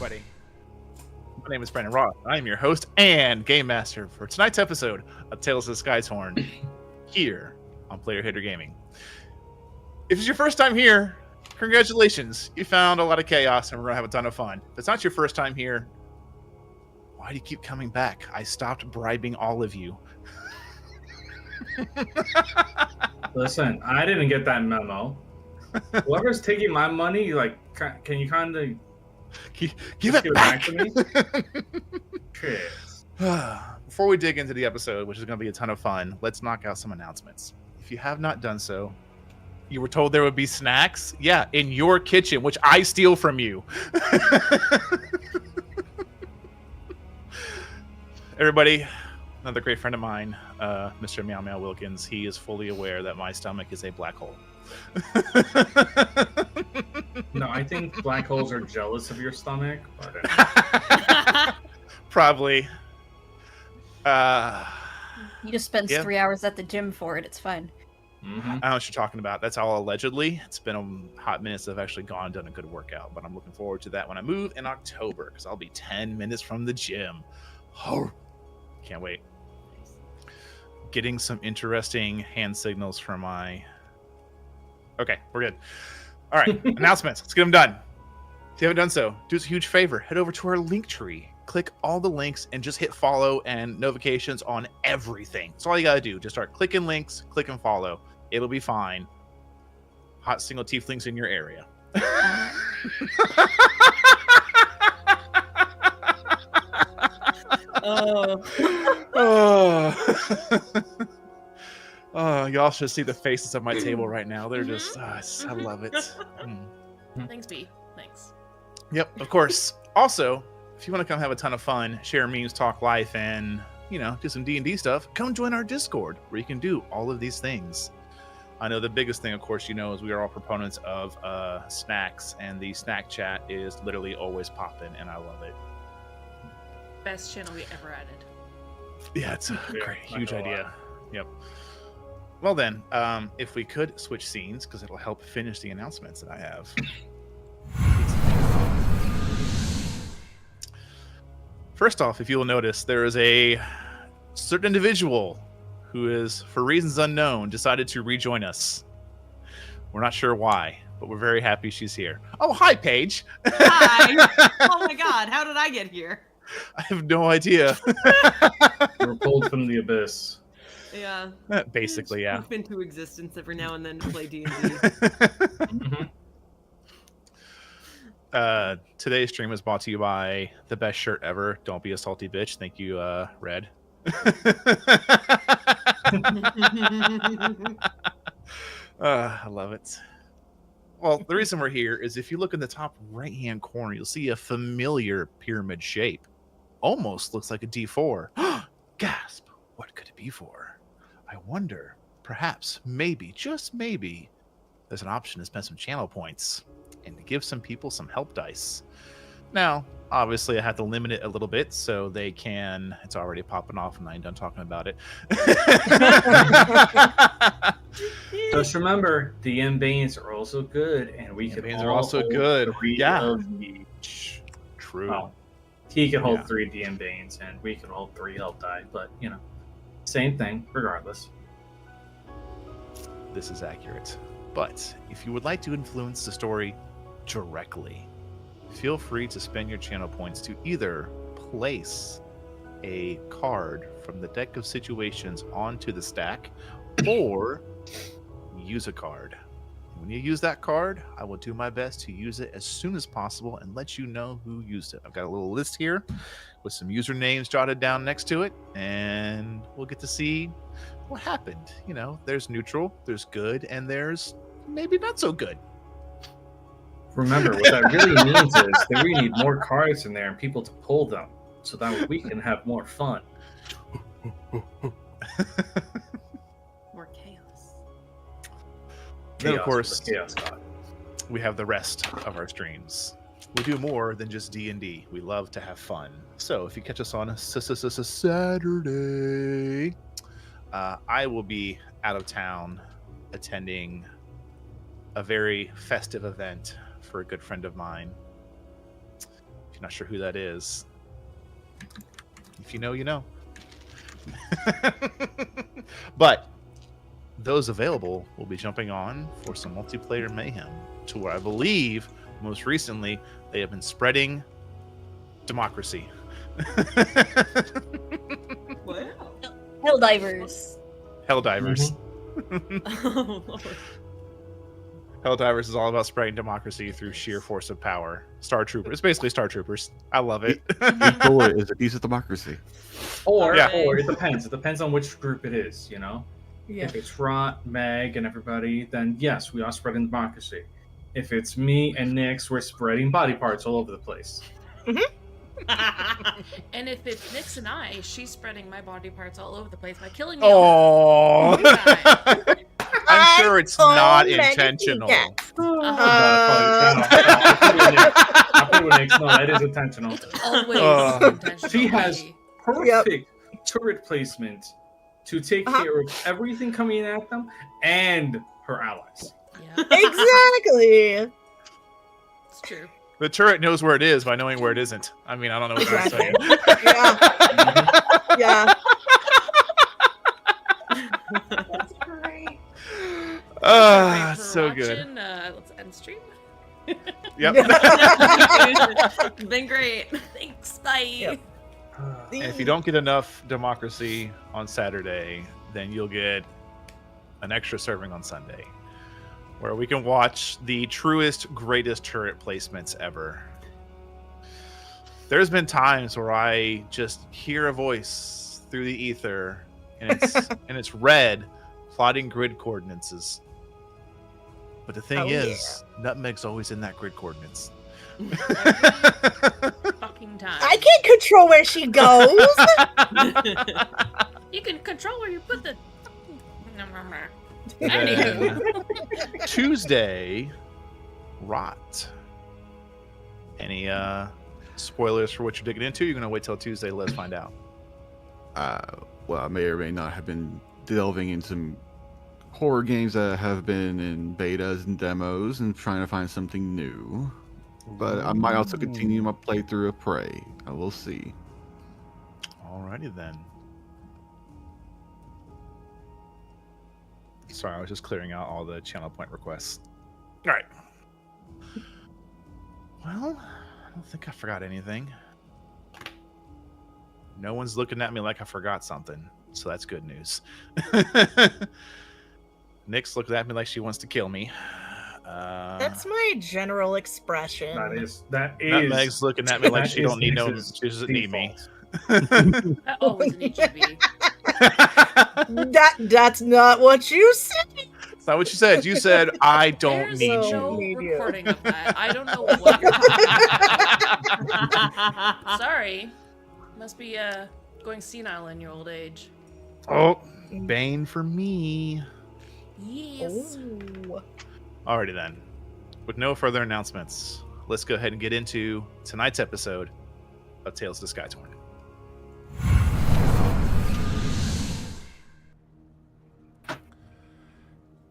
everybody. My name is Brandon Roth. I am your host and game master for tonight's episode of Tales of Skytorn here on Player Hater Gaming. If it's your first time here, congratulations. You found a lot of chaos and we're going to have a ton of fun. If it's not your first time here, why do you keep coming back? I stopped bribing all of you. Listen, I didn't get that memo. Whoever's taking my money, like, can you kind of give it back to me? Cheers. Before we dig into the episode, which is going to be a ton of fun, let's knock out some announcements. If you have not done so, you were told there would be snacks. Yeah, in your kitchen, which I steal from you. Everybody, another great friend of mine, Mr. Meow Meow Wilkins, he is fully aware that my stomach is a black hole. No, I think black holes are jealous of your stomach. But probably. He just spends 3 hours at the gym for it. It's fine. Mm-hmm. I don't know what you're talking about. That's all allegedly. It's been a hot minute since I've actually gone and done a good workout, but I'm looking forward to that when I move in October because I'll be 10 minutes from the gym. Oh, can't wait. Getting some interesting hand signals from my... Okay, we're good. All right, announcements. Let's get them done. If you haven't done so, do us a huge favor. Head over to our link tree. Click all the links and just hit follow and notifications on everything. That's all you got to do. Just start clicking links, click and follow. It'll be fine. Hot single tieflings in your area. Oh, y'all should see the faces of my table right now. They're just, I love it. Thanks, B. Thanks. Yep, of course. Also, if you want to come have a ton of fun, share memes, talk life, and, do some D&D stuff, come join our Discord, where you can do all of these things. I know the biggest thing, of course, is we are all proponents of snacks, and the snack chat is literally always popping, and I love it. Best channel we ever added. Yeah, it's a great, huge idea. Yep. Well then, if we could switch scenes, because it'll help finish the announcements that I have. First off, if you'll notice, there is a certain individual who is, for reasons unknown, decided to rejoin us. We're not sure why, but we're very happy she's here. Oh, hi, Paige. Hi. Oh my God, how did I get here? I have no idea. You were pulled from the abyss. Yeah. Basically, yeah. Poof into existence every now and then to play D&D. Today's stream is brought to you by the best shirt ever. Don't be a salty bitch. Thank you, Red. I love it. Well, the reason we're here is if you look in the top right-hand corner, you'll see a familiar pyramid shape. Almost looks like a D4. Gasp! What could it be for? I wonder, perhaps, maybe, just maybe, there's an option to spend some channel points and to give some people some help dice. Now, obviously, I have to limit it a little bit so they can... It's already popping off and I ain't done talking about it. Just remember, DM Banes are also good, and we can are also good. Yeah. Of each. True. Well, he can hold 3 DM Banes, and we can hold 3 help die, but, same thing, regardless. This is accurate. But if you would like to influence the story directly, feel free to spend your channel points to either place a card from the deck of situations onto the stack or use a card. When you use that card, I will do my best to use it as soon as possible and let you know who used it. I've got a little list here with some usernames jotted down next to it, and we'll get to see what happened. There's neutral, there's good, and there's maybe not so good. Remember, what that really means is that we need more cards in there and people to pull them so that we can have more fun. More chaos. Then, of course, chaos god. We have the rest of our streams. We do more than just D&D. We love to have fun. So if you catch us on a Saturday, I will be out of town attending a very festive event for a good friend of mine. If you you're not sure who that is, if you know, you know. But those available will be jumping on for some multiplayer mayhem, to where I believe most recently they have been spreading democracy. What? Helldivers. Helldivers. Oh, Lord. Helldivers is all about spreading democracy through sheer force of power. Star Troopers. It's basically Star Troopers. I love it. Equal is a piece of democracy. Or Yeah. it depends. It depends on which group it is, you know? Yeah. If it's Rot, Meg, and everybody, then yes, we are spreading democracy. If it's me and Nyx, we're spreading body parts all over the place. And if it's Nyx and I, she's spreading my body parts all over the place by killing me. Oh, all the time. I'm sure it's so not many intentional. cats. I'll put it with Nyx. No, that is intentional. Always intentional. She has lady. perfect turret placement to take care of everything coming at them and her allies. Yeah, Exactly. it's true. The turret knows where it is by knowing where it isn't. I mean, I don't know what I'm saying. Yeah. Yeah. That's great. Thanks for So good. watching. Let's end stream. Yep. It's been great. Thanks. Bye. Yep. And if you don't get enough democracy on Saturday, then you'll get an extra serving on Sunday, where we can watch the truest, greatest turret placements ever. There's been times where I just hear a voice through the ether, and it's red, plotting grid coordinates. But the thing Oh, is, Nutmeg's always in that grid coordinates. Fucking time. I can't control where she goes. You can control where you put the. And Anywho. Tuesday, Rot. Any spoilers for what you're digging into? You're gonna wait till Tuesday to let's find out. Well, I may or may not have been delving into some horror games that have been in betas and demos and trying to find something new. But I might also continue my playthrough of Prey. I will see. Alrighty then. Sorry, I was just clearing out all the channel point requests. All right. Well, I don't think I forgot anything. No one's looking at me like I forgot something, so that's good news. Nyx looking at me like she wants to kill me. That's my general expression. That is. Nutmeg's looking at me like that she is don't need no. Nyx's She doesn't need me. default. That always needs to be. That's not what you said. That's not what you said. You said I don't There's need no you. Need you. recording of that. I don't know what you're talking about. Sorry. Must be going senile in your old age. Oh, Bane for me. Yes. Ooh. Alrighty then. With no further announcements, let's go ahead and get into tonight's episode of Tales of the Skytorn.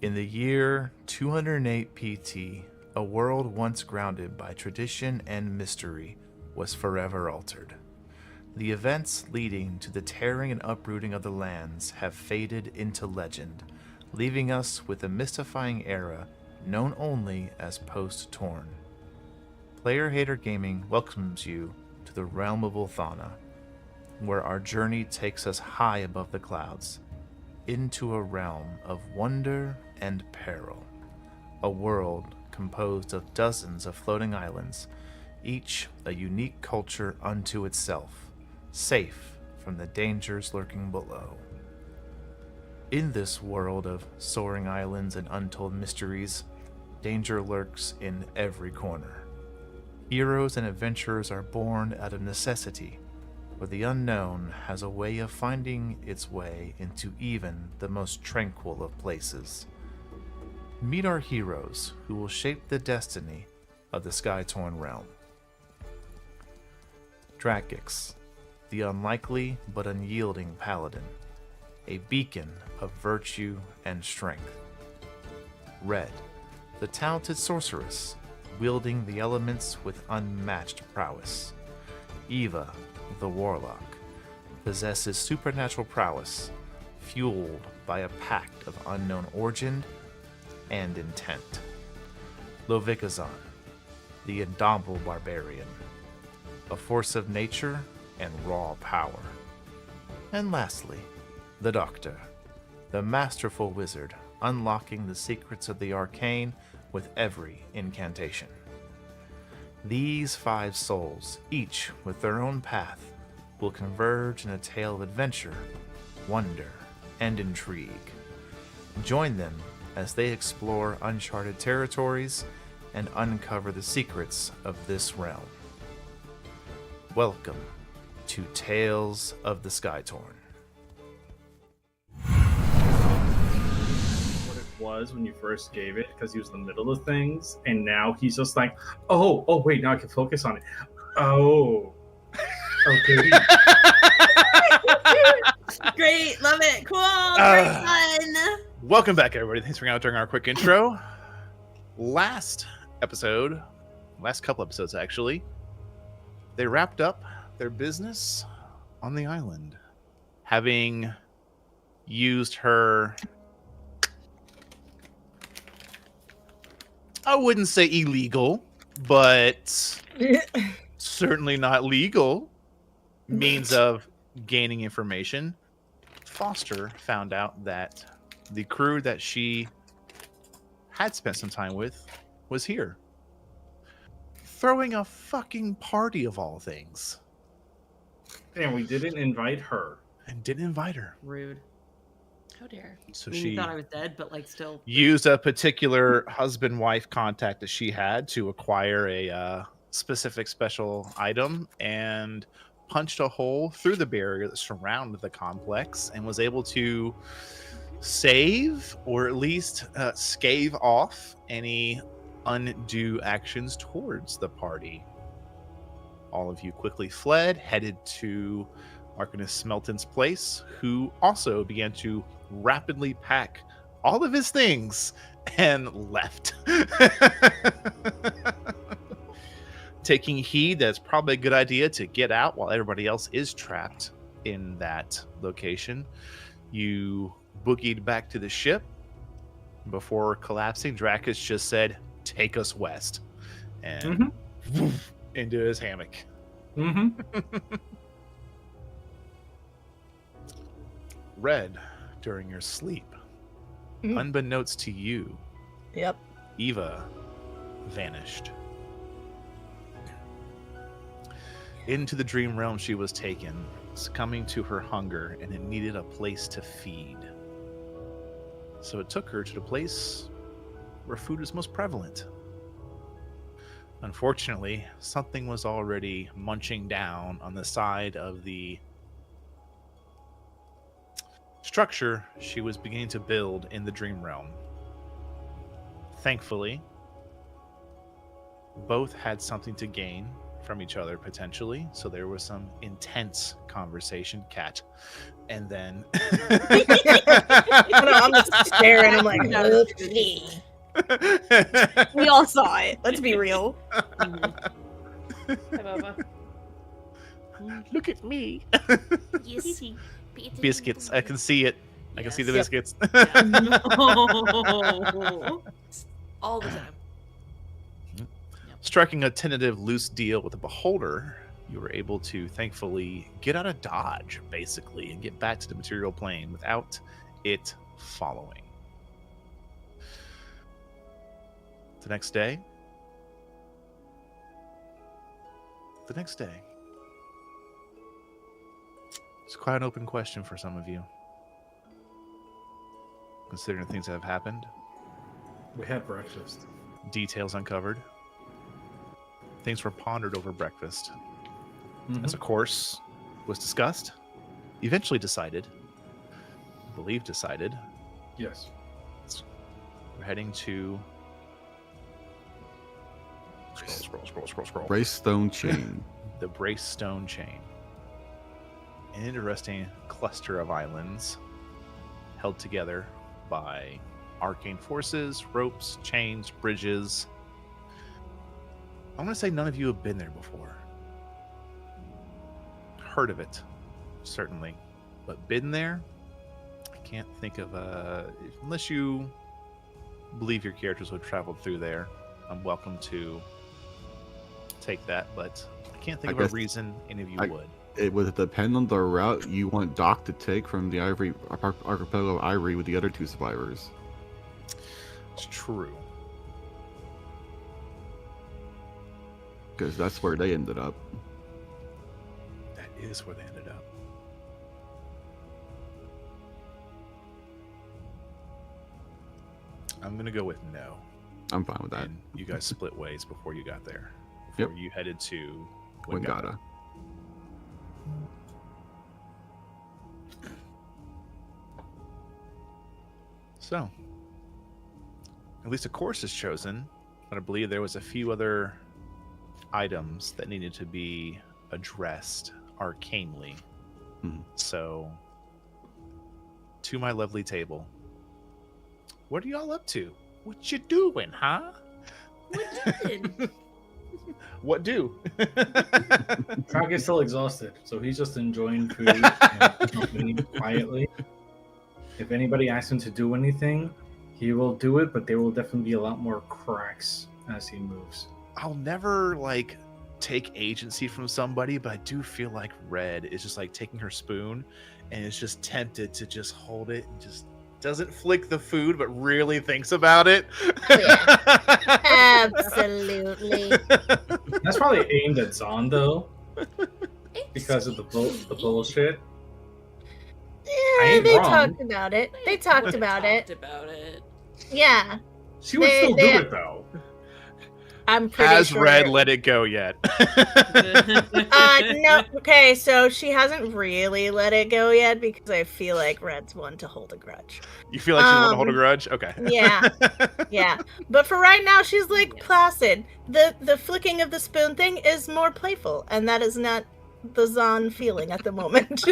In the year 208 PT, a world once grounded by tradition and mystery was forever altered. The events leading to the tearing and uprooting of the lands have faded into legend, leaving us with a mystifying era known only as post-Torn. Player Hater Gaming welcomes you to the realm of Ulthana, where our journey takes us high above the clouds, into a realm of wonder and peril, a world composed of dozens of floating islands, each a unique culture unto itself, safe from the dangers lurking below. In this world of soaring islands and untold mysteries, danger lurks in every corner. Heroes and adventurers are born out of necessity, where the unknown has a way of finding its way into even the most tranquil of places. Meet our heroes who will shape the destiny of the Skytorn realm. Dragix, the unlikely but unyielding paladin, a beacon of virtue and strength. Red, the talented sorceress, wielding the elements with unmatched prowess. Eva, the Warlock, possesses supernatural prowess, fueled by a pact of unknown origin and intent. Lovikazan, the indomitable barbarian, a force of nature and raw power. And lastly, the Doctor, the masterful wizard, unlocking the secrets of the arcane with every incantation. These 5 souls, each with their own path, will converge in a tale of adventure, wonder, and intrigue. Join them as they explore uncharted territories and uncover the secrets of this realm. Welcome to Tales of the Skytorn. What it was when you first gave it, because he was in the middle of things, and now he's just like, oh, wait, now I can focus on it. Oh. Okay. Great, love it, cool, very fun. Welcome back, everybody. Thanks for hanging out during our quick intro. Last couple episodes actually, they wrapped up their business on the island, having used her, I wouldn't say illegal, but certainly not legal means of gaining information. Foster found out that the crew that she had spent some time with was here, throwing a fucking party of all things. And we didn't invite her. And didn't invite her. Rude. How dare. So I mean, she you thought I was dead, but like still. used a particular husband-wife contact that she had to acquire a specific special item and punched a hole through the barrier that surrounded the complex and was able to save, or at least scave off, any undue actions towards the party. All of you quickly fled, headed to Arcanist Smelton's place, who also began to rapidly pack all of his things and left. Taking heed that it's probably a good idea to get out while everybody else is trapped in that location. You boogied back to the ship. Before collapsing, Dracus just said, "Take us west," and into his hammock. Red, during your sleep, unbeknownst to you, Yep. Eva vanished. Into the dream realm she was taken, succumbing to her hunger, and it needed a place to feed. So it took her to the place where food is most prevalent. Unfortunately, something was already munching down on the side of the structure she was beginning to build in the dream realm. Thankfully, both had something to gain from each other potentially, so there was some intense conversation, Cat, and then I'm just staring. I'm like, okay. We all saw it. Let's be real. Hi, Baba. Look at me. Yes. Biscuits, I can see it. I can see the Yes. biscuits. All the time. Striking a tentative loose deal with the Beholder, you were able to thankfully get out of Dodge, basically, and get back to the material plane without it following. The next day. It's quite an open question for some of you, considering the things that have happened. We had breakfast. Details uncovered. Things were pondered over breakfast. As a course was discussed, eventually decided, decided, Yes. we're heading to scroll. Braystone Chain. The Brace Stone Chain. An interesting cluster of islands held together by arcane forces, ropes, chains, bridges. I'm going to say none of you have been there before. heard of it, certainly, but been there, I can't think of unless you believe your characters would have traveled through there. I'm welcome to take that, but I can't think of a reason any of you would. It would depend on the route you want Doc to take from the Ivory archipelago of Ivory with the other 2 survivors. It's true. Because that's where they ended up. That is where they ended up. I'm gonna go with no. I'm fine with that. And you guys split ways before you got there. Before you headed to Wingata. So, at least a course is chosen, but I believe there was a few other items that needed to be addressed arcanely. So, to my lovely table, what are y'all up to? What you doing, huh? What did? What do? Croc is still exhausted, so he's just enjoying food and company quietly. If anybody asks him to do anything, he will do it, but there will definitely be a lot more cracks as he moves. I'll never take agency from somebody, but I do feel like Red is just taking her spoon and is just tempted to just hold it and just doesn't flick the food, but really thinks about it. Absolutely. That's probably aimed at Zahn, though, because of the bullshit. Yeah, they wrong. talked about it. They talked about it. Yeah. She would still do it, though. I'm pretty Has sure. Red let it go yet? No. Okay, so she hasn't really let it go yet because I feel like Red's one to hold a grudge. You feel like she's want to hold a grudge? Okay. Yeah. Yeah. But for right now, she's placid. The flicking of the spoon thing is more playful, and that is not the Zahn feeling at the moment.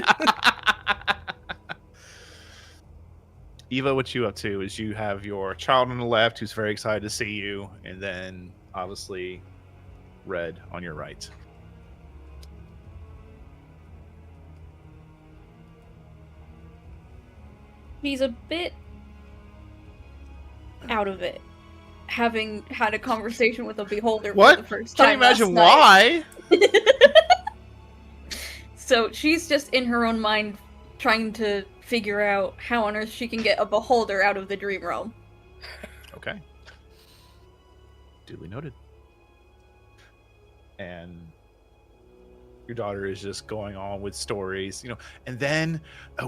Eva, what you up to is you have your child on the left who's very excited to see you, and then obviously Red on your right. He's a bit out of it, having had a conversation with a beholder for the first time. Can't imagine why. So she's just in her own mind trying to figure out how on earth she can get a beholder out of the dream realm. Okay. Duly noted. And your daughter is just going on with stories, and then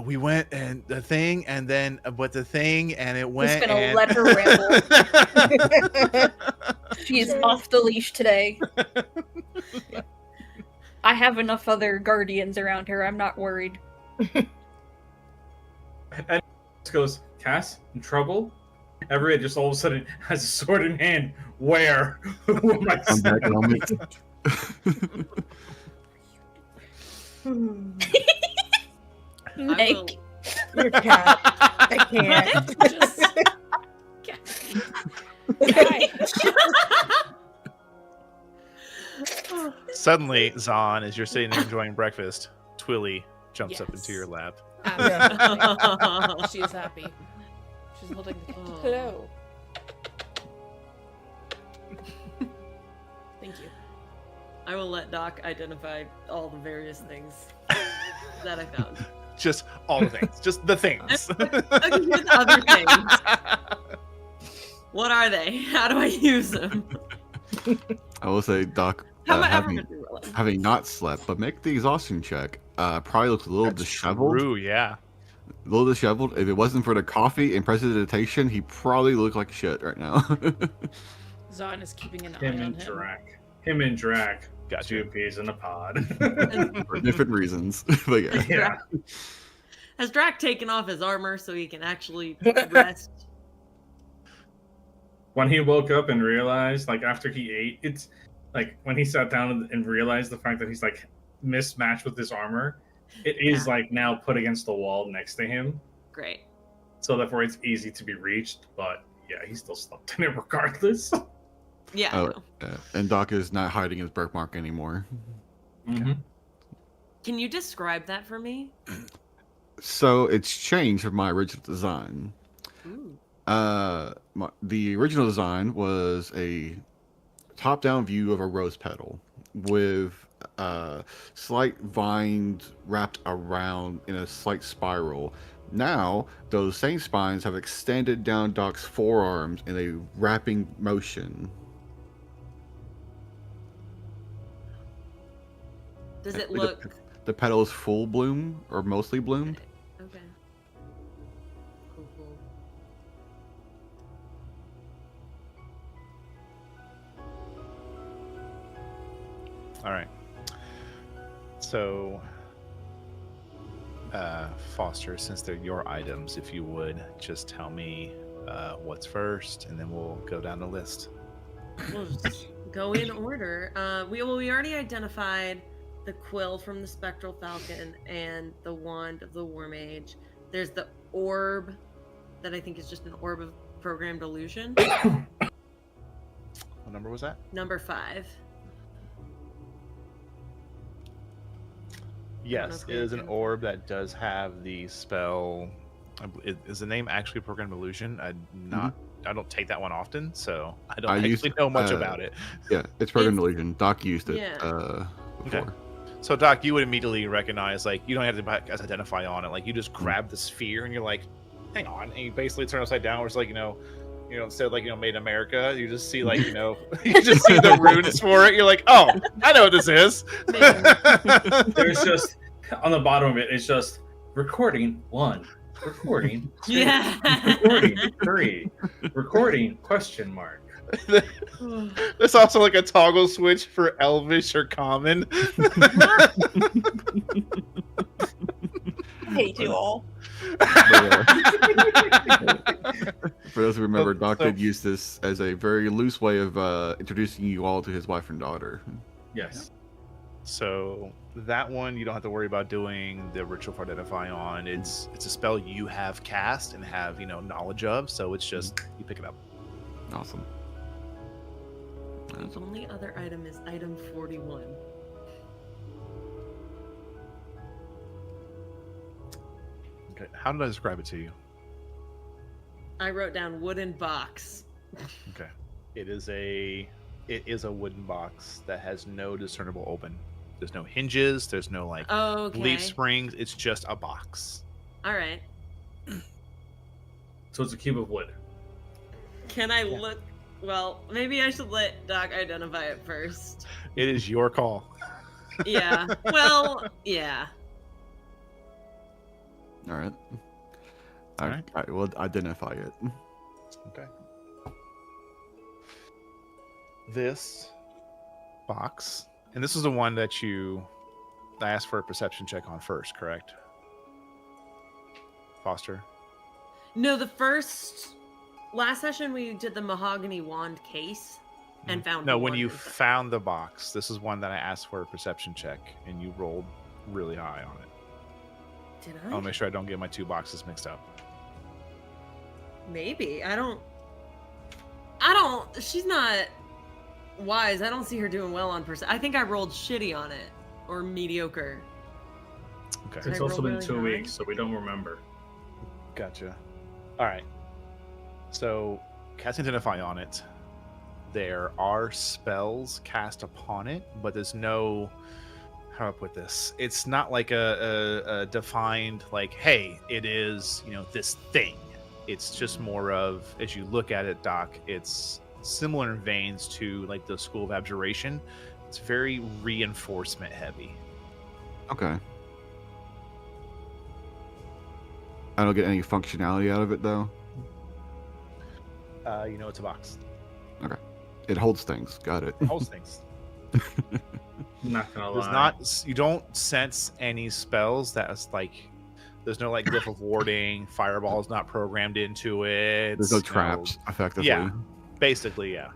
we went and the thing, and then but the thing, and it went. Just gonna let her ramble. She is off the leash today. I have enough other guardians around her. I'm not worried. And just goes, Cass, in trouble? Everyone just all of a sudden has a sword in hand. Where? Who am I sending? Nick. Your cat. I can't. Suddenly, Zahn, as you're sitting there enjoying breakfast, Twilly jumps up into your lap. Absolutely. She is happy. She's holding the pillow. Thank you. I will let Doc identify all the various things that I found. Just all the things. Just the things. With other things. What are they? How do I use them? I will say, Doc, How am I ever going to do it? having not slept, but make the exhaustion check. Probably looks a little disheveled. True, yeah. A little disheveled. If it wasn't for the coffee and prestidigitation, he probably looked like shit right now. Zahn is keeping an eye Him on and him. Drac. Him and Drac. Gotcha. 2 peas in a pod. For different reasons. But yeah. Yeah. Has Drac taken off his armor so he can actually rest? When he woke up and realized, after he ate, it's when he sat down and realized the fact that he's mismatched with his armor, it is now put against the wall next to him. Great. So therefore it's easy to be reached, but yeah, he still slept in it regardless. Yeah. Oh, and Doc is not hiding his birthmark anymore. Mm-hmm. Can you describe that for me? So it's changed from my original design. Ooh. The original design was a top-down view of a rose petal with slight vines wrapped around in a slight spiral. Now, those same spines have extended down Doc's forearms in a wrapping motion. Does it The- look The petal is full bloom or mostly bloomed. okay? Cool, cool. All right. So, Foster, since they're your items, if you would just tell me what's first, and then we'll go down the list. We'll just go in order. We already identified the quill from the Spectral Falcon and the wand of the War Mage. There's the orb that I think is just an orb of programmed illusion. What number was that? Number 5. Yes, if it we is an can- orb that does have the spell. Is the name actually Programmed Illusion? I don't take that one often, so I don't I actually used- know much about it. Yeah, it's programmed It's- illusion. Doc used it Yeah. before. Okay. So, Doc, you would immediately recognize, like, you don't have to identify on it. Like, you just grab the sphere and you're like, hang on. And you basically turn upside down where it's like, instead of like, made in America, you just see like, you just see the runes for it. You're like, oh, I know what this is. There's just on the bottom of it. It's just recording 1, recording 2, Yeah. recording 3, recording ? There's also like a toggle switch for Elvish or Common. I hate you all. For those who remember, So- Doc so- did use this as a very loose way of introducing you all to his wife and daughter. Yes. So that one you don't have to worry about doing the ritual for identify on. It's a spell you have cast and have knowledge of. So it's just you pick it up. Awesome. The only other item is item 41. Okay. How did I describe it to you? I wrote down wooden box. Okay. It is a wooden box that has no discernible open. There's no hinges. There's no like Oh, okay. leaf springs. It's just a box. All right. So it's a cube of wood. Can I look? Well, maybe I should let Doc identify it first. It is your call. Yeah. Well, yeah. All right. Alright. I will identify it. Okay. This box, and this is the one that I asked for a perception check on first, correct? Foster? No, last session we did the mahogany wand case and found No, the when wand you inside. found the box, this is one that I asked for a perception check, and you rolled really high on it. Did I'll I? make sure I don't get my two boxes mixed up. Maybe. I don't. She's not wise. I don't see her doing well on I think I rolled shitty on it or mediocre. Okay. It's I also roll been really 2 high? weeks, so we don't remember. Gotcha. All right. So, casting Identify on it, there are spells cast upon it, but there's no. How do I put this? It's not like a defined, like, hey, it is, this thing. It's just more of, as you look at it, Doc, it's similar in veins to, like, the School of Abjuration. It's very reinforcement heavy. Okay. I don't get any functionality out of it though. It's a box. It holds things. Got it. It holds things. Not gonna There's lie. not, you don't sense any spells that's like, there's no like glyph of warding, fireball is not programmed into it. There's no traps, effectively. Yeah. Basically, yeah.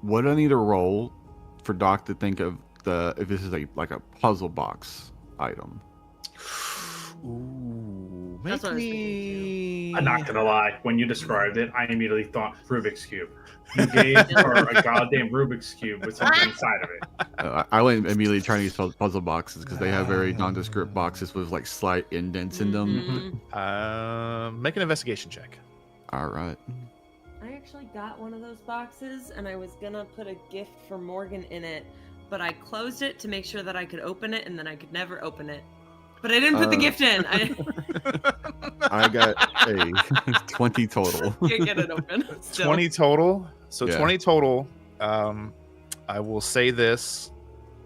What do I need to roll for Doc to think of if this is like a puzzle box item? Ooh. That's what I was thinking, me. I'm not gonna lie. When you described it, I immediately thought Rubik's Cube. You gave her a goddamn Rubik's Cube with something inside of it. I went immediately trying to use puzzle boxes because they have very nondescript boxes with like slight indents in them. Make an investigation check. All right. I actually got one of those boxes, and I was gonna put a gift for Morgan in it, but I closed it to make sure that I could open it, and then I could never open it. But I didn't put the gift in. I got a 20 total. Can't get it open. Still. 20 total. So Yeah. 20 total. I will say this,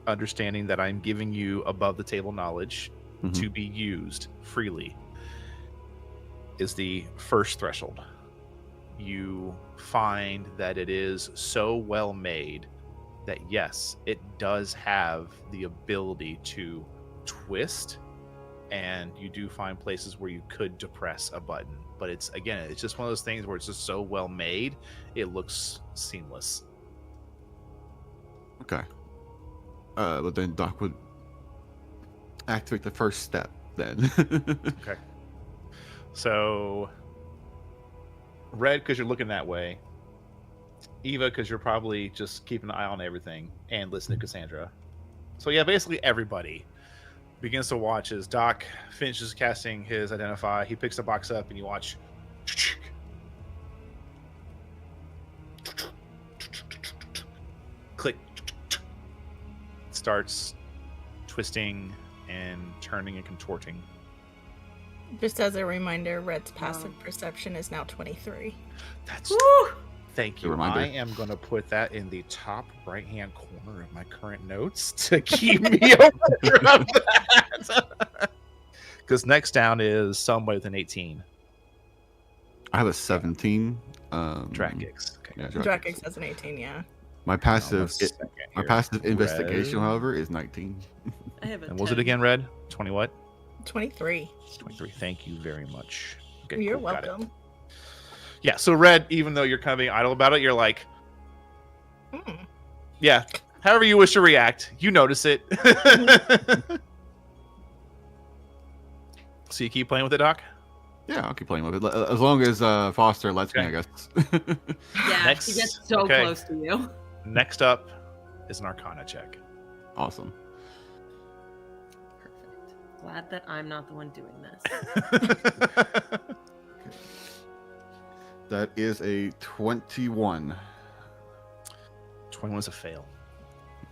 understanding that I'm giving you above the table knowledge to be used freely, is the first threshold. You find that it is so well made that yes, it does have the ability to twist, and you do find places where you could depress a button, but it's just one of those things where it's just so well made, it looks seamless. Okay. But then Doc would activate the first step then. Okay. So, Red, because you're looking that way. Eva, because you're probably just keeping an eye on everything and listening to Cassandra. So yeah, basically everybody begins to watch as Doc finishes casting his Identify. He picks the box up and you watch. Click. Starts twisting and turning and contorting. Just as a reminder, Red's passive perception is now 23. That's Woo! Thank Good you. reminder. I am going to put that in the top right-hand corner of my current notes to keep me aware of that. Because next down is somebody with an 18. I have a 17. Dragix. Okay. Yeah, Dracix has an 18, yeah. My passive, my Here. passive investigation, Red. however, is 19. I have a And what was it 10. again, Red? 20 what? 23. 23. Thank you very much. Okay, You're cool, got it. welcome. Yeah, so Red, even though you're kind of being idle about it, you're like, yeah, however you wish to react, you notice it. So you keep playing with it, Doc? Yeah, I'll keep playing with it as long as Foster lets me, I guess. Yeah, Next- he gets so okay. close to you. Next up is an Arcana check. Awesome. Perfect. Glad that I'm not the one doing this. That is a 21. 21 is a fail.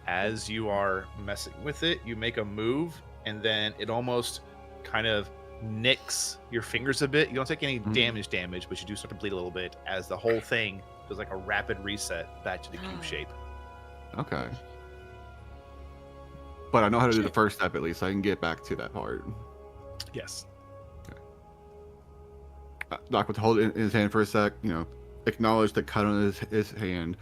As you are messing with it, you make a move, and then it almost kind of nicks your fingers a bit. You don't take any damage, but you do start to bleed a little bit as the whole thing does like a rapid reset back to the cube shape. Okay. But I know how to do the first step at least. So I can get back to that part. Yes. Doc would hold it in his hand for a sec, acknowledge the cut on his hand.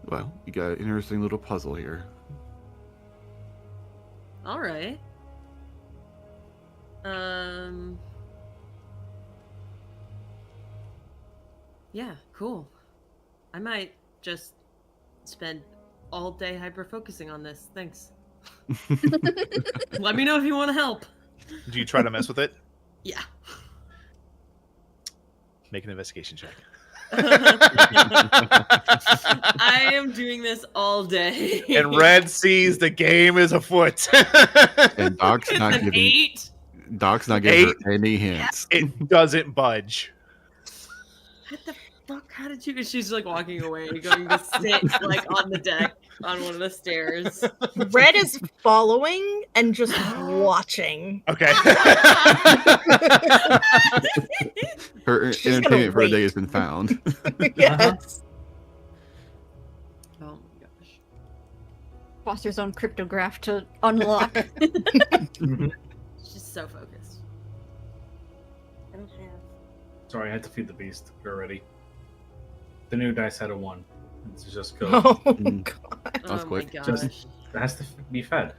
Well, you got an interesting little puzzle here. All right. Yeah, cool. I might just spend all day hyper focusing on this. Thanks. Let me know if you want to help. Do you try to mess with it? Yeah. Make an investigation check. I am doing this all day. And Red sees the game is afoot. And Doc's It's not an giving 8. Doc's not giving her any hints. It doesn't budge. What the fuck? How did you? And she's like walking away, going to sit like on the deck on one of the stairs. Red is following and just watching. Okay. Her She's gonna entertainment for the day wait. has been found. Yes. Oh my gosh. Foster's own cryptograph to unlock. She's just so focused. I don't have. Sorry, I had to feed the beast already. The new dice had a 1. It's just go. Oh, Mm. God. That was Oh quick. my gosh. Just- It has to be fed.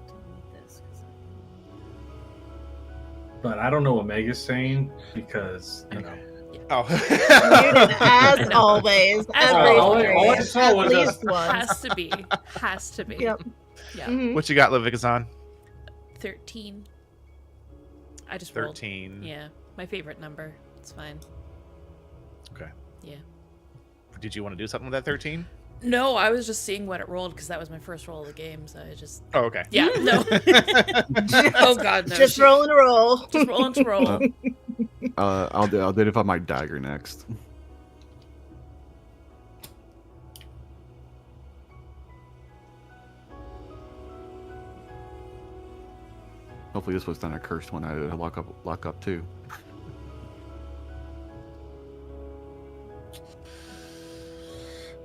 Don't need this 'cause But I don't know what Mega's saying because, you know, Yeah. Oh. Muted as always. As Every always. stream, All I saw at was least once. Has to be. Has to be. Yep. Yeah. Mhm. What you got, Livik-san? 13. I just rolled. 13. Yeah. My favorite number. It's fine. Okay. Yeah. Did you want to do something with that 13? No, I was just seeing what it rolled because that was my first roll of the game. So I just. Oh, okay. Yeah. No. Oh God, no. Just roll and roll. Just roll and roll. I'll identify my dagger next. Hopefully this was not a cursed one. I had to lock up too.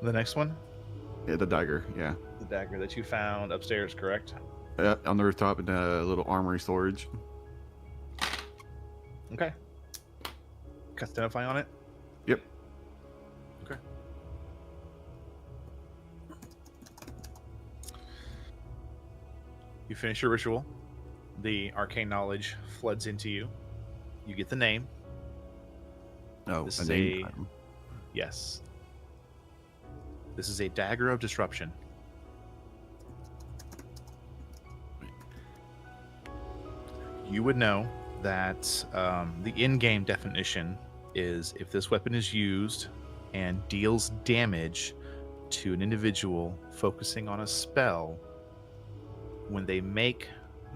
The next one? Yeah, the dagger. Yeah, The dagger that you found upstairs, correct? on the rooftop in a little armory storage. Okay. Cast Identify on it? Yep. Okay. You finish your ritual. The arcane knowledge floods into you. You get the name. Oh, This a is name a- time. Yes. This is a dagger of disruption. You would know that the in-game definition is if this weapon is used and deals damage to an individual focusing on a spell, when they make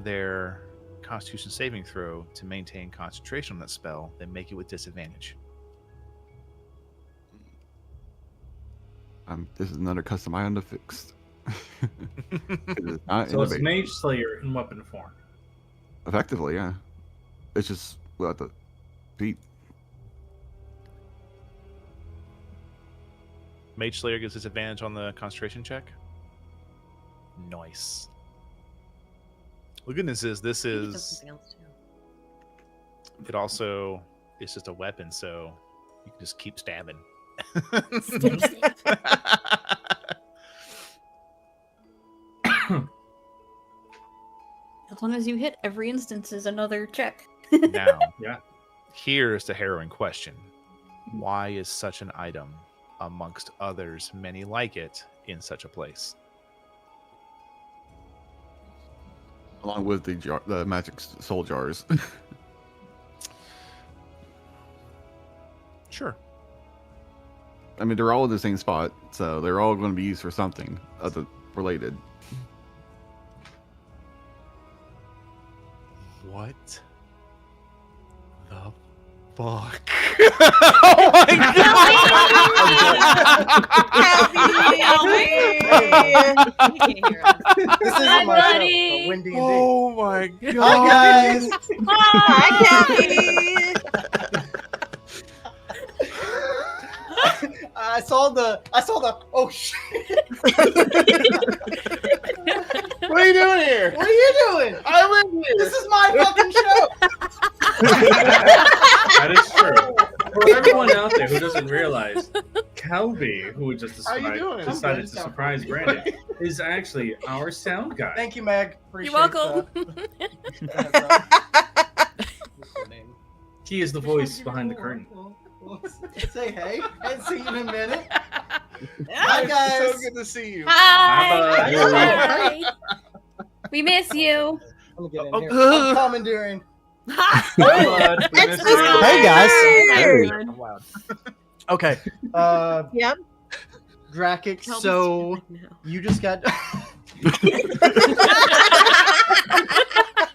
their Constitution saving throw to maintain concentration on that spell, they make it with disadvantage. This is another custom item to fix. It's not So it's innovative. Mage Slayer in weapon form. Effectively, yeah. It's just without the feet. Mage Slayer gives disadvantage on the concentration check. Nice. The goodness is this He does is something else too. it also is just a weapon, so you can just keep stabbing. As long as you hit, every instance is another check. Now, Yeah. here's the harrowing question. Why is such an item, amongst others many like it, in such a place? Along with the magic soul jars. Sure. I mean, they're all in the same spot, so they're all going to be used for something other related. What the fuck? Oh my He can't hear us. This isn't Hi, my show, buddy. but Wendy and Oh my god. Hi, guys. Hi, Kathy. I saw the. Oh shit! What are you doing here? What are you doing? I live here. This is my fucking show. That is true. For everyone out there who doesn't realize, Kelby, who just How you doing? decided to I'm good. surprise Brandon, is actually our sound guy. Thank you, Meg. Appreciate You're welcome. He is the voice behind the curtain. Say hey. I haven't seen you in a minute. Yeah. Hi, guys. So good to see you. Hi! Hi. Hi! We miss you. Let me get in Oh, here. I'm commandeering. Hi, bud. We It's missed you. Mr. Hey, guys. Hey. I'm loud. Okay. Yep. Drakic, Tell so me now. you just got.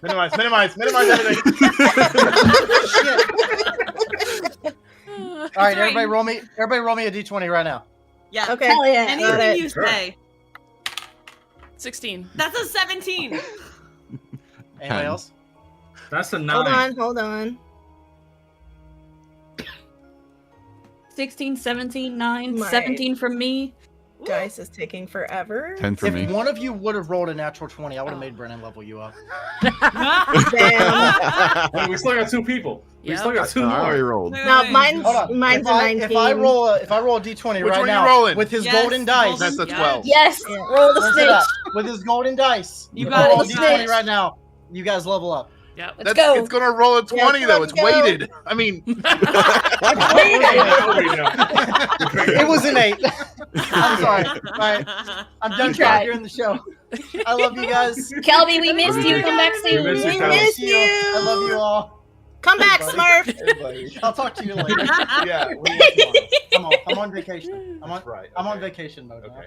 Minimize everything. Shit. All right, Sorry. everybody roll me a d20 right now. Yeah. Okay. Hell yeah. Got Anything it. you Sure. say. 16. That's a 17. Anybody 10. else? That's a 9. Hold on. 16, 17, 9, My- 17 from me. Dice is taking forever. 10 for If me. one of you would have rolled a natural 20, I would have Oh. made Brennan level you up. Damn. Wait, we still got 2 people. We Yep. still got 2 I already more. rolled. Wait, No, wait. mine's Hold on. mine's if a I, 19. if I roll a d20 Which right one are you now rolling? with his Yes, golden dice, That's a Yes. 12. Yes! Roll the Where's it snitch! at? With his golden dice, You if got I roll it, a you d20 got it. right now. You guys level up. Yep. Let's go. It's gonna roll a 20 though. let's It's go. weighted. I mean, It was an 8. I'm sorry. All right. I'm done tried. during the show. I love you guys. Kelby, we missed you. Come back We soon. miss you, We Kel. miss you. I love you all. Come back, Everybody. Smurf. Everybody. I'll talk to you later. yeah. I'm on vacation. I'm on vacation mode. Okay.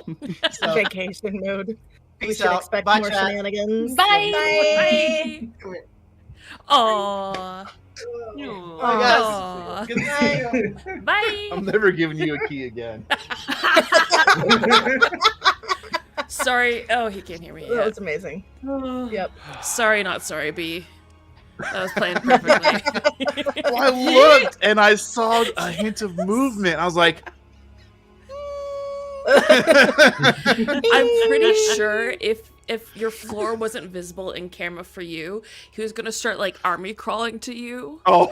Now. So, Vacation mode. We peace should out. expect Bye, more chat. shenanigans. Bye. Bye. Aww. Bye, guys. Aw. Good to see you. Bye. I'm never giving you a key again. Sorry. Oh, he can't hear me That yet. was amazing. Yep. Sorry, not sorry, B. That was playing perfectly. Well, I looked and I saw a hint of movement. I was like, I'm pretty sure if your floor wasn't visible in camera for you, he was gonna start like army crawling to you. oh.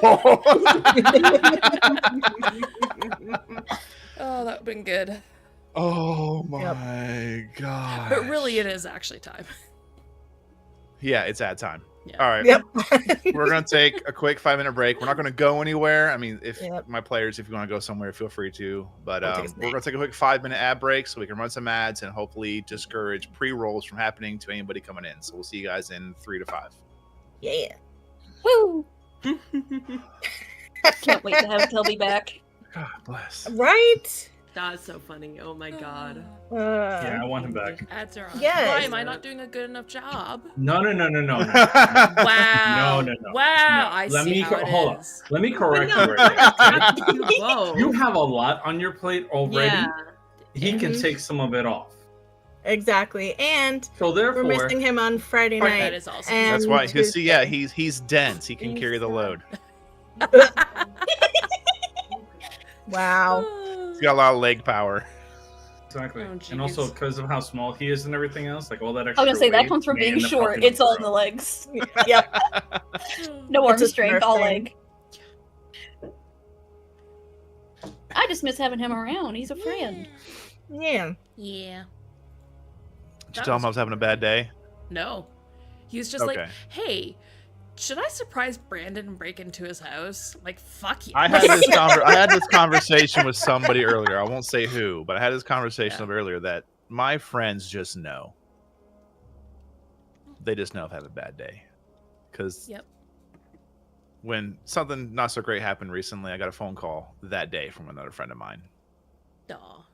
Oh, that would've been good. Oh my god. But really, it is actually time. Yeah, it's ad time. Yeah. All right. Yep. We're going to take a quick 5-minute break. We're not going to go anywhere. I mean, if Yep. my players, if you want to go somewhere, feel free to. But We'll take a we're snack. going to take a quick 5-minute ad break so we can run some ads and hopefully discourage pre-rolls from happening to anybody coming in. So we'll see you guys in 3 to 5. Yeah. Woo. Can't wait to have Kelby back. God bless. Right? That's so funny. Oh my god. Yeah, I want him back. Ads are on. Yes. Why am I not doing a good enough job? No. Wow. No. Wow. I Let see me how it hold on. is. Let me correct No. you right now. Whoa. You have a lot on your plate already. Yeah. He can Mhm. take some of it off. Exactly. And So therefore, we're missing him on Friday That night. is awesome. and That's why. Because, see, yeah, Tuesday. he's dense. He can carry the load. Wow. He's got a lot of leg power. exactly. Oh, And also jeez. because of how small he is and everything else, like all that I extra was gonna say that weight comes from may being end up short. helping him It's all in grow. the legs. Yep. No arm It's a strength, Smurf all thing. leg. I just miss having him around. He's a friend. Yeah. Yeah. Did you tell him I was having a bad day? No. He was just like, Okay. hey, should I surprise Brandon and break into his house? Like, fuck you. I had this conversation with somebody earlier. I won't say who, but I had this conversation earlier that my friends just know. They just know I've had a bad day. Because Yep. when something not so great happened recently, I got a phone call that day from another friend of mine. Aw.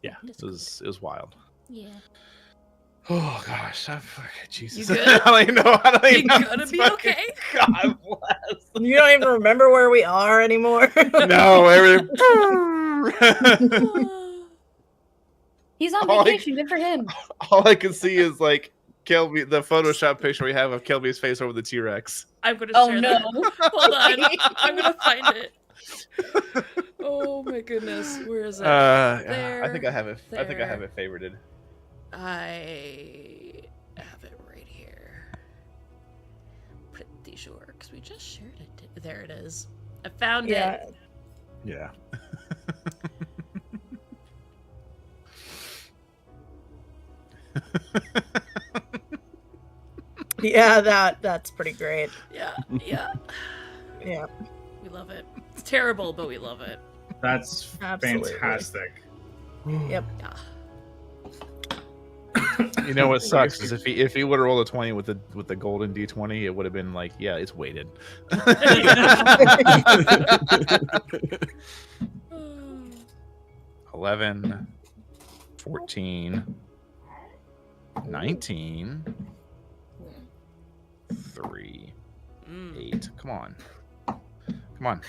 Yeah, it was wild. Yeah. Oh gosh, Jesus! You good? I don't even know. You gonna be okay? God bless. You don't even remember where we are anymore. No, everything. He's on Oh, I- vacation. Good for him. All I can see is like Kelby, the Photoshop picture we have of Kelby's face over the T-Rex. I'm gonna Oh share no. that. Hold on. I'm gonna find it. Oh my goodness. Where is it? I think I have it. I think I have there. it favorited. I have it right here. Pretty sure, because we just shared it. There it is. I found Yeah. it. Yeah. Yeah, that's pretty great. Yeah, yeah. Yeah. We love it. It's terrible, but we love it. That's Absolutely. fantastic. Yep. Yeah. You know what sucks is if he would have rolled a 20 with the golden D20, it would have been like, yeah, it's weighted. 11, 14, 19, 3, 8. Come on. Come on.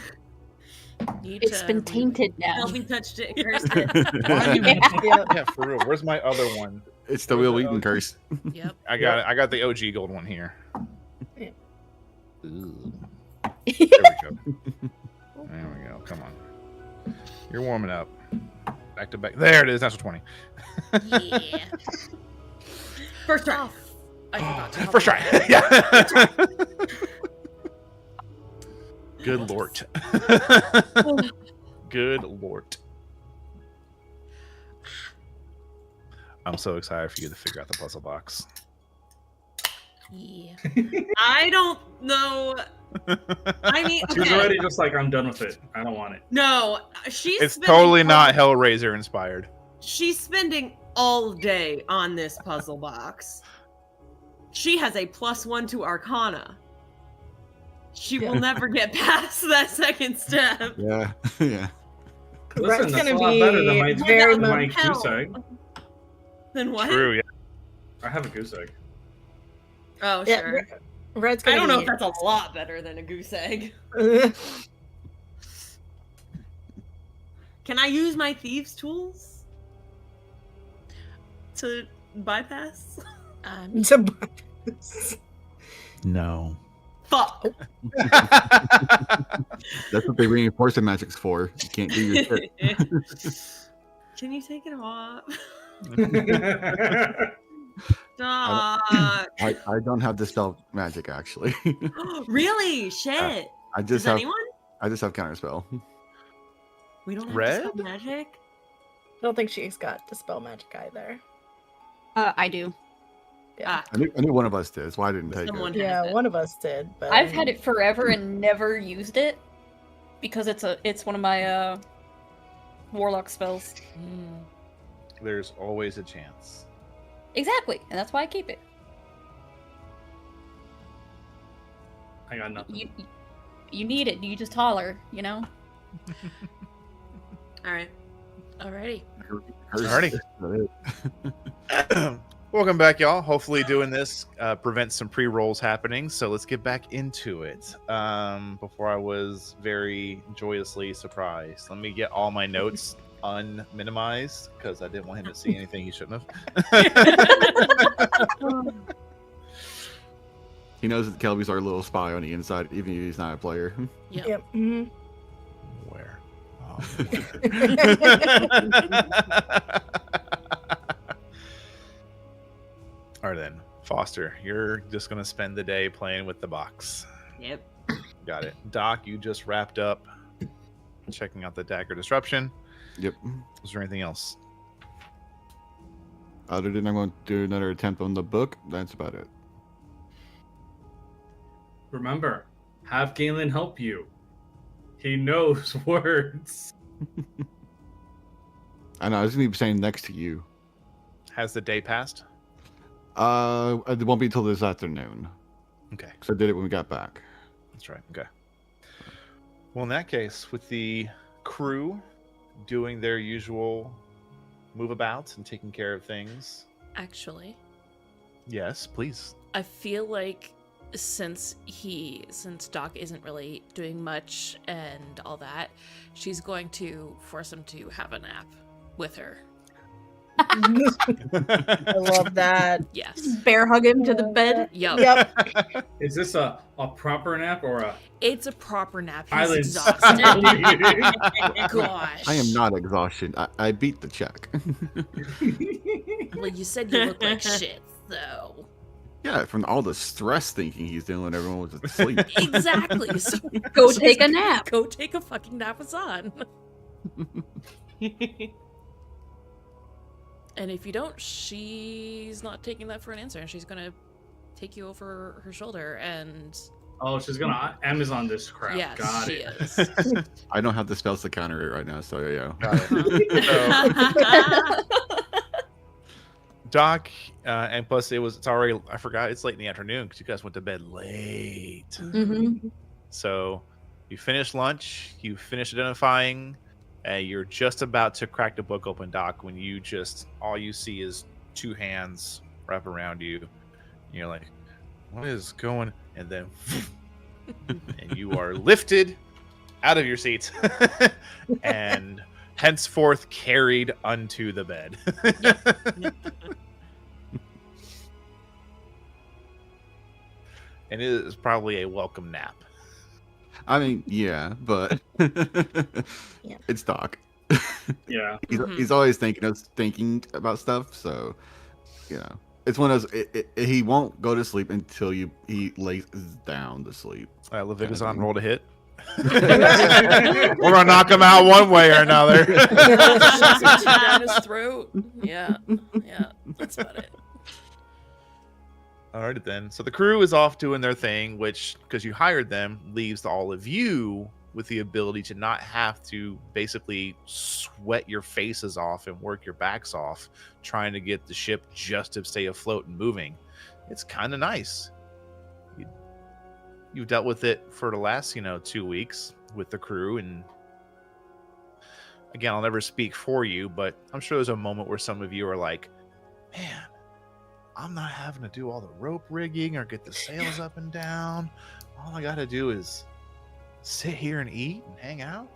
It's been tainted now. Kelby touched it, cursed it. Why do you Yeah. yeah, for real. Where's my other one? It's the Will Wheaton curse. Yep. I got it. I got the OG gold one here. Yeah. Ooh. There we go. There we go. Come on. You're warming up. Back to back. There it is. That's a 20. Yeah. First try. Oh, I forgot to First try. Yeah. Good lord. Good lord. I'm so excited for you to figure out the puzzle box. Yeah. I don't know. I mean, She's okay. already just like, I'm done with it. I don't want it. No, she's It's spending totally all- not Hellraiser inspired. She's spending all day on this puzzle box. She has a +1 to Arcana. She will never get past that second step. Yeah, yeah. Listen, Red's that's a gonna lot better than be my, very than my much. hell. goose egg. Then what? True, yeah. I have a goose egg. Oh, Yeah, sure. Red's I gonna don't know be. if that's a lot better than a goose egg. Can I use my thieves' tools to bypass? No. Fuck. That's what they reinforce the magic's for. You can't do your shit. Can you take it off? I don't have dispel magic actually. Really? Shit. I Does just have anyone? I just have counterspell. We don't have Red? dispel magic. I don't think she's got dispel magic either. I do. Yeah, I knew one of us did. That's why I didn't take Someone it. has yeah, it. one of us did. But I've had it forever and never used it because it's one of my warlock spells. There's always a chance. Exactly, and that's why I keep it. I got nothing. You need it. You just holler, you know. All right. Alrighty. Alrighty. Welcome back, y'all. Hopefully doing this prevents some pre-rolls happening, so let's get back into it. Before I was very joyously surprised. Let me get all my notes unminimized, because I didn't want him to see anything he shouldn't have. He knows that Kelby's our little spy on the inside, even if he's not a player. Yep. Yep. Mhm. Where? All right, then. Foster, you're just going to spend the day playing with the box. Yep. Got it. Doc, you just wrapped up checking out the dagger disruption. Yep. Was there anything else? Other than I'm going to do another attempt on the book, that's about it. Remember, have Galen help you. He knows words. I know, I was going to be saying next to you. Has the day passed? It won't be until this afternoon. Okay. Because I did it when we got back. That's right. Okay. Well, in that case, with the crew doing their usual move-abouts and taking care of things. Actually, Yes, please. I feel like since Doc isn't really doing much and all that, she's going to force him to have a nap with her. I love that. Yes. Bear hug him to the bed. Yup. Yep. Is this a proper nap or a It's a proper nap. He's island? exhausted. Gosh. I am not exhaustion. I beat the check. Well, you said you look like shit, though. Yeah, from all the stress thinking he's doing when everyone was asleep. Exactly. So Go take a nap. Go take a fucking nap, Hassan. And if you don't, she's not taking that for an answer, and she's gonna take you over her shoulder and Oh, she's gonna Amazon this crap. yes, Got she it. is. I don't have the spells to counter it right now, so yeah. Doc, and plus it's already, I forgot, it's late in the afternoon because you guys went to bed late. Mm-hmm. So you finish lunch, you finish identifying, and you're just about to crack the book open, Doc, when you just, all you see is two hands wrap around you. And you're like, what is going? And then, and you are lifted out of your seat and henceforth carried unto the bed. And it is probably a welcome nap. I mean, yeah, but Yeah. it's Doc. Yeah. He's always thinking about stuff, so you know, it's one of those. He won't go to sleep until he lays down to sleep. Levigazon rolled a hit. We're gonna knock him out one way or another. Shoves it 2 down his throat. Yeah, yeah, that's about it. Alrighty then. So the crew is off doing their thing, which, because you hired them, leaves all of you with the ability to not have to basically sweat your faces off and work your backs off trying to get the ship just to stay afloat and moving. It's kind of nice. You dealt with it for the last, 2 weeks with the crew, and again, I'll never speak for you, but I'm sure there's a moment where some of you are like, man, I'm not having to do all the rope rigging or get the sails up and down. All I got to do is sit here and eat and hang out.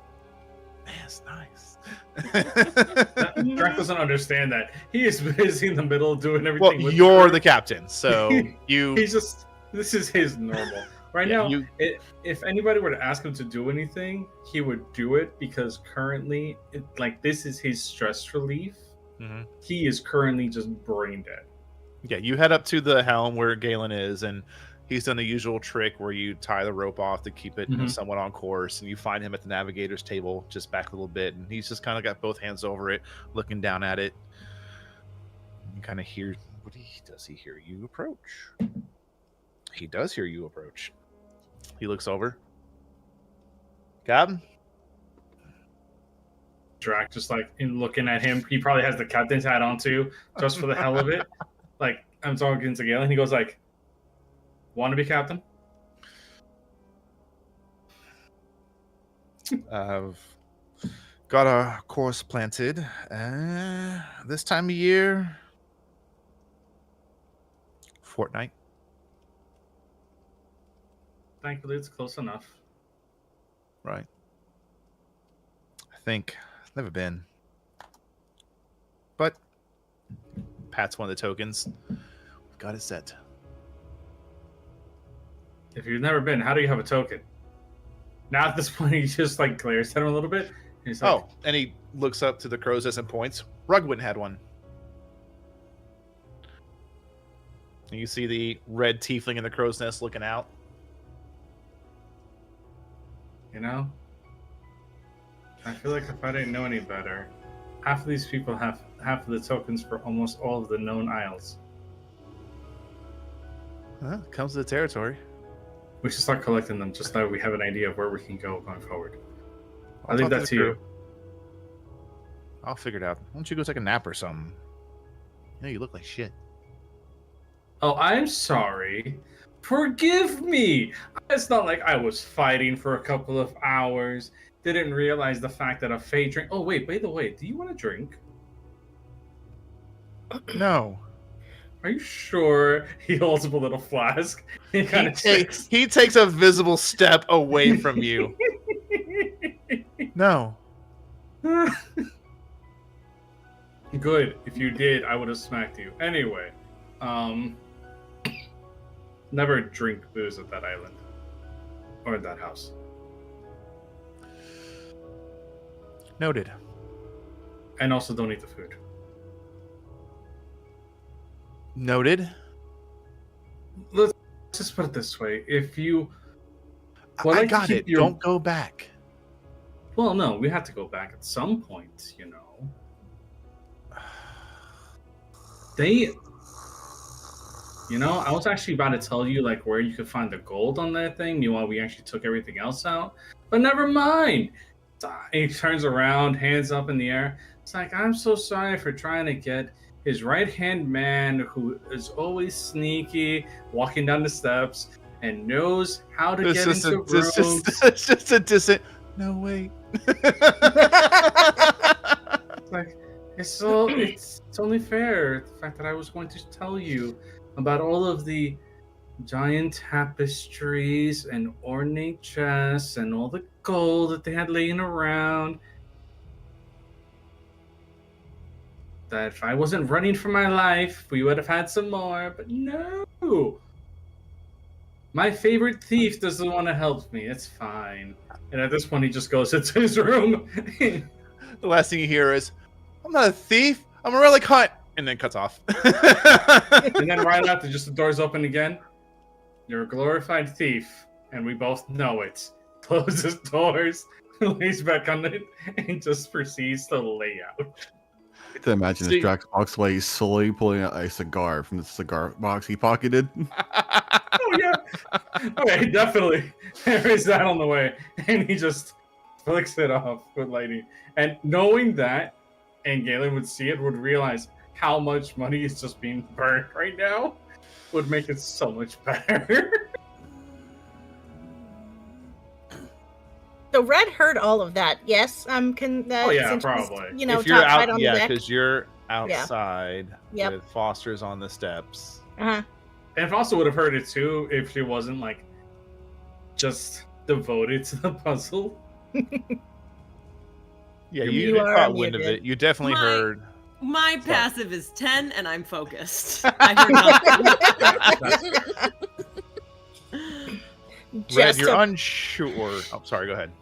Man, it's nice. Drac doesn't understand that. He is busy in the middle doing everything. Well, you're the captain, so you. He's just. This is his normal. Right now, if anybody were to ask him to do anything, he would do it because currently, this is his stress relief. Mm-hmm. He is currently just brain dead. Yeah, you head up to the helm where Galen is, and he's done the usual trick where you tie the rope off to keep it somewhat on course, and you find him at the navigator's table just back a little bit, and he's just kind of got both hands over it, looking down at it. You kind of hear, does he hear you approach? He does hear you approach. He looks over. Captain? Drac just in looking at him, he probably has the captain's hat on too, just for the hell of it. I'm talking to Galen, he goes want to be captain? I've got a course planted. This time of year, fortnight. Thankfully, it's close enough. Right. I think I've never been. But Pat's one of the tokens. We've got it set. If you've never been, how do you have a token? Now at this point, he just glares at him a little bit. And and he looks up to the crow's nest and points. Rugwin had one. And you see the red tiefling in the crow's nest looking out. I feel like if I didn't know any better, half of these people have half of the tokens for almost all of the known isles. Comes to the territory. We should start collecting them just so we have an idea of where we can go going forward. I think that's you. I'll figure it out. Why don't you go take a nap or something? You look like shit. Oh, I'm sorry. Forgive me! It's not like I was fighting for a couple of hours. Didn't realize the fact that a Fey drink. Oh, wait, by the way, do you want a drink? No. Are you sure? He holds up a little flask. He takes a visible step away from you. No. Good. If you did, I would have smacked you. Anyway, never drink booze at that island or at that house. Noted. And also don't eat the food. Noted. Let's just put it this way. If you... I got it. Don't go back. Well, no, we have to go back at some point, I was actually about to tell you, where you could find the gold on that thing. Meanwhile, we actually took everything else out. But never mind. He turns around, hands up in the air. It's I'm so sorry for trying to get his right-hand man, who is always sneaky, walking down the steps, and knows how to get into rooms. It's just a distant... No, wait. It's only fair, the fact that I was going to tell you about all of the giant tapestries and ornate chests and all the gold that they had laying around. That if I wasn't running for my life, we would have had some more, but no! My favorite thief doesn't want to help me, it's fine. And at this point, he just goes into his room. The last thing you hear is, I'm not a thief, I'm a relic hunt! And then cuts off. And then right after, just the doors open again. You're a glorified thief, and we both know it. Closes doors, lays back on it, and just proceeds to lay out. I can imagine as See- Drax walks away, he's slowly pulling out a cigar from the cigar box he pocketed. Oh yeah. Okay, definitely. There is that on the way, and he just flicks it off with lighting. And knowing that, and Galen would see it, would realize how much money is just being burned right now, would make it so much better. So Red heard all of that. Yes, Oh, yeah, since she's, probably. You know, if you're top right out, on yeah, the deck. because you're outside Yep. with Foster's on the steps. Uh-huh. And Foster would have heard it too if she wasn't like just devoted to the puzzle. Yeah, You you are caught wind of muted. it. You definitely My- heard. My passive is 10, and I'm focused. I heard nothing. Red, Just you're to, unsure. Oh, sorry. Go ahead.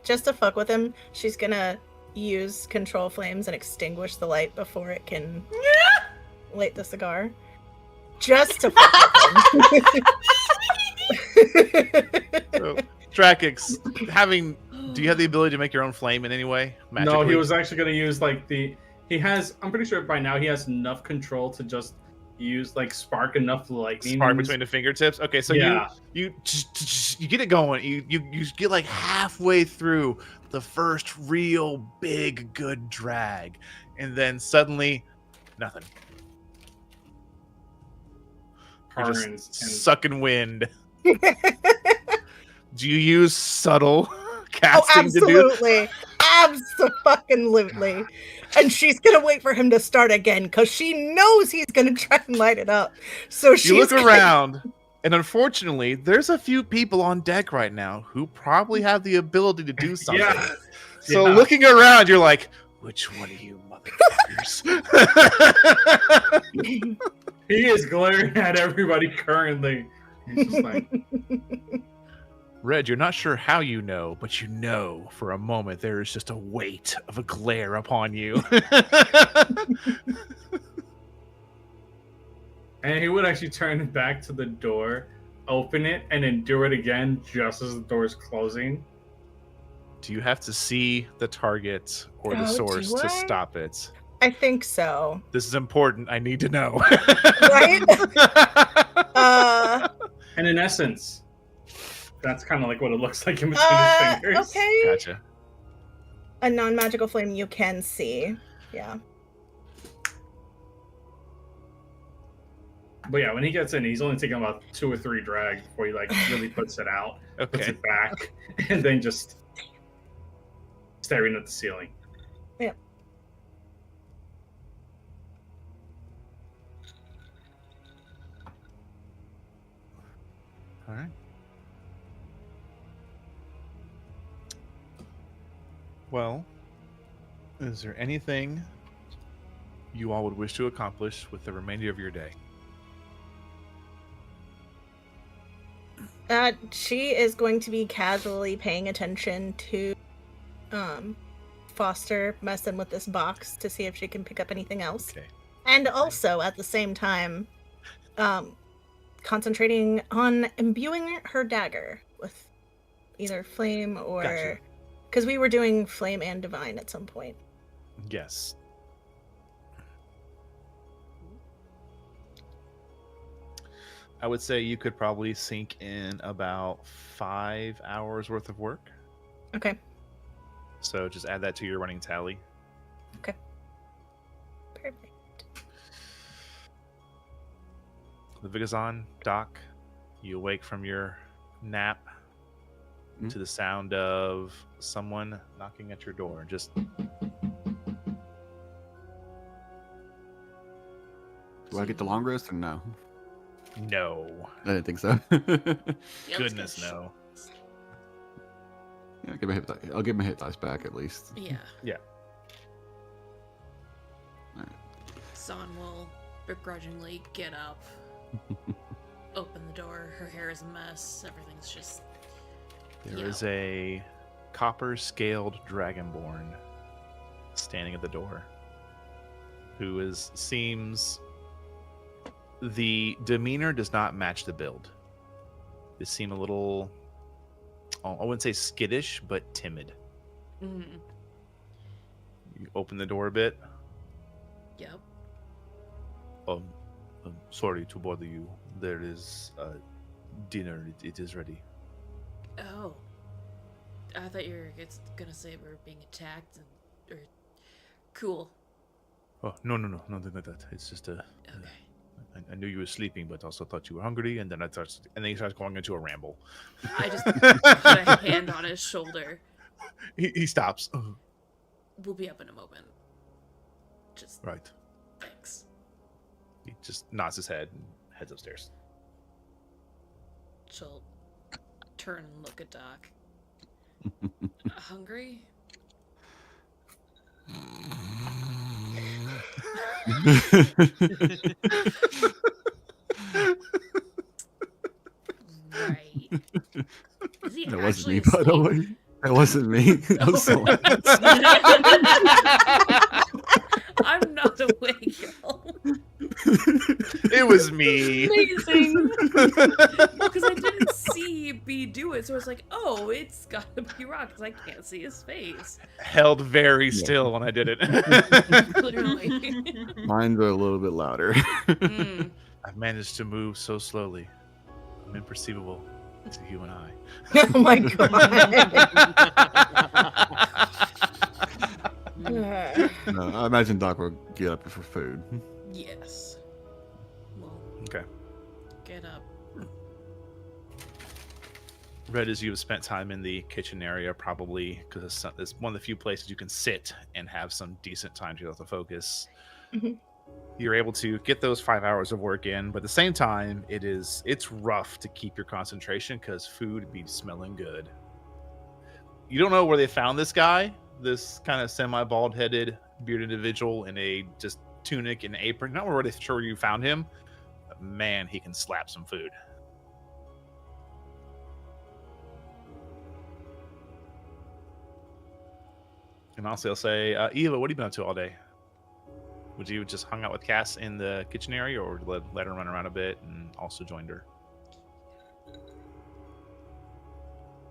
just to fuck with him, she's gonna use control flames and extinguish the light before it can light the cigar. Just to fuck with him. So, Drakix, do you have the ability to make your own flame in any way? No, he magically? was actually going to use like I'm pretty sure by now he has enough control to just use like spark enough lightning. Spark between the fingertips. Okay, so Yeah. you get it going. You get like halfway through the first real big good drag, and then suddenly nothing. You're just Turns and sucking wind. Do you use subtle Oh, casting to do? absolutely. Absolutely. And she's gonna wait for him to start again because she knows he's gonna try and light it up. So she's You look gonna- around, and unfortunately, there's a few people on deck right now who probably have the ability to do something. Yeah. So Yeah. looking around, you're like, which one of you motherfuckers? He is glaring at everybody currently. He's just like, Red, you're not sure how you know, but you know for a moment there is just a weight of a glare upon you. and he would actually turn back to the door, open it, and then do it again just as the door is closing. Do you have to see the target or the Oh, source do to I? stop it? I think so. This is important. I need to know. Right? And in essence, that's kind of like what it looks like in between his fingers. Okay. Gotcha. A non-magical flame you can see. Yeah. But yeah, when he gets in, he's only taking about 2 or 3 drags before he like really puts it out, puts Okay. it back, and then just staring at the ceiling. Yep. All right. Well, is there anything you all would wish to accomplish with the remainder of your day? She is going to be casually paying attention to Foster messing with this box to see if she can pick up anything else. Okay. And also at the same time, concentrating on imbuing her dagger with either flame or Gotcha. because we were doing flame and divine at some point. Yes. I would say you could probably sink in about 5 hours worth of work. Okay. So just add that to your running tally. Perfect. The Vigazon dock, you awake from your nap to the sound of someone knocking at your door. Just Do I get the long rest or no? no. I didn't think so. Goodness, no. Yeah, I'll give my hit dice back at least. Yeah. Yeah. Zon will begrudgingly get up, open the door. Her hair is a mess. Everything's just. There is a copper-scaled dragonborn standing at the door, who seems. The demeanor does not match the build. They seem a little. I wouldn't say skittish, but timid. Mm. You open the door a bit. Yep. Sorry to bother you. There is dinner. It is ready. Oh. I thought you were gonna say we were being attacked or cool. Oh, no, nothing like that. It's just Okay. I knew you were sleeping, but also thought you were hungry, and then he starts going into a ramble. I just put a hand on his shoulder. He stops. We'll be up in a moment. Just Right. thanks. He just nods his head and heads upstairs. She'll turn and look at Doc. Hungry? Right. Is he That wasn't me, actually by the asleep? way. That wasn't me. That was someone I'm not awake, y'all. It was me. Amazing. Well, because I didn't see B do it, so I was like, oh, it's gotta be Rock, because I can't see his face. Held very still when I did it. Literally. Mine were a little bit louder. Mm. I've managed to move so slowly. I'm imperceivable to you and I. Oh my god. No, I imagine Doc will get up for food. Yes. Well, Okay. get up. Red, as you have spent time in the kitchen area, probably because it's one of the few places you can sit and have some decent time to be able to focus. Mhm. You're able to get those 5 hours of work in, but at the same time, it's rough to keep your concentration because food be smelling good. You don't know where they found this guy, this kind of semi-bald headed bearded individual in a just tunic and apron. Not really sure you found him, but man, he can slap some food. And also, I'll say, Eva, what have you been up to all day? Would you just hung out with Cass in the kitchen area, or let her run around a bit and also joined her?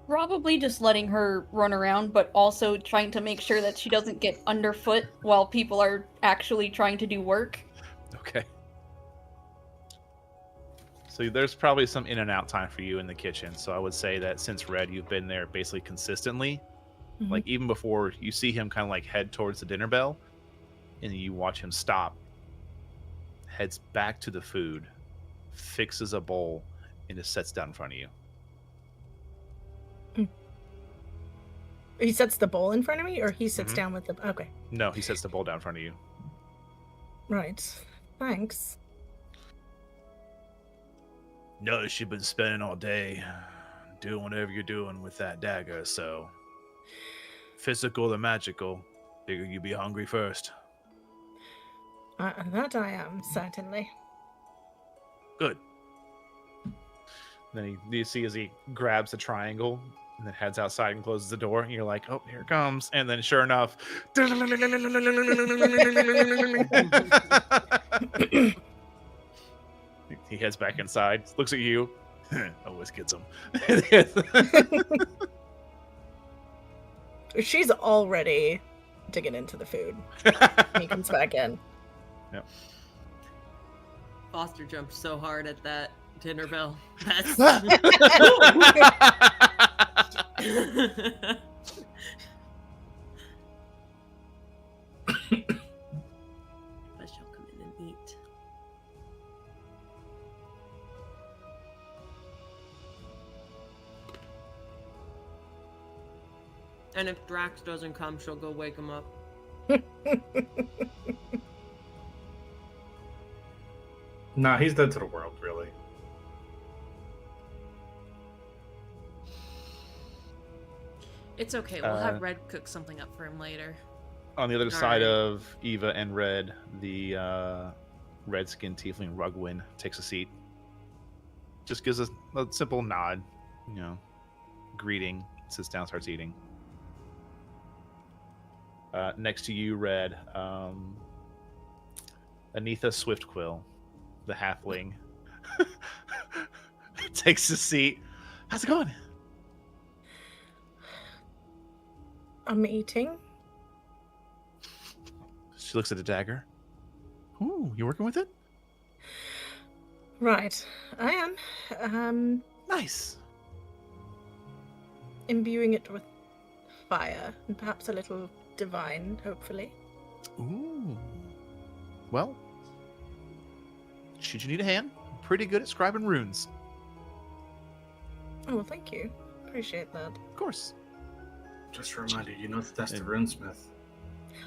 Probably just letting her run around, but also trying to make sure that she doesn't get underfoot while people are actually trying to do work. Okay. So there's probably some in and out time for you in the kitchen. So I would say that since Red, you've been there basically consistently. Mhm. Like even before you see him kind of like head towards the dinner bell, and you watch him stop, heads back to the food, fixes a bowl, and just sets down in front of you. He sets the bowl in front of me, or he sits Mhm. down with the. Okay, No, he sets the bowl down in front of you. right. Thanks. Notice you've been spending all day doing whatever you're doing with that dagger, so physical or magical, figure you'd be hungry first. That I am, certainly. Good. Then you see as he grabs the triangle and then heads outside and closes the door, and you're like, oh, here it comes. And then sure enough, he heads back inside, looks at you, always gets him. She's already digging into the food. He comes back in. Yep. Foster jumped so hard at that dinner bell. That's... But she'll come in and eat. And if Drax doesn't come, she'll go wake him up. Nah, he's dead to the world, really. It's okay. We'll have Red cook something up for him later. On the other All side right. of Eva and Red, the red-skinned tiefling Rugwin takes a seat. Just gives a simple nod, greeting, sits down, starts eating. Next to you, Red, Anitha Swiftquill, the halfling, takes a seat. How's it going? I'm eating. She looks at the dagger. Ooh, you working with it? Right. I am. Nice. Imbuing it with fire and perhaps a little divine, hopefully. Ooh. Well, should you need a hand, I'm pretty good at scribing runes. Oh, well, thank you. Appreciate that. Of course. Just a reminder, you know that's the runesmith.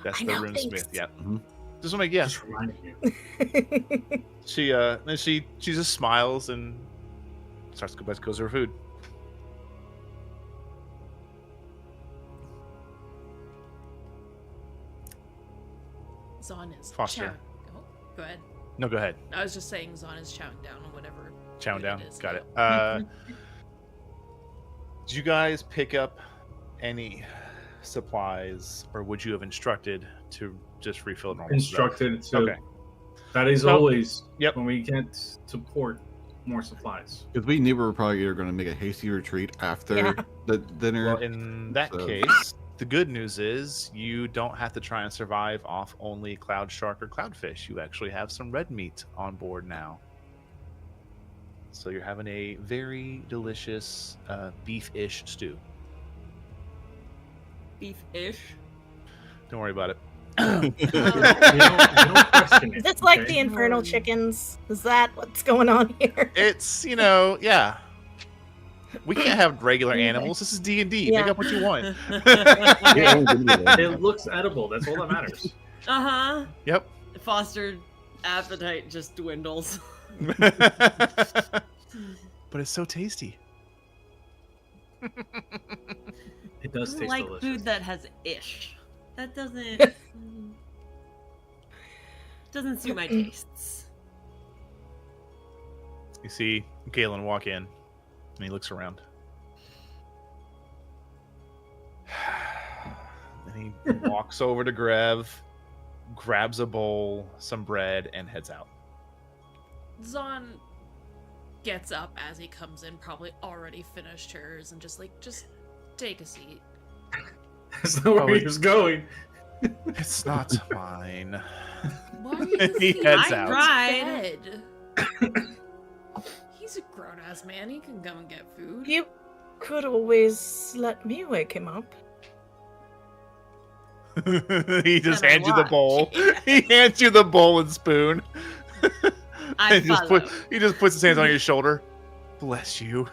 That's I the know, runesmith. thanks. Yeah. Just want to yeah. Just reminding you. She just smiles and starts to goes to her food. Zon is Foster. Oh, go ahead. No, go ahead. I was just saying Zon is chowing down on whatever. Chowing food down. It is. Got Yeah. it. Did you guys pick up any supplies, or would you have instructed to just refill normal? Instructed to. Okay. That is So- always Yep. when we get support, more supplies. Because we knew we were probably either going to make a hasty retreat after Yeah. the dinner. Well, in that So- case, the good news is you don't have to try and survive off only cloud shark or cloudfish. You actually have some red meat on board now. So you're having a very delicious beef-ish stew. Beef-ish. Don't worry about it. You don't question it. Is this like okay? the infernal chickens? Is that what's going on here? It's, yeah. We can't have regular animals. This is D&D. Yeah. Make up what you want. It looks edible. That's all that matters. Uh-huh. Yep. Fostered appetite just dwindles. But it's so tasty. It does taste like delicious. food that has ish. That doesn't suit my tastes. You see Galen walk in, and he looks around. And he walks over to grabs a bowl, some bread, and heads out. Zon gets up as he comes in, probably already finished hers, and just take a seat. That's not where he was going. It's not mine. Why is He he heads in out. bed? He's a grown-ass man. He can come and get food. You could always let me wake him up. He just Never hands you the watch. bowl. He hands you the bowl and spoon. I And follow. he just puts his hands on your shoulder. Bless you.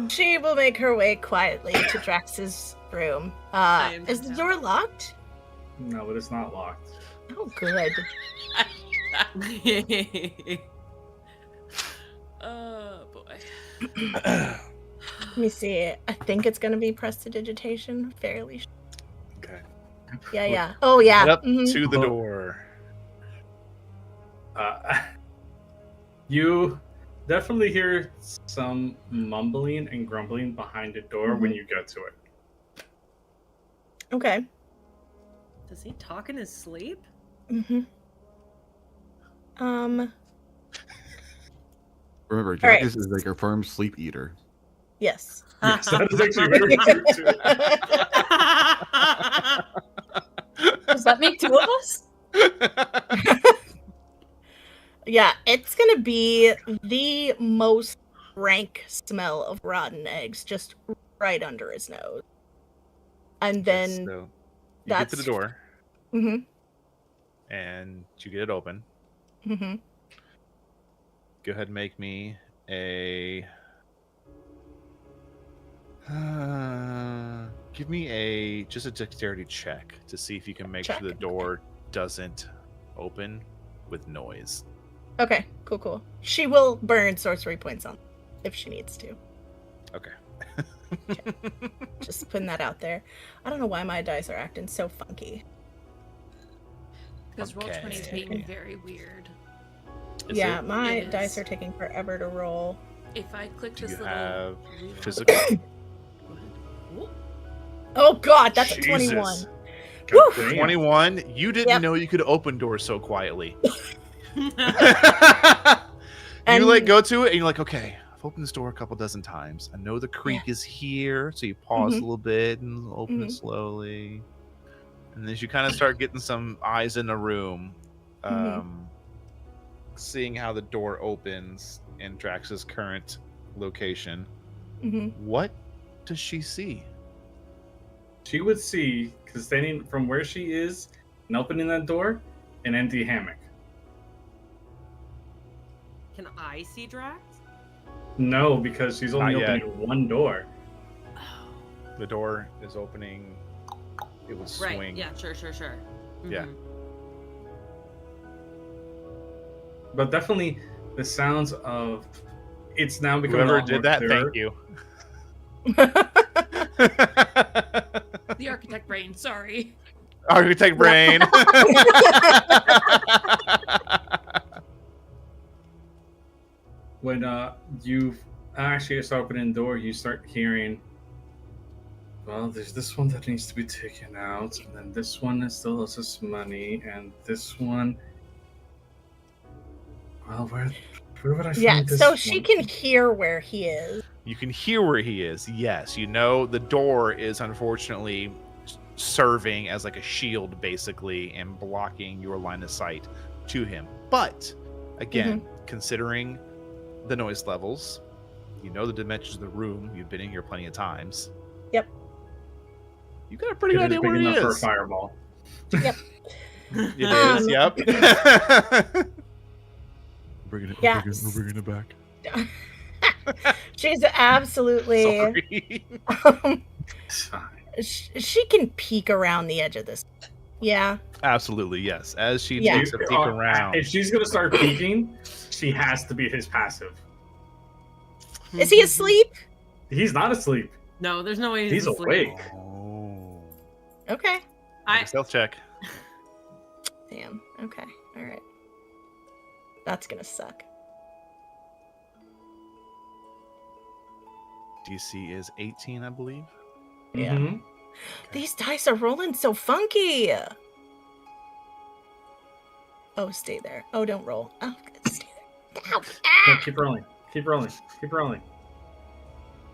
She will make her way quietly to Drax's room. I am Is the down. door locked? No, but it's not locked. Oh, good. Oh boy. Let me see. I think it's going to be prestidigitation. Fairly. Okay. Yeah. Oh, yeah. Head up Mhm. to the door. You definitely hear some mumbling and grumbling behind the door when you get to it. Okay. Does he talk in his sleep? Mm-hmm. Remember, All right. Jackus is like a firm sleep eater. Yes. Yes, that is actually very true too. Does that make two of us? Yeah, it's going to be the most rank smell of rotten eggs just right under his nose. And then, So you get to that's- the door mm-hmm, and you get it open. mm-hmm. Go ahead and make me a. Give me just a dexterity check to see if you can make sure the Check. door doesn't open with noise. Okay, cool. She will burn sorcery points on if she needs to. Okay. Just putting that out there. I don't know why my dice are acting so funky. Because Okay. Roll20's being very weird. Is Yeah, it- my It dice is. are taking forever to roll. If I click Do this you little have reload- physical? Go ahead. Ooh. Oh god, that's a Jesus. 21. God Woo! damn. 21. You didn't Yep. know you could open doors so quietly. You And- like go to it and you're like, okay, I've opened this door a couple dozen times. I know the creek is here, so you pause Mhm. a little bit and open it Mhm. slowly. And as you kind of start getting some eyes in the room, seeing how the door opens in Drax's current location, what does she see? She would see, because standing from where she is and opening that door, an empty hammock. Can I see Drax? No, because she's only Not yet. opening one door. The door is opening. It would swing. Right. Yeah. Sure. Yeah. But definitely the sounds of it's now becoming Whoever a lot did more that, clearer. thank you. The architect brain, sorry. Architect brain. When you actually start opening the door, you start hearing, well, there's this one that needs to be taken out, and then this one that still owes us money, and this one. Well, where would I find this so one? she can hear where he is. You can hear where he is. Yes, you know the door is unfortunately serving as like a shield, basically, and blocking your line of sight to him. But again, considering the noise levels, you know the dimensions of the room. You've been in here plenty of times. Yep. You got a pretty good It is idea big where he enough for a is. fireball. Yep. It is. Yep. We're Yes. bringing it back. She's absolutely. Sorry. It's fine. She can peek around the edge of this. Yeah. Absolutely, yes. As she Yeah. takes a peek around. If she's gonna start peeking, she has to be his passive. Is he asleep? He's not asleep. No, there's no way He's asleep. awake. Oh. Okay. Make a stealth check. Damn. Okay. All right. That's gonna suck. DC is 18, I believe. Yeah. Mhm. These dice are rolling so funky. Oh, stay there. Oh, don't roll. Oh, stay there. Ow. No, Ah! keep rolling. Keep rolling. Keep rolling.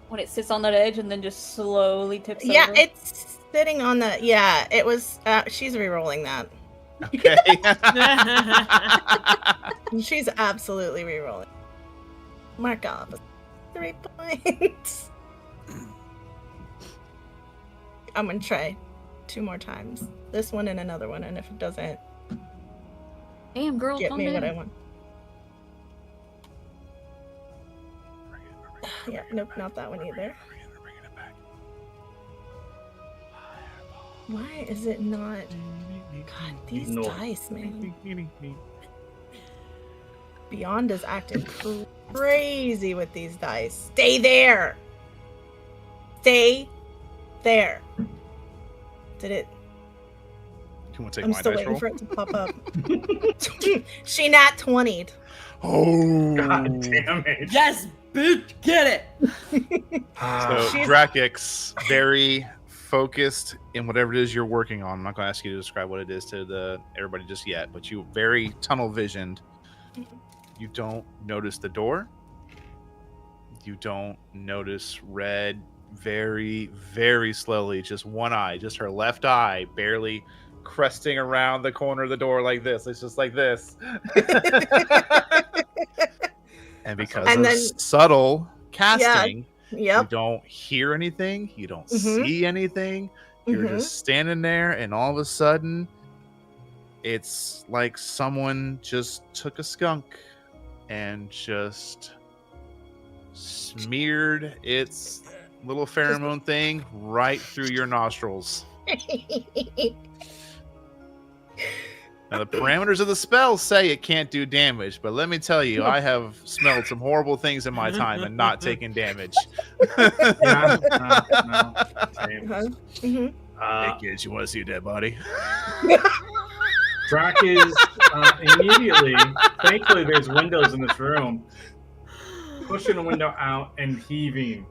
When it sits on that edge and then just slowly tips Yeah, over. it's sitting on the. Yeah, it was. She's re-rolling that. Okay. She's absolutely re-rolling. Mark off 3 points. I'm gonna try 2 more times. This one and another one, and if it doesn't Damn, girl, get calm me down. what I want. Yeah, nope, not that one either. Why is it not? God, these No. dice, man. Beyond is acting crazy with these dice. Stay there. Stay there. Did it? You want to take I'm my still dice waiting roll? for it to pop up. She nat 20'd. Oh. God damn it. Yes, bitch, get it. So She's- Drakix, very focused in whatever it is you're working on. I'm not going to ask you to describe what it is to everybody just yet, but you very tunnel visioned. You don't notice the door. You don't notice Red. Very, very slowly, just one eye, just her left eye, barely cresting around the corner of the door like this. It's just like this. And because And of then- subtle casting, you Yep. don't hear anything, you don't Mhm. see anything. You're Mhm. just standing there, and all of a sudden, it's like someone just took a skunk and just smeared its little pheromone thing right through your nostrils. Now, the parameters of the spell say it can't do damage, but let me tell you, I have smelled some horrible things in my time and not taken damage. Yeah, no. Same. Uh-huh. Mhm. Hey, kids, you want to see a dead body? Drac is immediately, thankfully there's windows in this room, pushing the window out and heaving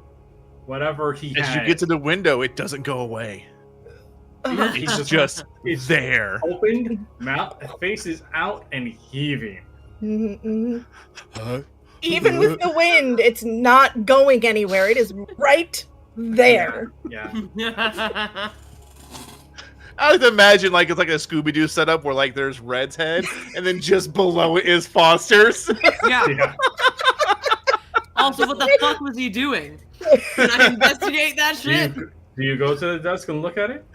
whatever he As had. you get to the window, it doesn't go away. Uh-huh. It's just It's there. opened, mouth, face is out and heaving. Mhm, mhm. Even with the wind, it's not going anywhere. It is right there. Yeah. I like to imagine like it's like a Scooby-Doo setup where like there's Red's head, and then just below it is Foster's. Yeah. Yeah. Also, what the fuck was he doing? Can I investigate that shit? Do you go to the desk and look at it?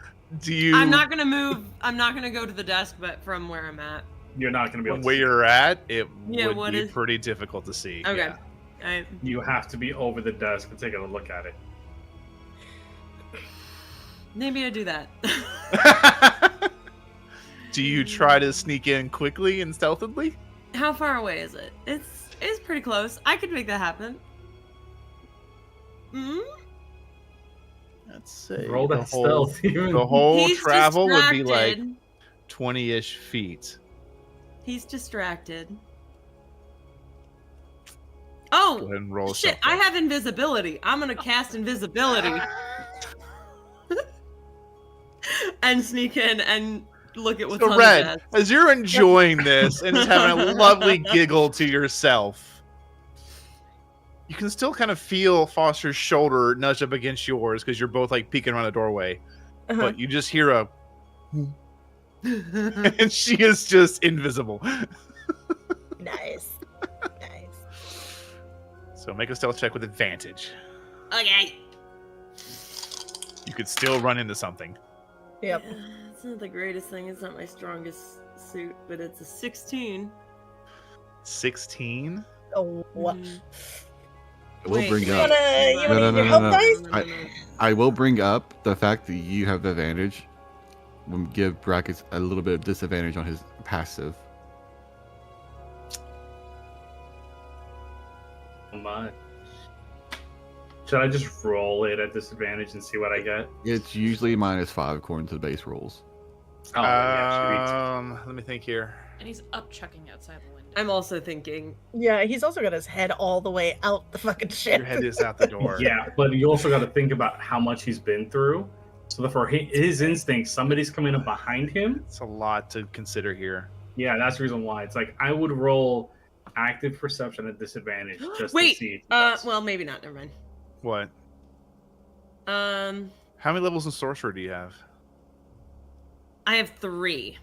Do you? I'm not gonna move. I'm not gonna go to the desk, but from where I'm at. You're not going to be able From to where see. you're at, it Yeah, would what be is- pretty difficult to see. Okay. Yeah. You have to be over the desk and take a look at it. Maybe I do that. Do you try to sneak in quickly and stealthily? How far away is it? It's pretty close. I could make that happen. Hmm? Let's say Roll the that whole, stealth. Even. the whole He's travel would be like distracted. 20-ish feet. He's distracted. Go Oh ahead and roll a shit! stealth I check. have invisibility. I'm gonna cast invisibility and sneak in and look at what's So on Red, the desk. as you're enjoying this and just having a lovely giggle to yourself, you can still kind of feel Foster's shoulder nudge up against yours because you're both like peeking around the doorway. Uh-huh. But you just hear a, and she is just invisible. Nice. Nice. So make a stealth check with advantage. Okay. You could still run into something. Yep. It's not the greatest thing. It's not my strongest suit, but it's a 16. 16. Oh, what? Mhm. I will Wait, bring You up. wanna No, no, use no, your no, help no. dice? I will bring up the fact that you have advantage. We'll give Brackets a little bit of disadvantage on his passive. Oh my. Should I just roll it at disadvantage and see what I get? It's usually -5 according to the base rolls. Oh, yeah, Let me think here. And he's up chucking outside the window. I'm also thinking. Yeah, he's also got his head all the way out the fucking ship. Your head is out the door. sweet. Yeah, but you also got to think about how much he's been through. So for his instincts, somebody's coming up behind him. It's a lot to consider here. Yeah, that's the reason why. It's like I would roll active perception at disadvantage just to Wait. see. If he does. Well, maybe not. Never mind. What? Um, How many levels in sorcerer do you have? I have 3.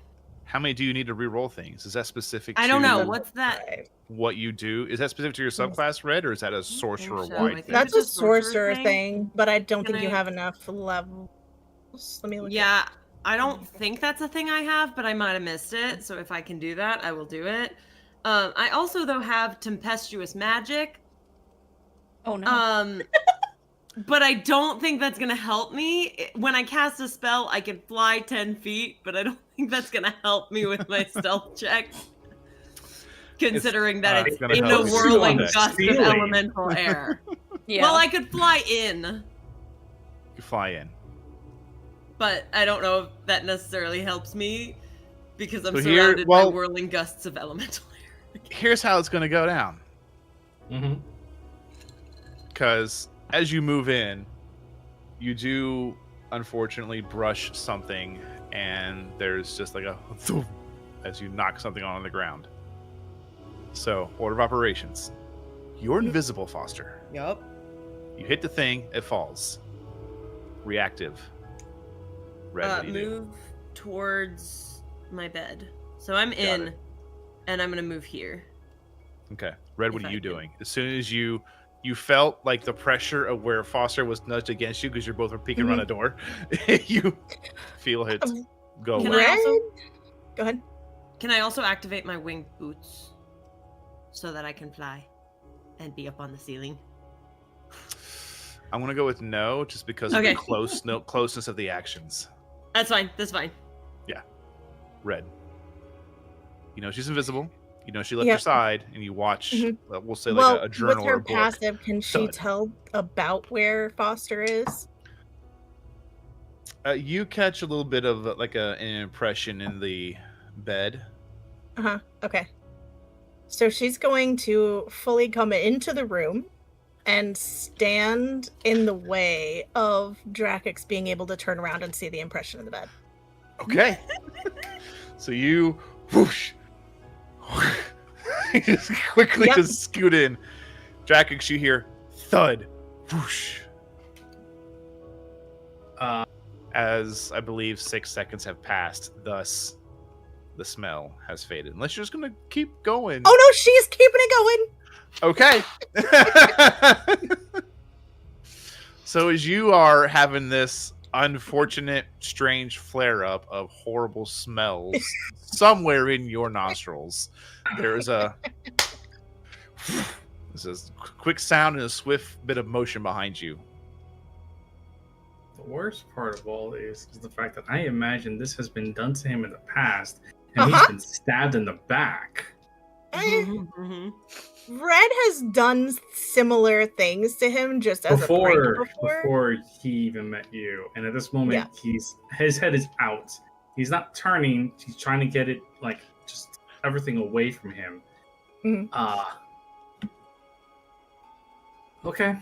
How many do you need to re-roll things? Is that specific to I don't know. What's that? Right. what you do? Is that specific to your subclass, Red, or is that a so. I sorcerer-wide think thing? That's a it's a sorcerer sorcerer thing. thing, but I don't Can think you I- have enough levels. Let me look. Yeah, I don't think that's a thing I have, but I might have missed it. So if I can do that, I will do it. I also though have tempestuous magic. Oh no. But I don't think that's gonna help me. When I cast a spell, I can fly 10 feet, but I don't think that's gonna help me with my stealth check. Considering that it's gonna in a help you. whirling It's gust of ceiling. elemental air. Yeah. Well, I could fly in, You fly in. but I don't know if that necessarily helps me because I'm So here- surrounded well- by whirling gusts of elemental air. Here's how it's going to go down. Mm-hmm. Because as you move in, you do unfortunately brush something, and there's just like a thump as you knock something on the ground. So, order of operations. You're invisible, Foster. Yup. You hit the thing, it falls. Reactive. Red, what do you do? Move towards my bed. So I'm Got in, it. and I'm gonna move here. Okay. Red, what If are I you can. doing? As soon as you felt like the pressure of where Foster was nudged against you because you're both peeking around a door, you feel it go Can away. I also Go ahead. can I also activate my winged boots so that I can fly and be up on the ceiling? I'm gonna go with no, just because of Okay. the closeness of the actions. That's fine. That's fine. Red. You know she's invisible. You know she left Yeah. your side, and you watch. Mhm. We'll say Well, like a journal with or her a book. passive, can she Thud. tell about where Foster is? You catch a little bit of like an impression in the bed. Uh-huh. Okay. So she's going to fully come into the room and stand in the way of Drakex being able to turn around and see the impression in the bed. Okay. So you whoosh. You just quickly Yep. just scoot in. Drackix, you hear thud. Whoosh. as I believe 6 seconds have passed. Thus, the smell has faded. Unless you're just gonna keep going. Oh no, she's keeping it going. Okay. So as you are having this unfortunate, strange flare-up of horrible smells somewhere in your nostrils, there's a quick sound and a swift bit of motion behind you. The worst part of all this is the fact that I imagine this has been done to him in the past, and he's been stabbed in the back. Red has done similar things to him just as a prank before he even met you, and at this moment, his head is out. He's not turning. He's trying to get it like just everything away from him. Okay.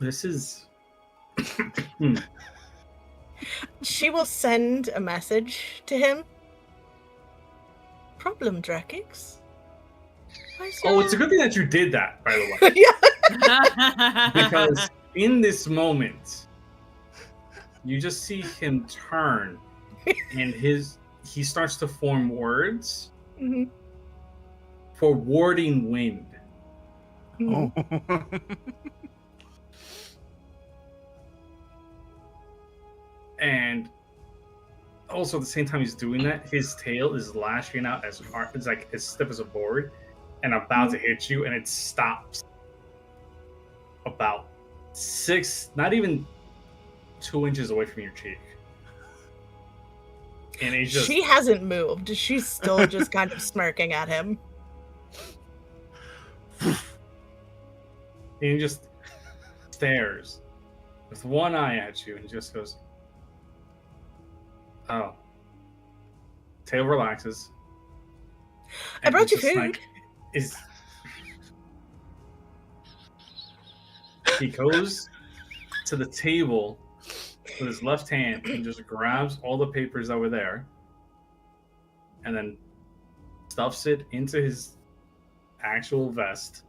This is. She will send a message to him. Problem, Drakix? Oh, it's a good thing that you did that, by the way. Yeah. Because in this moment, you just see him turn, and he starts to form words for warding wind. Oh. And also at the same time he's doing that, his tail is lashing out as hard, it's like as stiff as a board, and about to hit you, and it stops about 6, not even 2 inches away from your cheek. And he's just... She hasn't moved. She's still just kind of smirking at him. And he just stares with one eye at you and just goes, oh. Tail relaxes. I brought you he's just food. He goes to the table with his left hand and just grabs all the papers that were there and then stuffs it into his actual vest,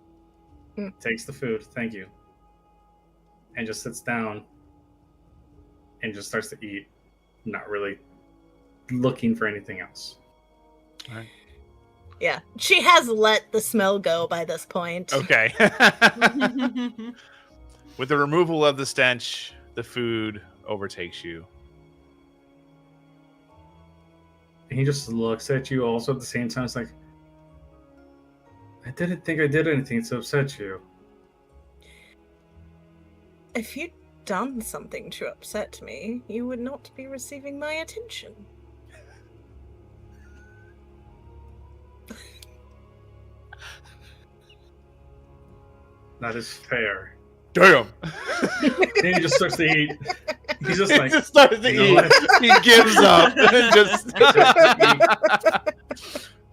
takes the food, thank you, and just sits down and just starts to eat, not really looking for anything else. All right. Yeah, she has let the smell go by this point. Okay. With the removal of the stench, the food overtakes you. And he just looks at you also at the same time. It's like, I didn't think I did anything to upset you. If you'd done something to upset me, you would not be receiving my attention. That is fair. Damn. Then he just starts to eat. He's just like, he just starts to eat. He gives up and just.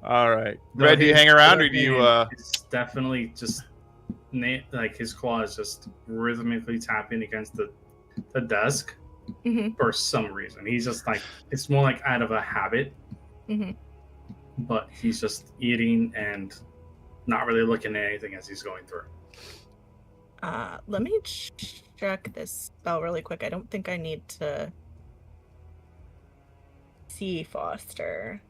All right, Red. Do you hang around, or do you? It's definitely just like his claws just rhythmically tapping against the desk for some reason. He's just like, it's more like out of a habit. But he's just eating and not really looking at anything as he's going through. Let me check this spell really quick. I don't think I need to see Foster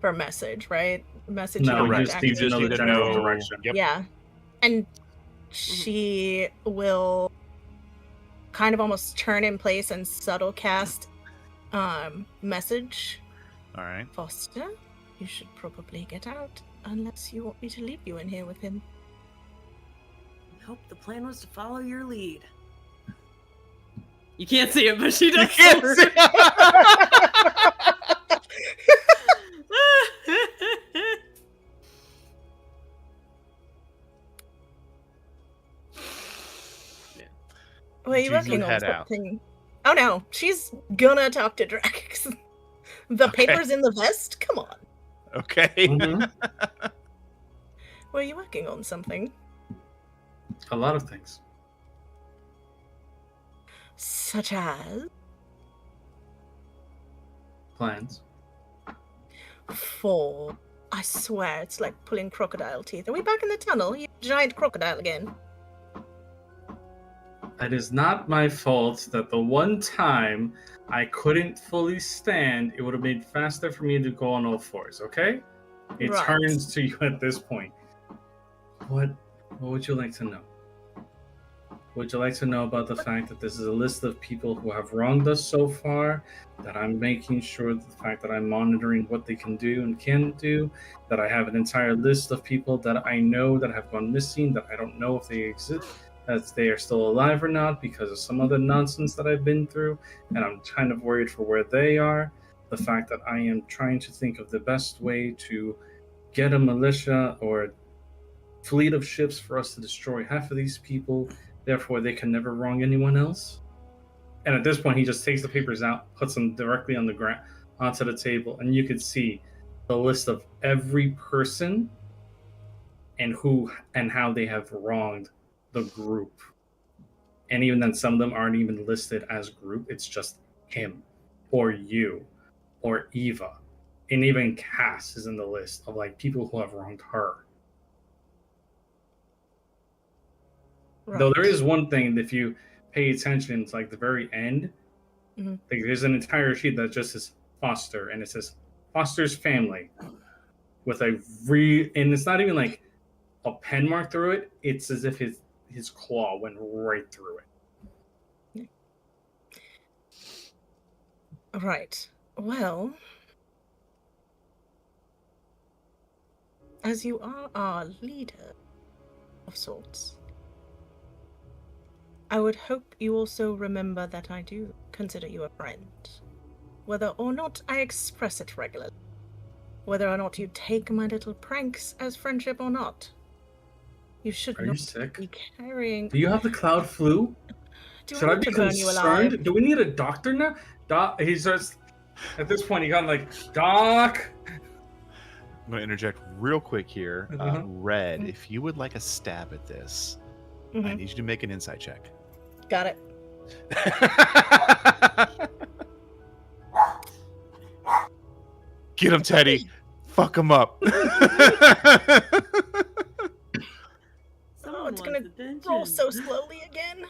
for message, right? Message. No, Correct. you just know the general direction. Yep. Yeah, and she will kind of almost turn in place and subtle cast message. All right. Foster, you should probably get out unless you want me to leave you in here with him. Nope, the plan was to follow your lead. You can't see it, but she does. You can't see Well, are you Jeez, working on head out. something? Oh no, she's gonna talk to Drax. The Okay. papers in the vest? Come on. Okay. Were you working on something? A lot of things. Such as? Plans. For. I swear, it's like pulling crocodile teeth. Are we back in the tunnel? You giant crocodile again. It is not my fault that the one time I couldn't fully stand, it would have made faster for me to go on all fours, okay? It Right. turns to you at this point. What would you like to know? Would you like to know about the fact that this is a list of people who have wronged us so far, that I'm making sure that the fact that I'm monitoring what they can do and can't do, that I have an entire list of people that I know that have gone missing, that I don't know if they exist, that they are still alive or not because of some other nonsense that I've been through, and I'm kind of worried for where they are. The fact that I am trying to think of the best way to get a militia or fleet of ships for us to destroy half of these people, therefore they can never wrong anyone else. And at this point, he just takes the papers out, puts them directly on the ground onto the table, and you can see the list of every person and who and how they have wronged the group. And even then, some of them aren't even listed as group. It's just him, or you, or Eva, and even Cass is in the list of like people who have wronged her. Right. Though there is one thing, if you pay attention, it's like the very end. Mhm. Like, there's an entire sheet that just says Foster, and it says Foster's family with and it's not even like a pen mark through it. It's as if his claw went right through it. Right. Well, as you are our leader of sorts, I would hope you also remember that I do consider you a friend. Whether or not I express it regularly. Whether or not you take my little pranks as friendship or not. You should Are not you sick? be carrying... Do you have the cloud flu? Do Should I need be to burn you concerned? alive? Do we need a doctor now? He starts, at this point, he got like, Doc! I'm going to interject real quick here. Red, if you would like a stab at this, I Mhm. need you to make an insight check. Got it. Get him, Teddy. Fuck him up. Oh, it's gonna roll so slowly again.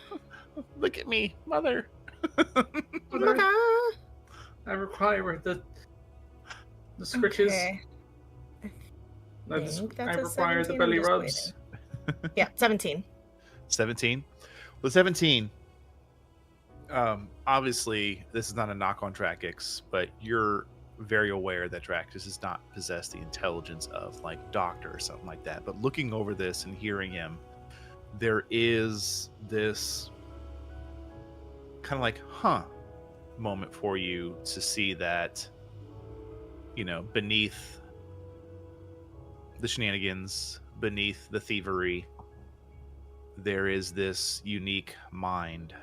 Look at me, mother. Mother. I require the scritches. Okay. I think that's a require the 17, belly I'm just rubs. Yeah, 17. 17. Well, 17. Obviously, this is not a knock on Drakkix, but you're very aware that Drakkix does not possess the intelligence of like Doctor or something like that. But looking over this and hearing him, there is this kind of like, moment for you to see that, beneath the shenanigans, beneath the thievery, there is this unique mind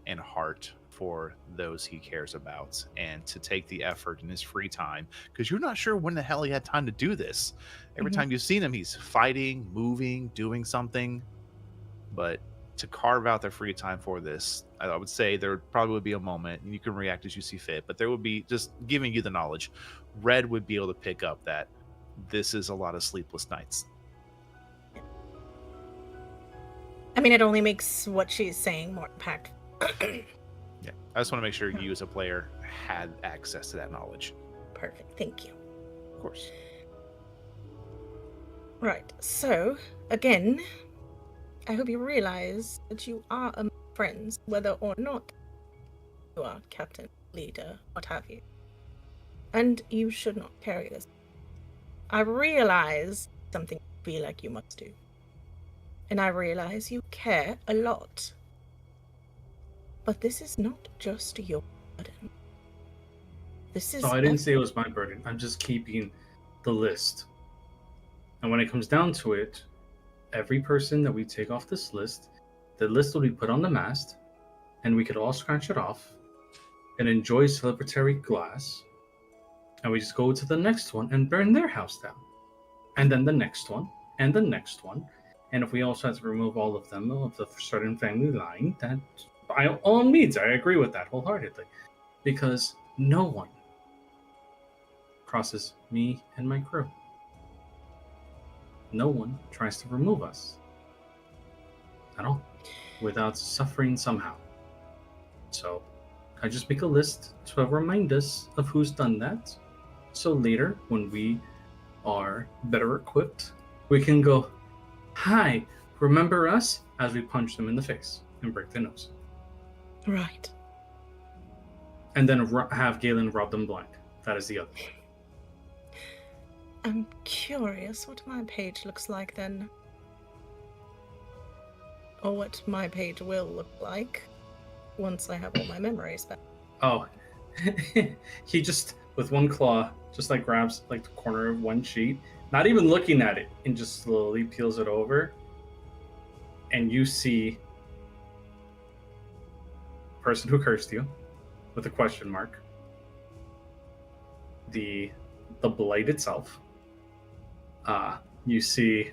and heart for those he cares about, and to take the effort in his free time, because you're not sure when the hell he had time to do this. Every time you've seen him, he's fighting, moving, doing something. But to carve out their free time for this, I would say there probably would be a moment, and you can react as you see fit, but there would be, just giving you the knowledge, Red would be able to pick up that this is a lot of sleepless nights. I mean, it only makes what she's saying more impactful. Yeah, I just want to make sure you as a player had access to that knowledge. Perfect, thank you. Of course. Right, so, again, I hope you realize that you are among friends, whether or not you are captain, leader, what have you. And you should not carry this. I realize something you feel like you must do. And I realize you care a lot. But this is not just your burden. This is... No, I didn't say it was my burden. I'm just keeping the list. And when it comes down to it, every person that we take off this list, the list will be put on the mast, and we could all scratch it off and enjoy celebratory glass. And we just go to the next one and burn their house down. And then the next one, and the next one. And if we also have to remove all of them of the certain family line, that by all means, I agree with that wholeheartedly. Because no one crosses me and my crew. No one tries to remove us. At all. without suffering somehow. So I just make a list to remind us of who's done that. So later, when we are better equipped, we can go, "Hi, remember us?" as we punch them in the face and break their nose. Right. And then have Galen rob them blind. That is the other way. I'm curious what my page looks like then. Or what my page will look like once I have all my memories back. Oh, he just, with one claw, just like grabs like the corner of one sheet, not even looking at it, and just slowly peels it over. And you see the person who cursed you with a question mark, the blight itself. You see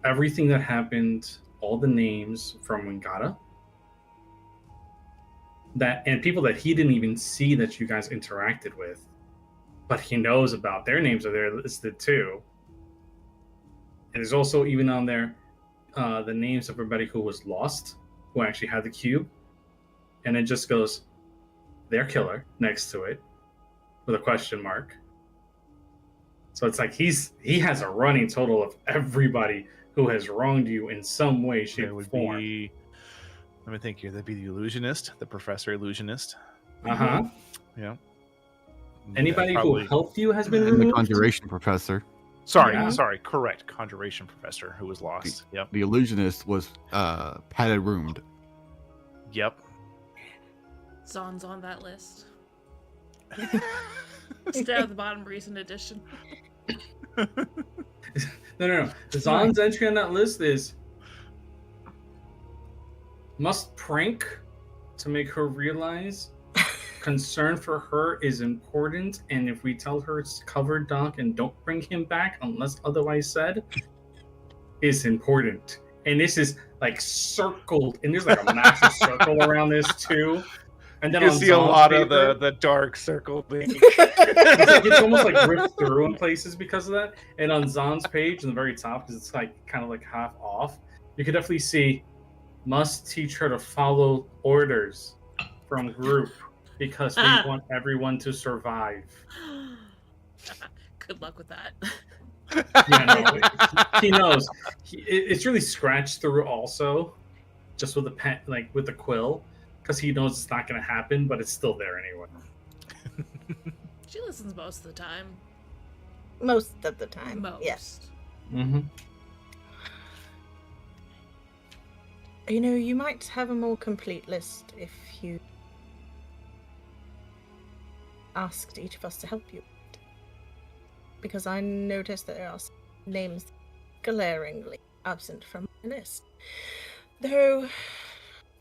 everything that happened, all the names from Wingata, that and people that he didn't even see that you guys interacted with, but he knows about. Their names are there listed too. And there's also even on there the names of everybody who was lost, who actually had the cube, and it just goes their killer next to it with a question mark. So it's like he has a running total of everybody who has wronged you in some way, shape, or form. Let me think here. That'd be the illusionist, the professor illusionist. Uh-huh. Yeah. Anybody Probably- who helped you has been And the removed. conjuration professor. Sorry, correct. Conjuration professor who was lost. Yep. The illusionist was padded roomed. Yep. Zon's on that list. Stay at the bottom, recent edition. No. Zon's entry on that list is must prank to make her realize concern for her is important, and if we tell her it's covered, Doc, and don't bring him back unless otherwise said, is important. And this is like circled, and there's like a massive circle around this too. And then You on see a Zon's lot paper, of the dark circle thing. it's almost like ripped through in places because of that. And on Zon's page in the very top, because it's like kind of like half off, you can definitely see must teach her to follow orders from group because we want everyone to survive. Good luck with that. Yeah, no, he knows. It's really scratched through also, just with the pen, like with the quill, because he knows it's not going to happen, but it's still there anyway. She listens most of the time. Most of the time. Most. Yes. Mm-hmm. You know, you might have a more complete list if you asked each of us to help you. Because I noticed that there are some names glaringly absent from my list. Though,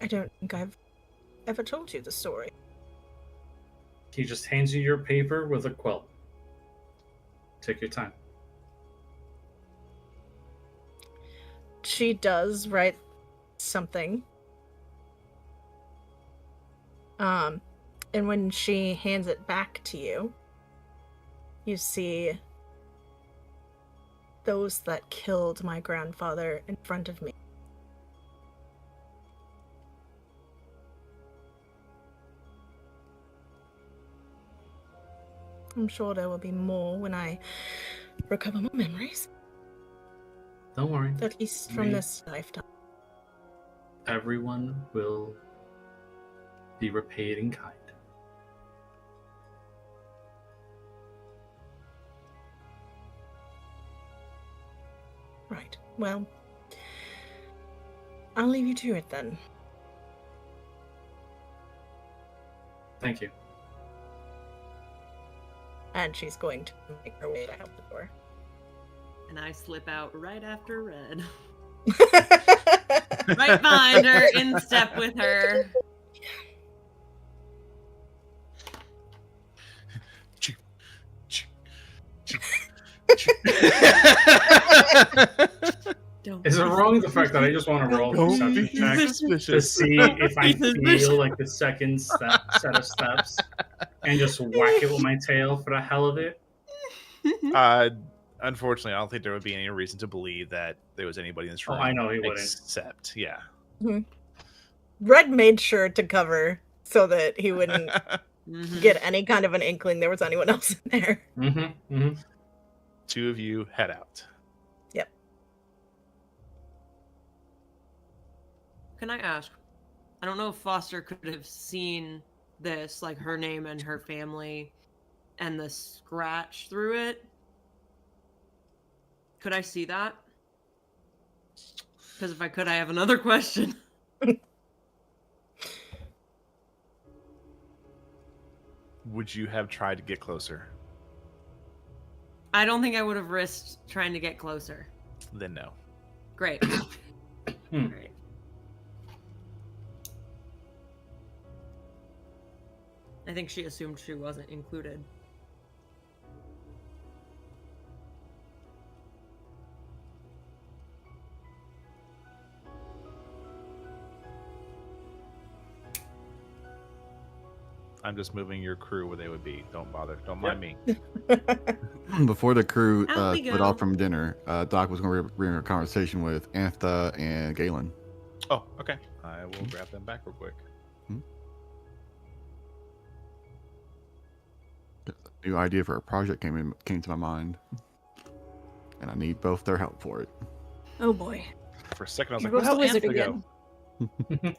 I don't think I've ever told you the story. He just hands you your paper with a quill. Take your time. She does write something. And when she hands it back to you, you see those that killed my grandfather in front of me. I'm sure there will be more when I recover my memories, Don't worry. at least from Me. this lifetime. Everyone will be repaid in kind. Right. Well, I'll leave you to it then. Thank you. And she's going to make her way out the door. And I slip out right after Red. Right behind her, in step with her. Don't Is it be wrong the fact that I just want to roll a Don't be perception check to suspicious. see if I feel like the second set of steps and just whack it with my tail for the hell of it? Unfortunately, I don't think there would be any reason to believe that there was anybody in this Oh, room. I know he wouldn't. Except, yeah. Red made sure to cover so that he wouldn't Mhm. get any kind of an inkling there was anyone else in there. Mm-hmm. Mm-hmm. Two of you head out. Can I ask? I don't know if Foster could have seen this, like her name and her family, and the scratch through it. Could I see that? Because if I could, I have another question. Would you have tried to get closer? I don't think I would have risked trying to get closer. Then no. Great. Great. I think she assumed she wasn't included. I'm just moving your crew where they would be. Don't bother. Don't mind me. Before the crew Out we split go. off from dinner, Doc was going to bring a conversation with Antha and Galen. Oh, okay. I will grab them back real quick. New idea for a project came to my mind, and I need both their help for it. Oh boy. For a second, I was Here like, goes where the the hell's wizard Antha go? again.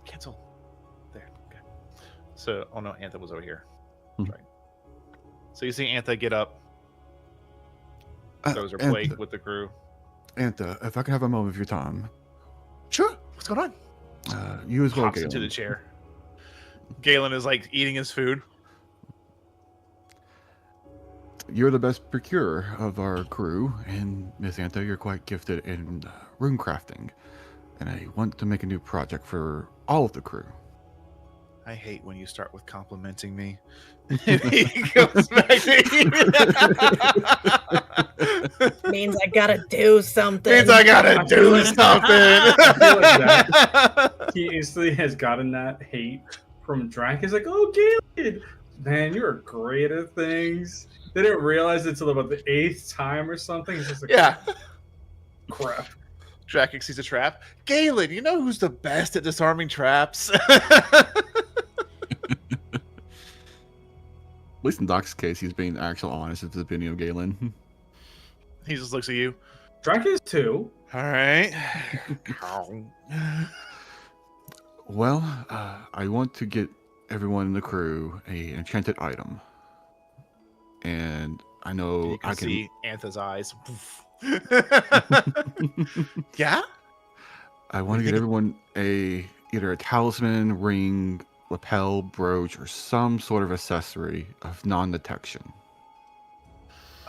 Cancel. There. Okay. So, oh no, Antha was over here. Hmm. That's right. So you see Antha get up, throws her Antha, plate with the crew. Antha, if I could have a moment of your time. Sure. What's going on? You as well, Pops Galen. into the chair. Galen is like eating his food. You're the best procurer of our crew, and Miss Antha, you're quite gifted in rune crafting, and I want to make a new project for all of the crew. I hate when you start with complimenting me. He goes back to Means I gotta do something. Means I gotta do I feel like something. He instantly has gotten that hate from Drac. He's like, oh, Galen, man, you're great at things. They didn't realize it until about the 8th time or something. He's just like, Yeah. crap. Drakic sees a trap. Galen, you know who's the best at disarming traps? At least in Doc's case, he's being actual honest with his opinion of Galen. He just looks at you. Drac is too. All right. Well, I want to get everyone in the crew a enchanted item, and I know You can I can see Antha's eyes. Yeah? I want to get everyone either a talisman, ring, lapel, brooch, or some sort of accessory of non-detection.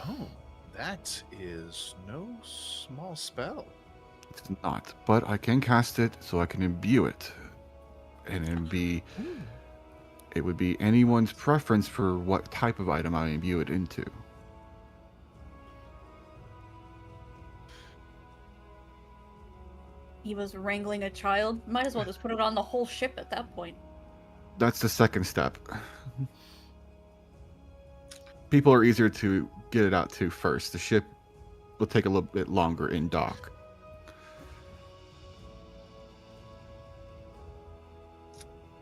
Oh, that is no small spell. It's not, but I can cast it so I can imbue it, and it would be anyone's preference for what type of item I imbue it into. He was wrangling a child. Might as well just put it on the whole ship at that point. That's the second step. People are easier to get it out to first. The ship will take a little bit longer in dock.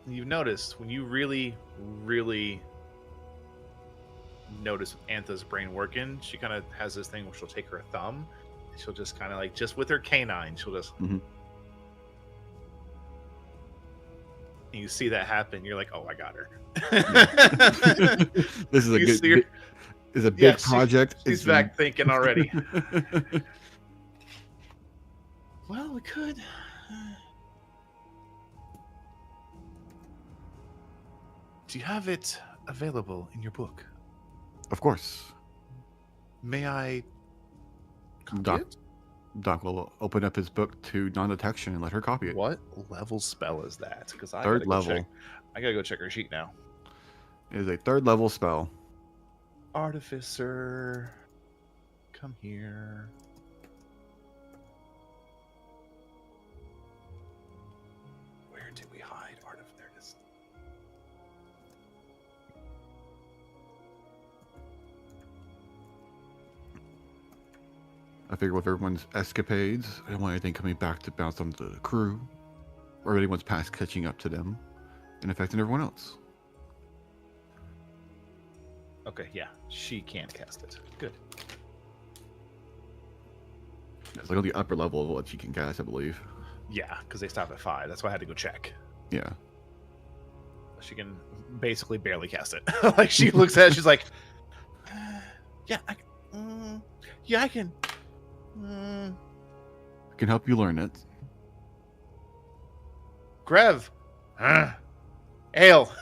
You've noticed when you really, really notice Antha's brain working, she kind of has this thing where she'll take her thumb and she'll just kind of like, just with her canine, she'll just. Mhm. And you see that happen, you're like, oh, I got her. This is a You good. see her- Is a big Yeah, project. She's It's back thinking already. Well, we could. Do you have it available in your book? Of course. May I copy Doc, it? Doc will open up his book to non-detection and let her copy it. What level spell is that? Because I Third gotta go level. check. I gotta go check her sheet now. It is a 3rd level spell. Artificer, come here. Where did we hide Artificer? There it is. I figure with everyone's escapades, I don't want anything coming back to bounce on the crew, or anyone's past catching up to them and affecting everyone else. Okay, yeah, she can cast it. Good. It's like on the upper level of what she can cast, I believe. Yeah, because they stop at 5. That's why I had to go check. Yeah. She can basically barely cast it. Like she looks at it, she's like, "Yeah, I can. I can help you learn it. Grev, ale."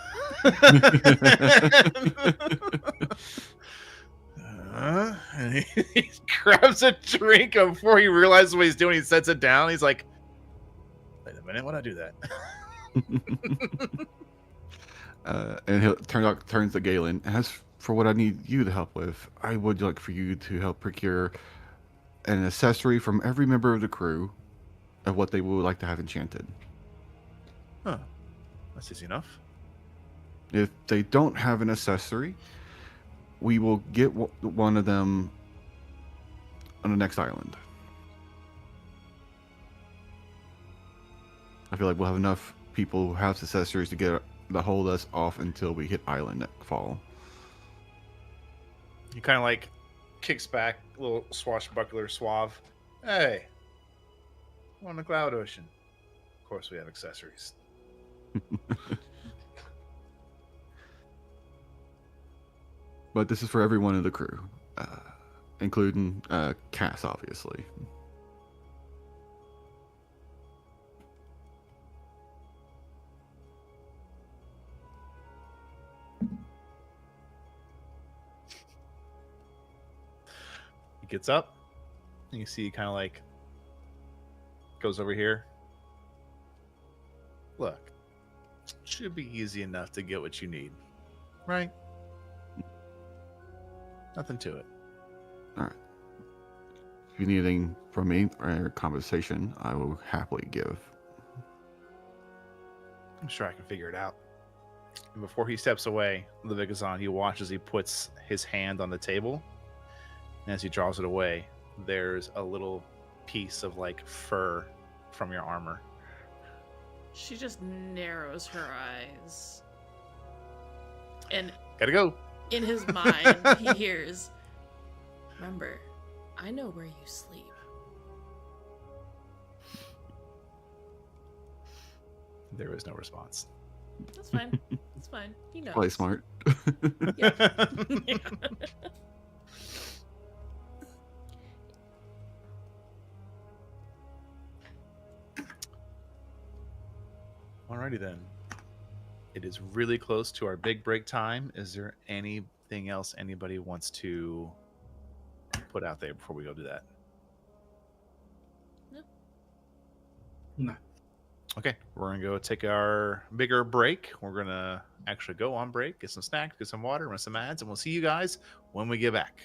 And he grabs a drink before he realizes what he's doing. He sets it down. He's like, "Wait a minute, why'd I do that?" And he turns to Galen. As for what I need you to help with, I would like for you to help procure an accessory from every member of the crew of what they would like to have enchanted. Huh. That's easy enough. If they don't have an accessory, we will get one of them on the next island. I feel like we'll have enough people who have accessories to hold us off until we hit island next fall. He kind of like kicks back, a little swashbuckler suave. "Hey, we're on the Cloud Ocean. Of course we have accessories." But this is for everyone in the crew, including Cass, obviously. He gets up, and you see he kind of like goes over here. "Look, should be easy enough to get what you need, right? Nothing to it." All right. If you need anything from me or compensation, I will happily give. "I'm sure I can figure it out." And before he steps away, Leviathan, he watches, he puts his hand on the table. And as he draws it away, there's a little piece of like fur from your armor. She just narrows her eyes. And Gotta go. in his mind, he hears, "Remember, I know where you sleep." There is no response. That's fine. That's fine. He knows. Play smart. Yeah. Alrighty then. It is really close to our big break time. Is there anything else anybody wants to put out there before we go do that? No. Okay, we're gonna go take our bigger break. We're gonna actually go on break, get some snacks, get some water, run some ads, and we'll see you guys when we get back.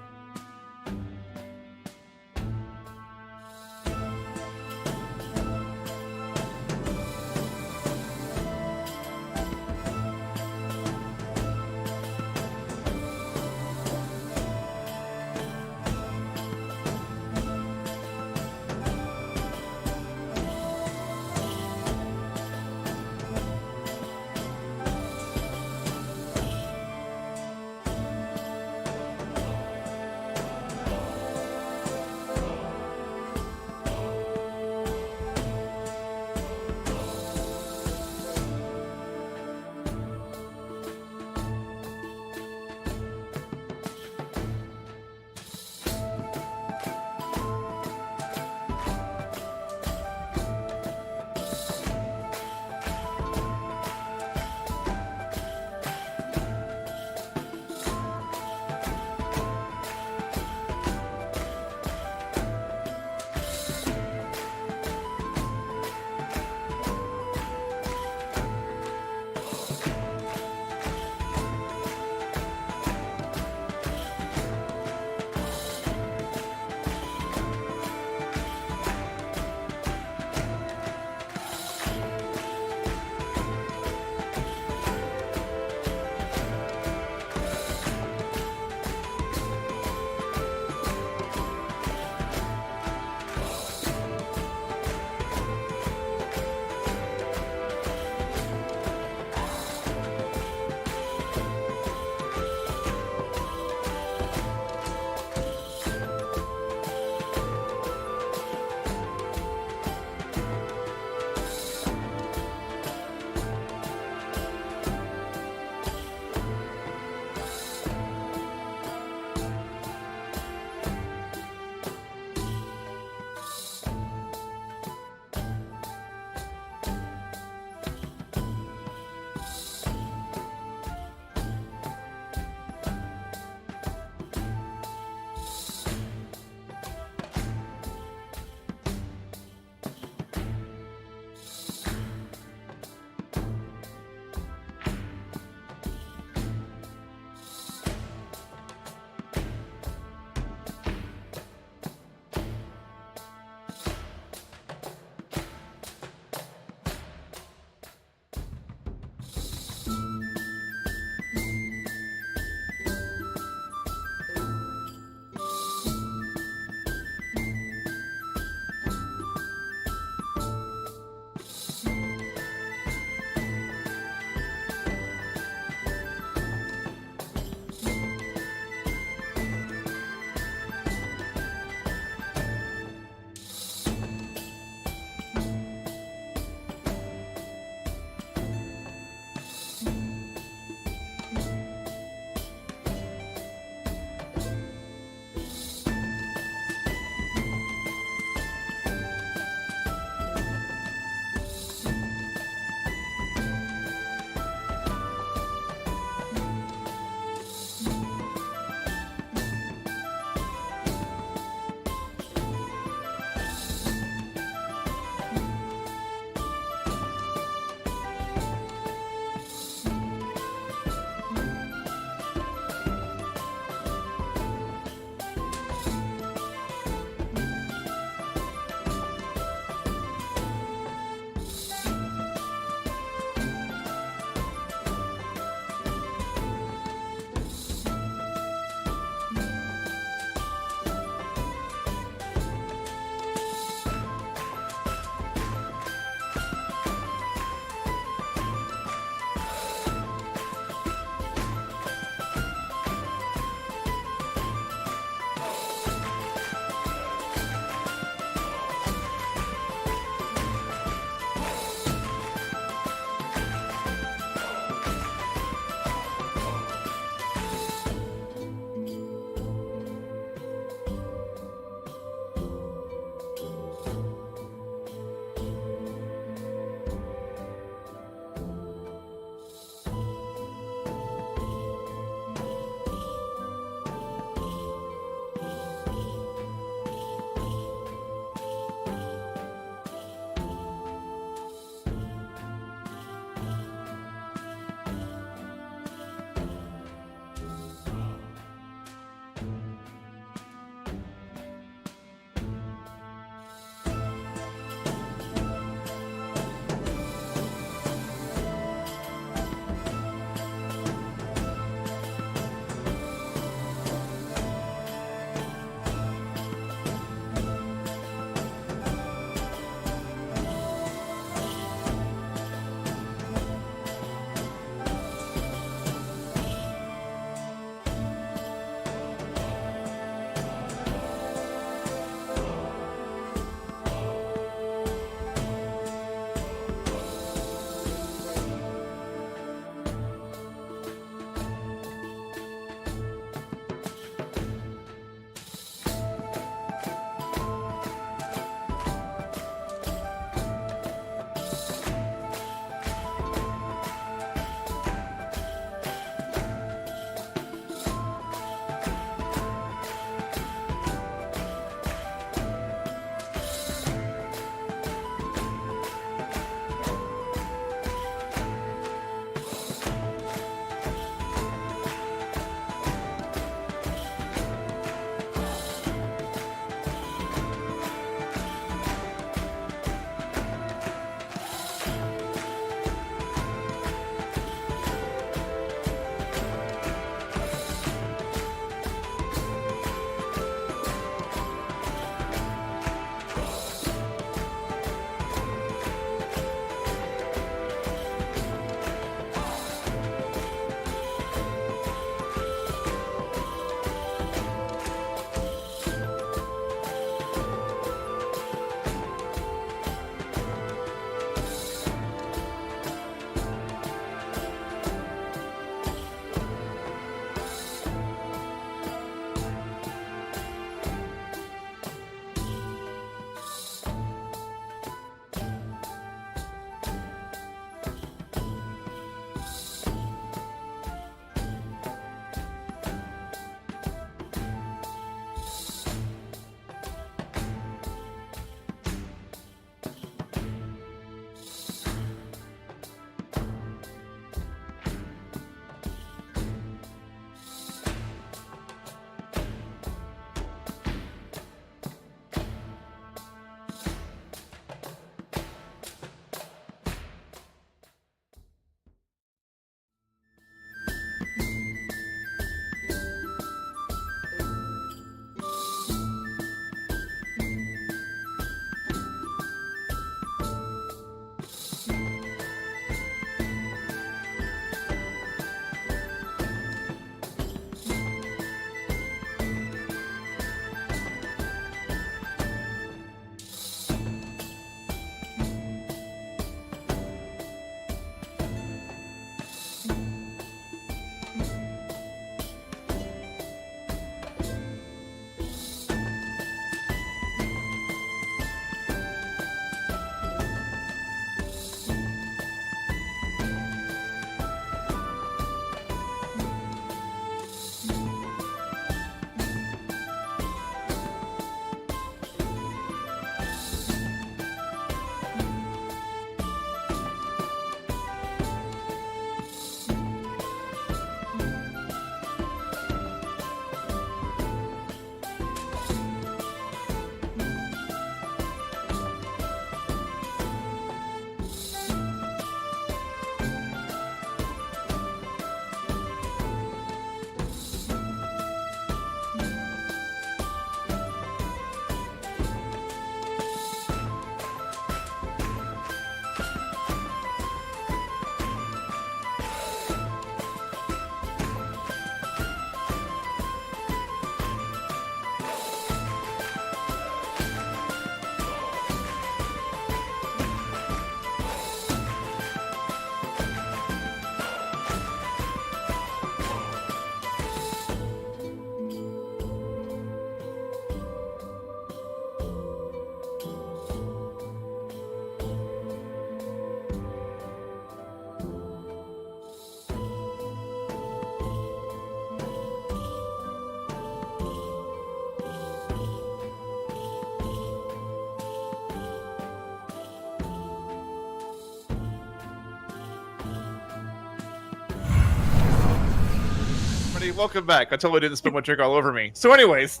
everybody. Welcome back. I totally didn't spill my drink all over me. So, anyways.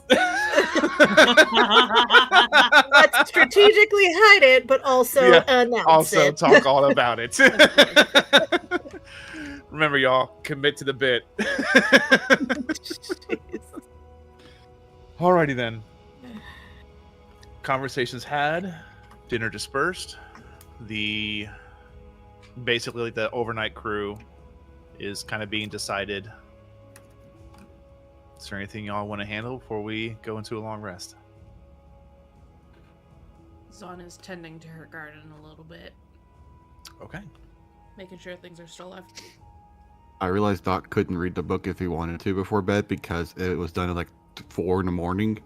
Let's strategically hide it, but also announce also it. talk all about it. Remember, y'all, commit to the bit. Alrighty then. Conversations had, dinner dispersed. Basically the overnight crew is kind of being decided. Is there anything y'all want to handle before we go into a long rest? Zon is tending to her garden a little bit, Okay. making sure things are still left. I realized Doc couldn't read the book if he wanted to before bed because it was done at like 4 in the morning.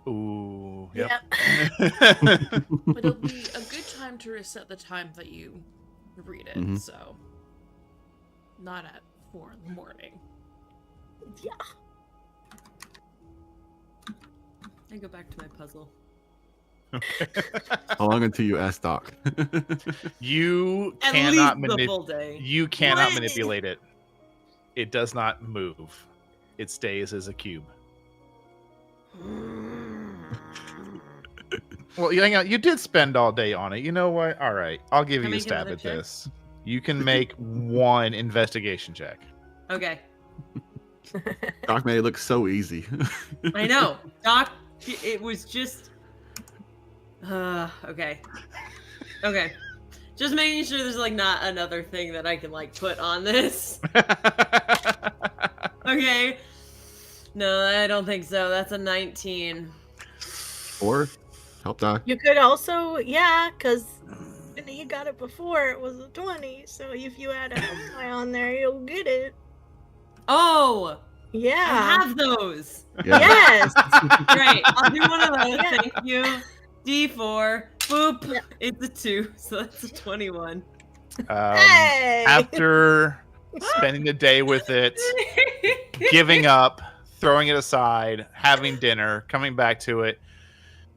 Ooh, yep. But it'll be a good time to reset the time that you read it, so not at 4 in the morning. Yeah. I go back to my puzzle. How long until you ask Doc? You At cannot least the full day. You cannot What? manipulate it. It does not move. It stays as a cube. Well, you did spend all day on it. You know what? All right, I'll give Can I you a make stab another at check? this. You can make one investigation check. Okay. Doc made it look so easy. I know. Doc, it was just... okay. Okay. Just making sure there's, like, not another thing that I can, like, put on this. Okay. No, I don't think so. That's a 19. Or help Doc. You could also, because you got it before, it was a 20, so if you add a help die on there, you'll get it. Oh! Yeah. I have those! Yeah. Yes! Great. I'll do one of those. Yeah. Thank you. D4. Boop. Yeah. It's a 2, so that's a 21. Hey! After spending the day with it, giving up, throwing it aside, having dinner, coming back to it,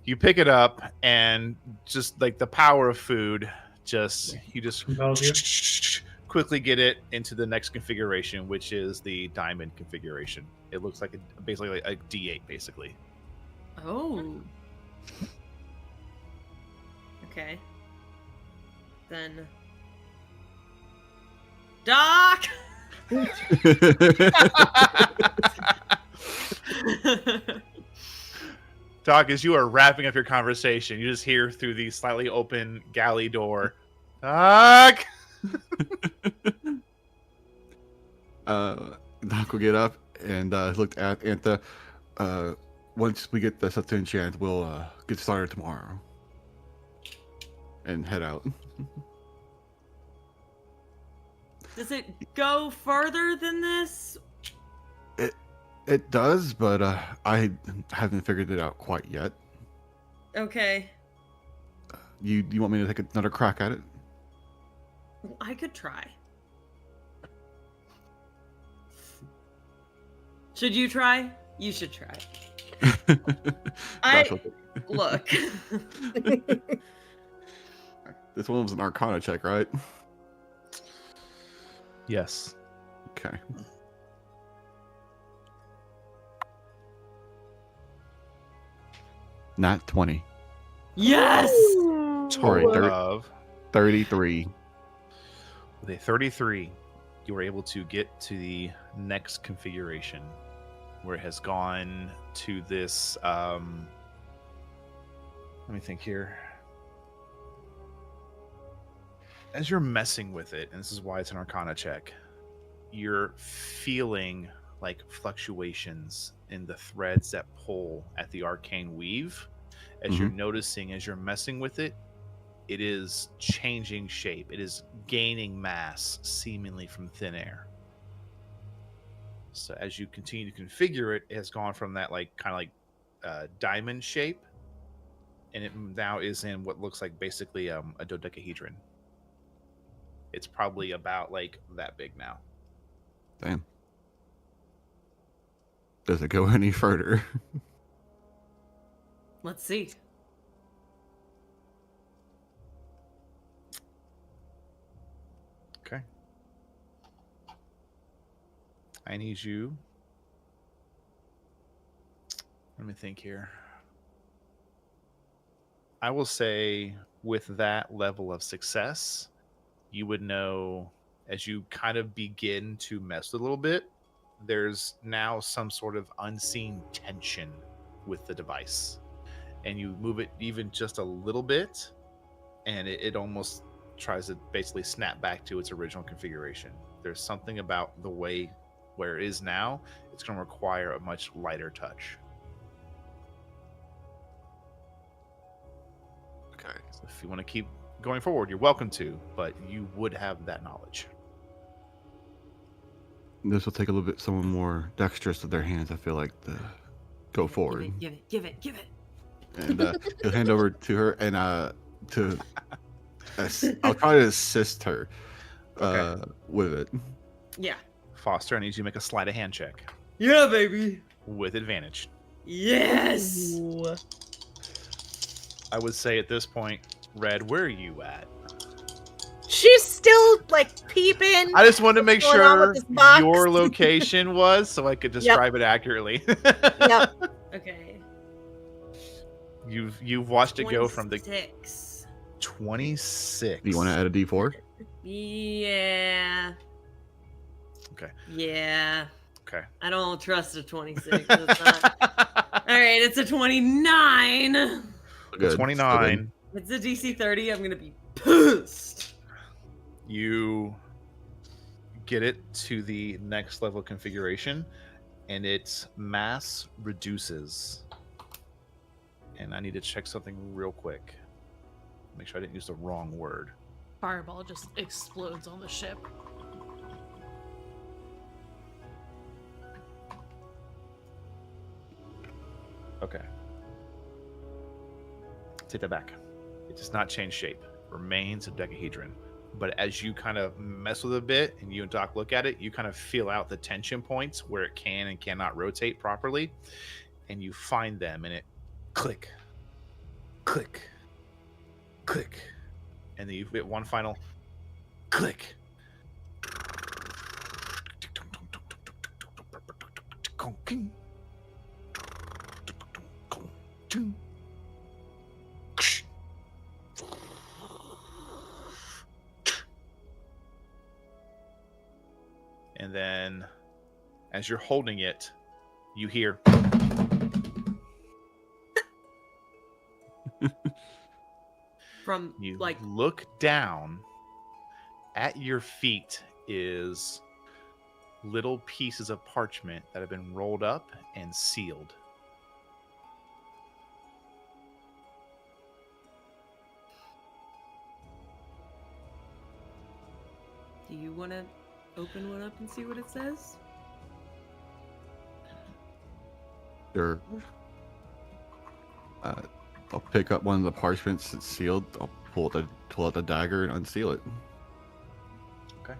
you pick it up, and just like the power of food, you just Compels you. quickly get it into the next configuration, which is the diamond configuration. It looks like basically like a D8, basically. Oh. Okay. Then. Doc! Doc, as you are wrapping up your conversation, you just hear through the slightly open galley door, Doc! Doc will get up and look at Antha. Once we get this up to enchant, we'll get started tomorrow. And head out. Does it go further than this? It does, but I haven't figured it out quite yet. Okay. You want me to take another crack at it? I could try. Should you try? You should try. Doc will- Look. This one was an Arcana check, right? Yes. Okay. Not 20. Yes! Sorry, Total of 33. with a 33, you were able to get to the next configuration, where it has gone to this. Let me think here. As you're messing with it, and this is why it's an Arcana check, you're feeling like fluctuations in the threads that pull at the arcane weave. As you're noticing, as you're messing with it, it is changing shape. It is gaining mass, seemingly from thin air. So as you continue to configure it, it has gone from that diamond shape, and it now is in what looks like basically a dodecahedron. It's probably about like that big now. Damn. Does it go any further? Let's see. Okay. I need you Let me think here. I will say with that level of success, you would know as you kind of begin to mess with a little bit, there's now some sort of unseen tension with the device. And you move it even just a little bit, and it almost tries to basically snap back to its original configuration. There's something about the way where it is now, it's going to require a much lighter touch. Okay. So if you want to keep going forward, you're welcome to, but you would have that knowledge. This will take a little bit someone more dexterous with their hands, I feel like, to go forward. Give it. And he'll hand over to her, and I'll try to assist her with it. Yeah. Foster, I need you to make a sleight of hand check Yeah, baby. with advantage. Yes. Ooh. I would say at this point, Red, where are you at? She's still like peeping. I just wanted to make What's going on sure with this box? your location was so I could describe it accurately. Yep. Okay. You've watched it go from the 26. 26. Do you want to add a D4? Yeah. Okay. Yeah. Okay. I don't trust a 26. It's not... All right, it's a 29. Good. 29. It's a DC 30. I'm going to be pissed. You get it to the next level configuration, and its mass reduces. And I need to check something real quick. Make sure I didn't use the wrong word. Fireball just explodes on the ship. Okay. Take that back. It does not change shape. Remains a dodecahedron. But as you kind of mess with it a bit and you and Doc look at it, you kind of feel out the tension points where it can and cannot rotate properly. And you find them and it click, click, click. And then you get one final click. And then as you're holding it, you hear From you like look down. At your feet is little pieces of parchment that have been rolled up and sealed. Do you want to open one up and see what it says? Sure. I'll pick up one of the parchments that's sealed. I'll pull out the dagger and unseal it. Okay.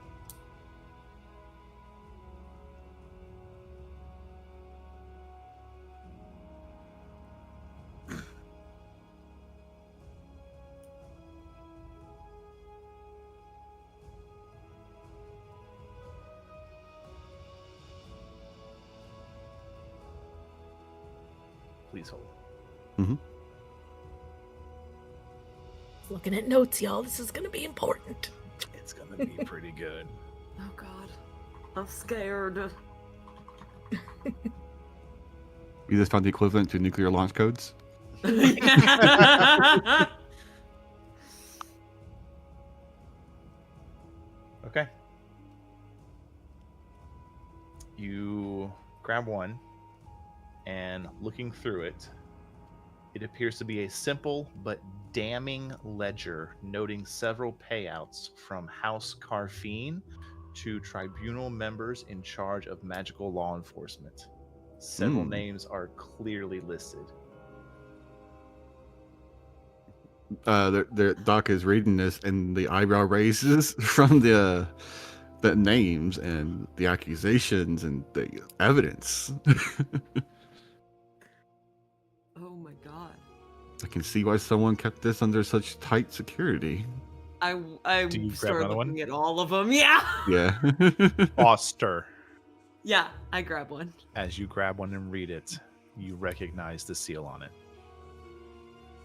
Please hold. Mm-hmm. Looking at notes, y'all. This is gonna be important. It's gonna be pretty good. Oh God, I'm scared. You just found the equivalent to nuclear launch codes? Okay. You grab one, and looking through it, it appears to be a simple but damning ledger noting several payouts from House Carfine to tribunal members in charge of magical law enforcement. Several names are clearly listed. Doc is reading this, and the eyebrow raises from the names and the accusations and the evidence. Oh my God. I can see why someone kept this under such tight security. I Do you grab started another looking one? at all of them. Yeah. Yeah. Foster. Yeah, I grab one. As you grab one and read it, you recognize the seal on it.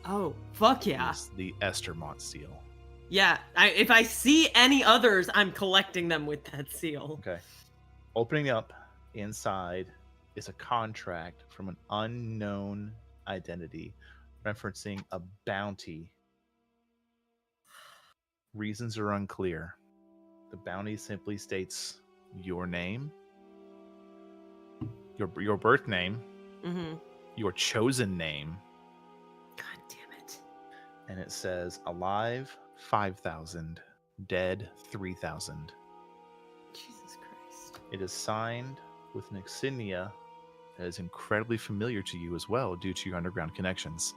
Oh, fuck yeah. It's the Estermont seal. Yeah, if I see any others, I'm collecting them with that seal. Okay. Opening up, inside is a contract from an unknown identity referencing a bounty. Reasons are unclear. The bounty simply states your name, your birth name, your chosen name. God damn it. And it says alive 5,000, dead 3,000. Jesus Christ. It is signed with an insignia that is incredibly familiar to you as well due to your underground connections.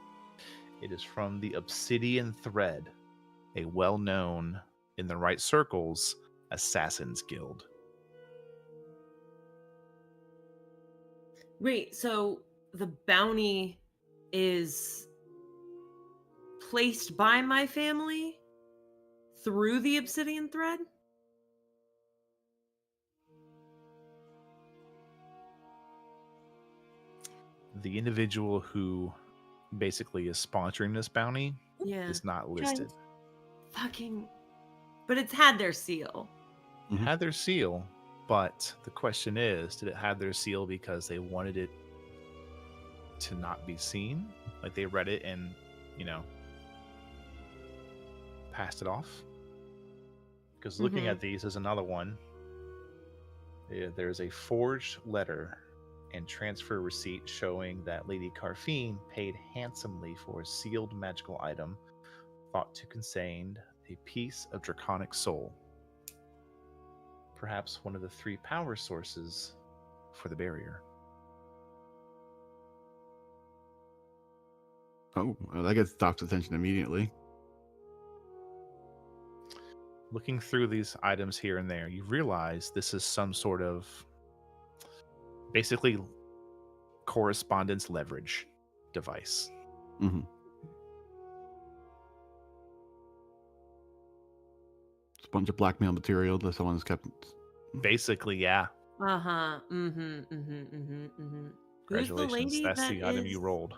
It is from the Obsidian Thread, a well-known, in the right circles, Assassin's Guild. Wait, so the bounty is placed by my family through the Obsidian Thread? The individual who basically is sponsoring this bounty is not listed. Fucking... But it's had their seal. It had their seal, but the question is, did it have their seal because they wanted it to not be seen? Like they read it and, passed it off? Because looking at these, there's another one. There's a forged letter and transfer receipt showing that Lady Carfine paid handsomely for a sealed magical item thought to contain a piece of draconic soul. Perhaps one of the 3 power sources for the barrier. Oh, well, that gets Doc's attention immediately. Looking through these items here and there, you realize this is some sort of basically correspondence leverage device. Mm-hmm. It's a bunch of blackmail material that someone's kept. Basically, yeah. Uh-huh. Who's the Congratulations, lady that's that the item is... you rolled.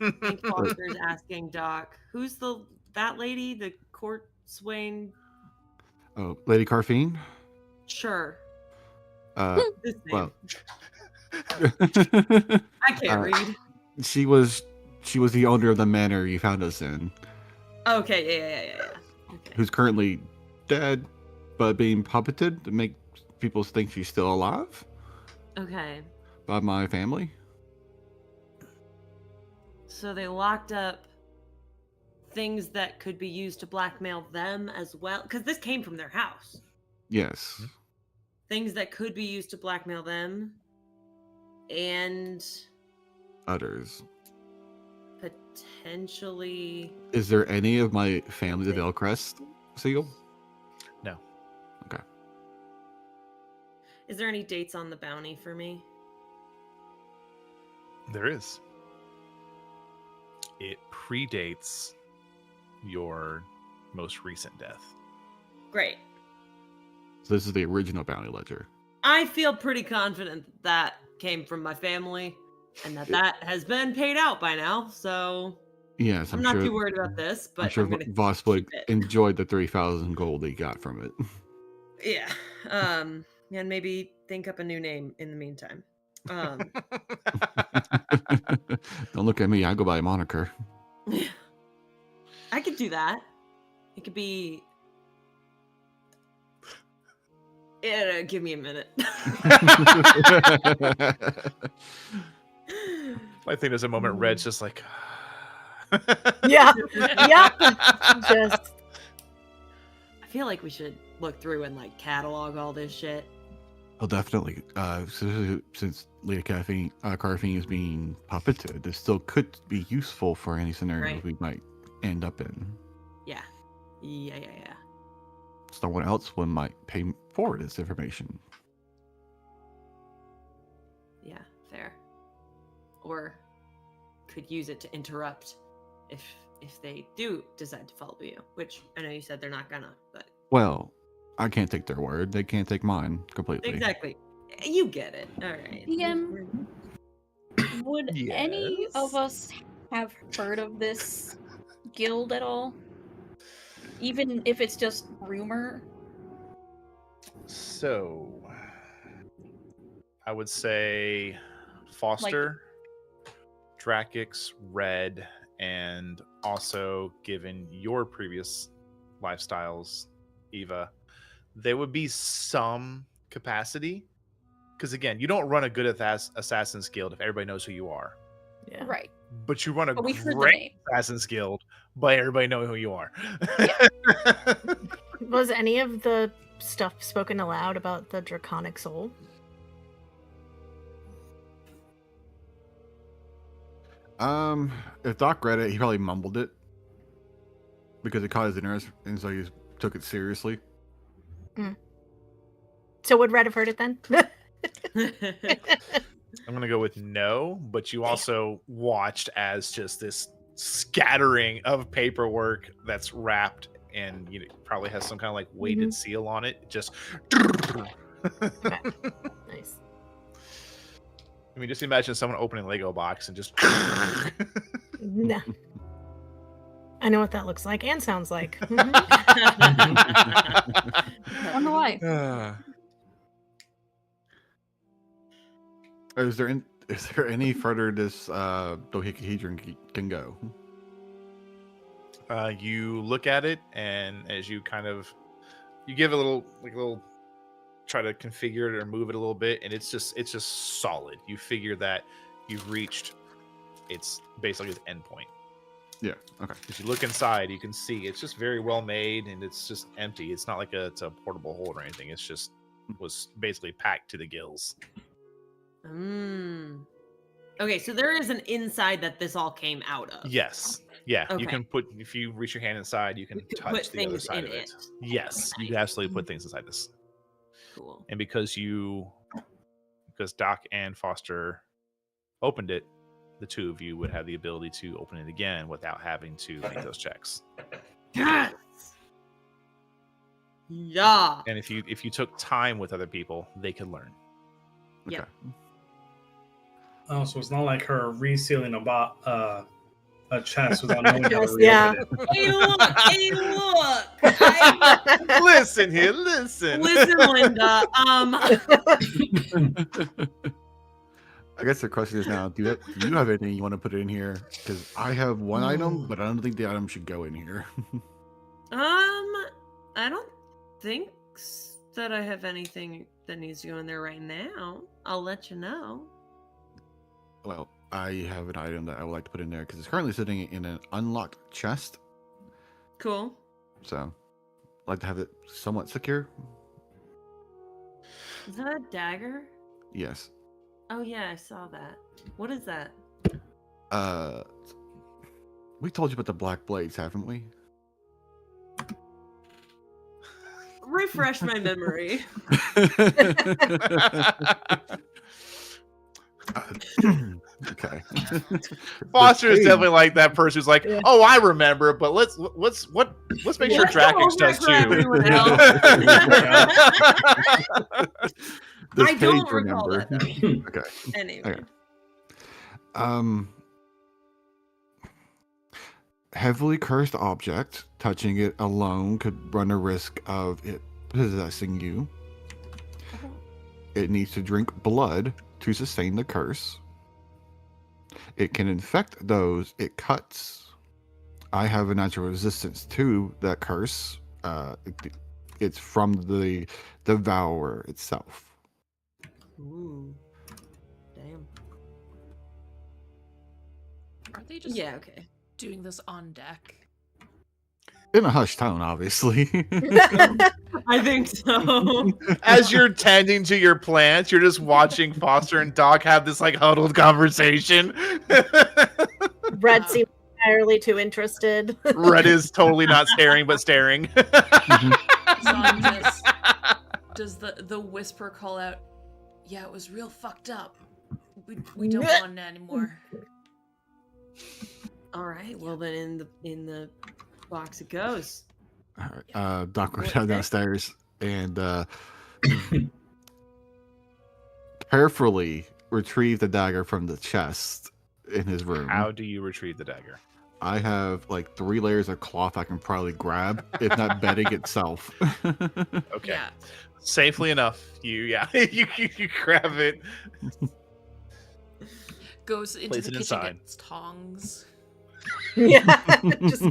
Hank Foster's asking Doc, who's that lady, the court swain? Oh, Lady Carfine? Sure. This name. Well, I can't read. She was the owner of the manor you found us in. Okay, yeah. Okay. Who's currently dead, but being puppeted to make people think she's still alive Okay. by my family. So they locked up things that could be used to blackmail them as well, because this came from their house. Yes. Things that could be used to blackmail them and Others. potentially... Is there any of my family of Elcrest seal? No. Okay. Is there any dates on the bounty for me? There is. It predates your most recent death. Great. So this is the original bounty ledger. I feel pretty confident that came from my family and that has been paid out by now, so Yes, I'm not too worried about this, but I'm sure gonna Voswood keep it. enjoyed the 3,000 gold he got from it. Yeah. And maybe think up a new name in the meantime. Don't look at me, I go by a moniker. I could do that. It could be... give me a minute. I think there's a moment Red's just like... Yeah. Just... I feel like we should look through and catalog all this shit. Oh, definitely. Since Lady Carfine is being puppeted, this still could be useful for any scenarios Right. we might end up in. Yeah. Someone else might pay forward this information. Yeah, fair. Or could use it to interrupt if they do decide to follow you, which I know you said they're not gonna, but... Well, I can't take their word. They can't take mine completely. Exactly. You get it. All right. Would any of us have heard of this guild at all? Even if it's just rumor? So, I would say Foster, Drakix, Red, and also given your previous lifestyles, Eva, there would be some capacity. Because again, you don't run a good Assassin's Guild if everybody knows who you are. Yeah. Right. But you run a But we've heard the great name. Assassin's Guild by everybody knowing who you are. Was any of the stuff spoken aloud about the draconic soul? If Doc read it, he probably mumbled it because it caught his interest, and so he took it seriously. So would Red have heard it then? I'm gonna go with no, but you also watched as just this scattering of paperwork that's wrapped and probably has some kind of like weighted seal on it. Just Nice. I mean, just imagine someone opening a Lego box and just Nah. I know what that looks like and sounds like. Wonder why. Is there any further this dodecahedron can go? you look at it, and as you you give it a little try to configure it or move it a little bit, and it's just solid. You figure that you've reached its basically its endpoint. Yeah. Okay. If you look inside, you can see it's just very well made, and it's just empty. It's not like it's a portable hold or anything. It's just was basically packed to the gills. Okay, so there is an inside that this all came out of. Yes. Yeah. Okay. You can if you reach your hand inside, you can touch put the other things side in of it. it. Yes, you can absolutely put things inside this. Cool. And because Doc and Foster opened it, the two of you would have the ability to open it again without having to make those checks. Yes. Yeah. And if you took time with other people, they could learn. Okay. Yeah. Oh, so it's not like her resealing a chest without knowing how to reopen Yeah. it. Hey, look! Listen here, listen. Listen, Linda. I guess the question is now: do you have anything you want to put in here? Because I have one item, but I don't think the item should go in here. I don't think that I have anything that needs to go in there right now. I'll let you know. Well, I have an item that I would like to put in there because it's currently sitting in an unlocked chest. Cool. So, I'd like to have it somewhat secure. Is that a dagger? Yes. Oh yeah, I saw that. What is that? We told you about the black blades, haven't we? Refresh my memory. Okay. Foster is definitely like that person who's like, "Oh, I remember, but let's make sure Drakix does For everyone too." else. This I don't page recall remember. that, though. Okay. Anyway. Okay. Heavily cursed object. Touching it alone could run a risk of it possessing you. It needs to drink blood to sustain the curse. It can infect those it cuts. I have a natural resistance to that curse. It's from the devourer itself. Ooh. Damn. Are they just okay. doing this on deck? In a hushed tone, obviously. I think so. As you're tending to your plants, you're just watching Foster and Doc have this like huddled conversation. Red seems entirely too interested. Red is totally not staring, but staring. Does the whisper call out, "Yeah, it was real fucked up. We don't want it anymore." All right. Well, then in the box it goes. All right. Doc went downstairs and carefully retrieve the dagger from the chest in his room. How do you retrieve the dagger? I have like 3 layers of cloth I can probably grab, if not bedding itself. Okay. Yeah. Safely enough. You grab it. Goes into Place the it kitchen, inside. gets tongs. Yeah. Just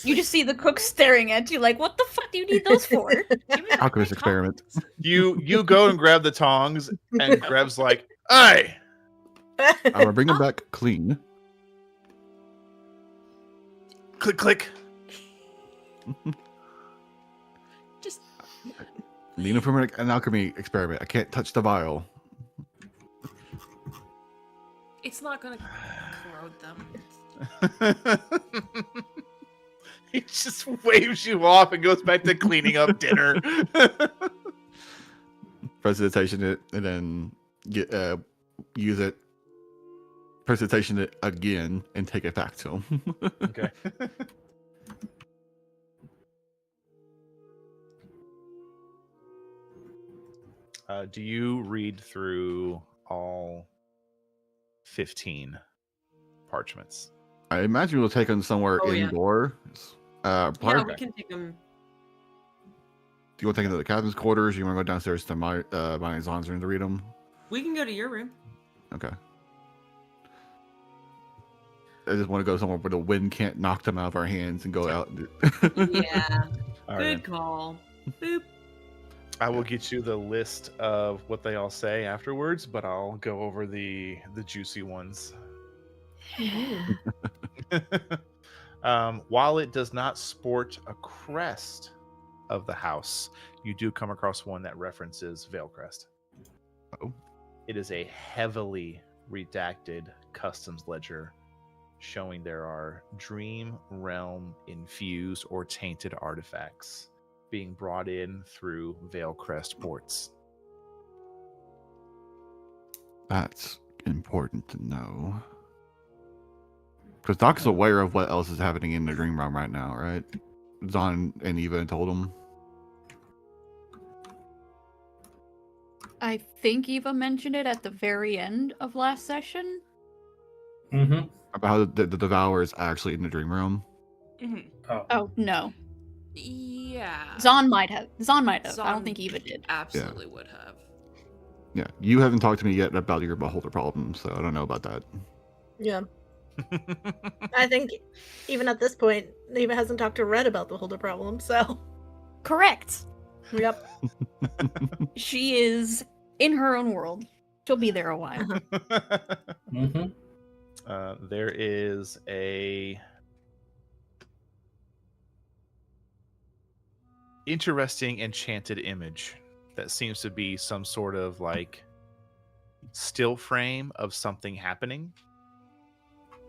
You just see the cook staring at you like, what the fuck do you need those for? Give me back Alchemist my experiment. tongs. You go and grab the tongs, and Greb's like, "Hey!" I'm gonna bring them back clean. Click, click. Just Need them for an alchemy experiment. I can't touch the vial. it's not gonna corrode them. He just waves you off and goes back to cleaning up dinner. Presentation it, and then use it. Presentation it again, and take it back to him. Okay. Do you read through all 15 parchments? I imagine we'll take them somewhere Oh, yeah. indoor. Yeah, Park, we can take them. do you want to take them to the captain's quarters? Or you want to go downstairs to my Zon's room to read them? We can go to your room. Okay. I just want to go somewhere where the wind can't knock them out of our hands and go out. Yeah. All Good right. call. Boop. I will get you the list of what they all say afterwards, but I'll go over the juicy ones. While it does not sport a crest of the house, you do come across one that references Veilcrest. Oh. It is a heavily redacted customs ledger showing there are Dream Realm infused or tainted artifacts being brought in through Veilcrest ports. That's important to know. Because Doc's aware of what else is happening in the dream realm right now, right? Zon and Eva told him. I think Eva mentioned it at the very end of last session. Mm-hmm. About how the Devourer is actually in the dream realm. Mhm. Oh, no. Yeah. Zon might have. I don't Zon think Eva did. Absolutely would have. Yeah, you haven't talked to me yet about your beholder problem, so I don't know about that. Yeah. I think even at this point, Eva hasn't talked to Red about the holder problem, so. Correct. Yep. She is in her own world. She'll be there a while. Mm-hmm. There is a interesting enchanted image that seems to be some sort of like still frame of something happening,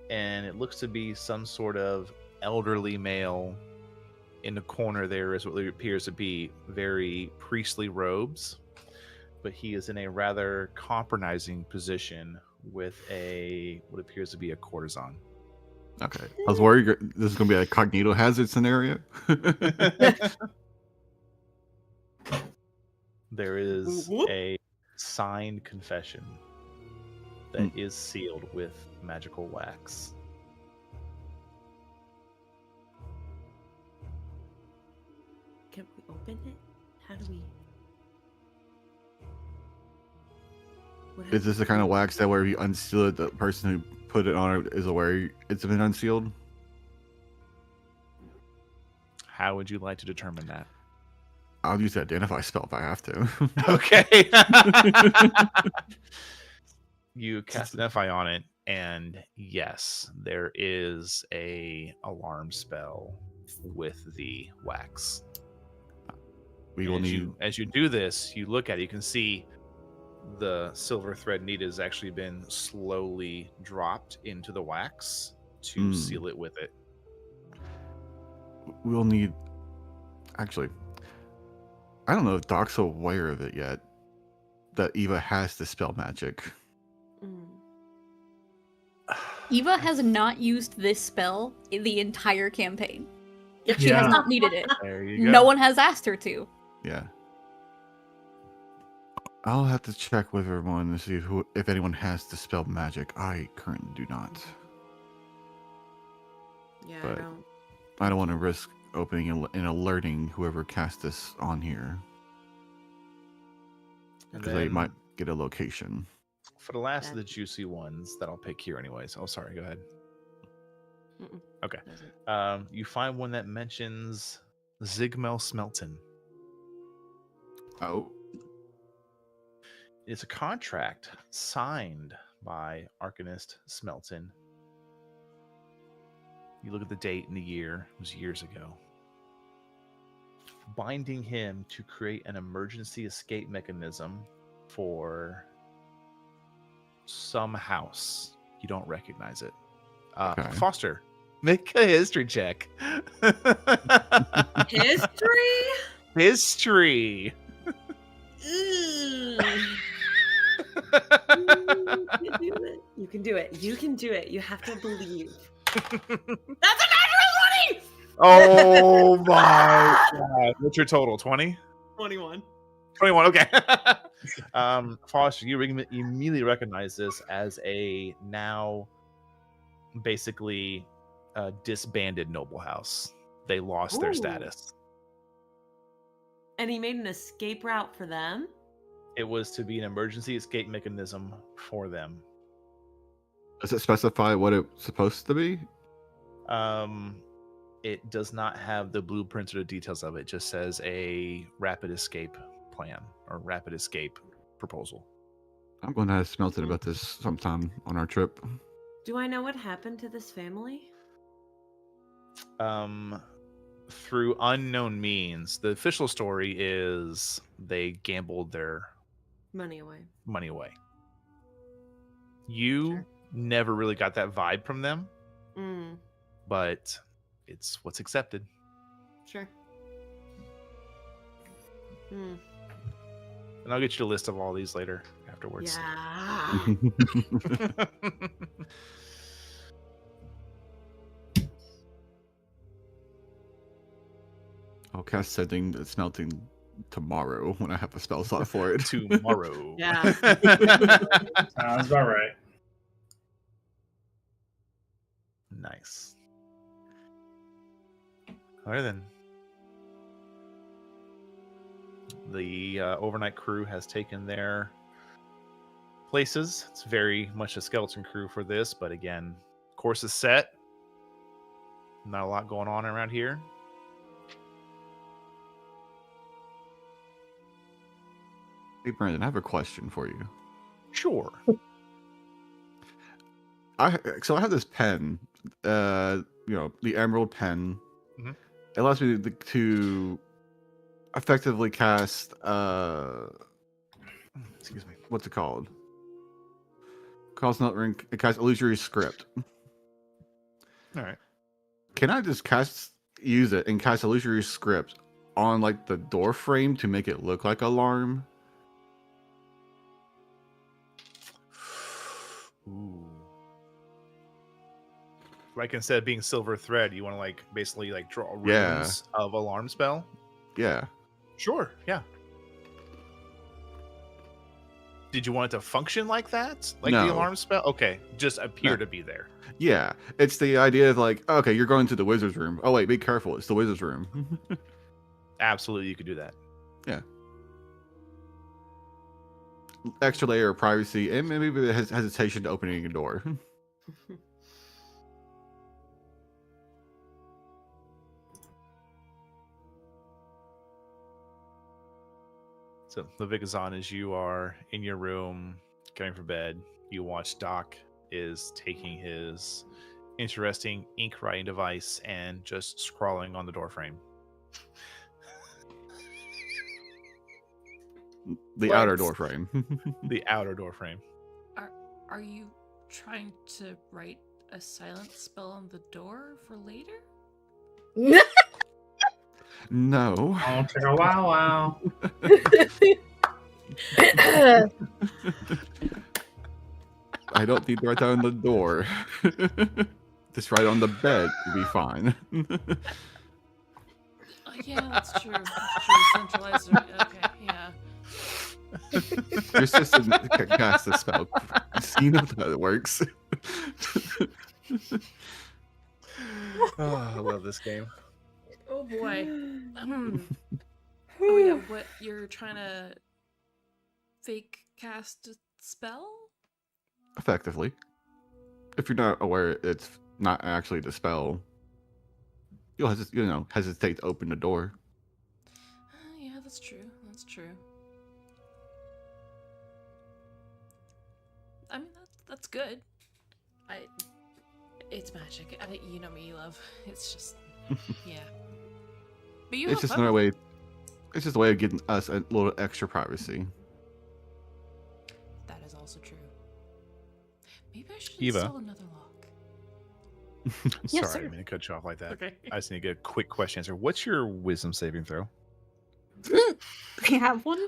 and it looks to be some sort of elderly male. In the corner there is what appears to be very priestly robes, but he is in a rather compromising position with what appears to be a courtesan. Okay. I was worried this is going to be a cognito hazard scenario. There is Whoop. a signed confession that is sealed with magical wax. Can we open it? How do we? What Is this the kind of wax that where you unseal it, the person who put it on it is aware it's been unsealed? How would you like to determine that? I'll use the identify spell if I have to. Okay. You cast identify on it, and yes, there is a alarm spell with the wax. We will need. As you do this, you look at it, you can see the silver thread needle has actually been slowly dropped into the wax to seal it with it. We'll need. Actually, I don't know if Doc's aware of it yet. That Eva has to spell magic. Eva has not used this spell in the entire campaign. She Yeah. has not needed it. There you go. No one has asked her to. Yeah. I'll have to check with everyone to see if anyone has dispelled magic. I currently do not. Yeah, But- I don't. I don't want to risk opening and alerting whoever cast this on here. And Because they then might get a location. for the last of the juicy ones that I'll pick here anyways. Oh, sorry. Go ahead. Mm-mm. Okay. Doesn't. You find one that mentions Zigmel Smelton. Oh. It's a contract signed by Arcanist Smelton. You look at the date and the year, it was years ago. Binding him to create an emergency escape mechanism for some house. You don't recognize it. Okay. Foster, make a history check. History? History. You can do it. You can do it. You have to believe. That's a natural 20! Oh my god. What's your total? 20? 21. 21, okay. Foster, you immediately recognize this as a now basically disbanded noble house. They lost their Ooh. status. And he made an escape route for them? It was to be an emergency escape mechanism for them. Does it specify what it's supposed to be? It does not have the blueprints or the details of it. It just says a rapid escape plan or rapid escape proposal. I'm going to ask Smelton about this sometime on our trip. Do I know what happened to this family? Through unknown means. The official story is they gambled their Money away. You Sure. never really got that vibe from them, Mm, but it's what's accepted. sure. Hmm. And I'll get you a list of all these later afterwards. Yeah. I'll cast Sending the Smelting tomorrow when I have a spell slot for it. Tomorrow. Yeah. Sounds about right. Nice. All right, then. The overnight crew has taken their places. It's very much a skeleton crew for this, but again, course is set. Not a lot going on around here. Hey, Brandon, I have a question for you. Sure. I have this pen, the emerald pen. Mhm. It allows me to effectively cast Excuse me. what's it called? It casts illusory script. All right. Can I just use it and cast illusory script on like the door frame to make it look like alarm? Ooh. Like instead of being silver thread, you want to like basically like draw runes Yeah. of alarm spell? Yeah. Sure, yeah. Did you want it to function like that? Like the No. alarm spell? Okay, just appear No. to be there. Yeah. It's the idea of like, okay, you're going to the wizard's room. Oh wait, be careful, it's the wizard's room. Absolutely, you could do that. Extra layer of privacy and maybe the hesitation to opening a door. So the Vigazon, as you are in your room, getting for bed, you watch Doc is taking his interesting ink writing device and just scrawling on the doorframe. The What? outer door frame. The outer doorframe. Are you trying to write a silent spell on the door for later? No. Oh, take a wow. I don't need to write down the door. Just write on the bed. You'll be fine. Yeah, that's true. That's true. Centralized. Okay, yeah. Your sister can cast a spell. You know how it works. Oh, I love this game. Oh boy. Oh yeah, what you're trying to fake cast a spell? Effectively. If you're not aware it's not actually the spell, you'll hesitate to open the door. Yeah, that's true. That's true. I mean, that's good. It's magic. You know me, love. It's just, yeah. But you It's have just fun another with way. It's just a way of getting us a little extra privacy. it. That is also true. Maybe I should Eva. install another lock. Yes, Sorry, I sir. didn't mean to cut you off like that. Okay. I just need to get a quick question answer. What's your wisdom saving throw? I have one.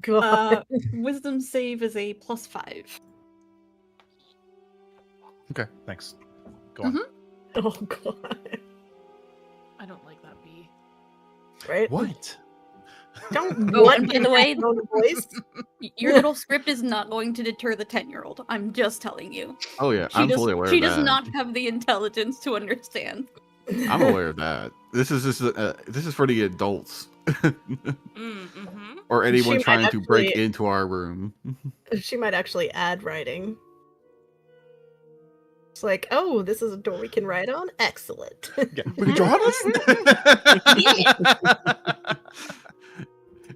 God. Wisdom save is a +5. Okay, thanks. Go on. Oh god. I don't like that bee. Right? What? Don't Oh, want and by the way, tone of voice. your little script is not going to deter the 10-year-old. I'm just telling you. Oh yeah, She I'm does, fully aware she of does that. not have the intelligence to understand. I'm aware of that. This is just this is for the adults or anyone She trying might to break actually- into our room. She might actually add writing. It's like, oh, this is a door we can write on? Excellent. Yeah, we can draw this.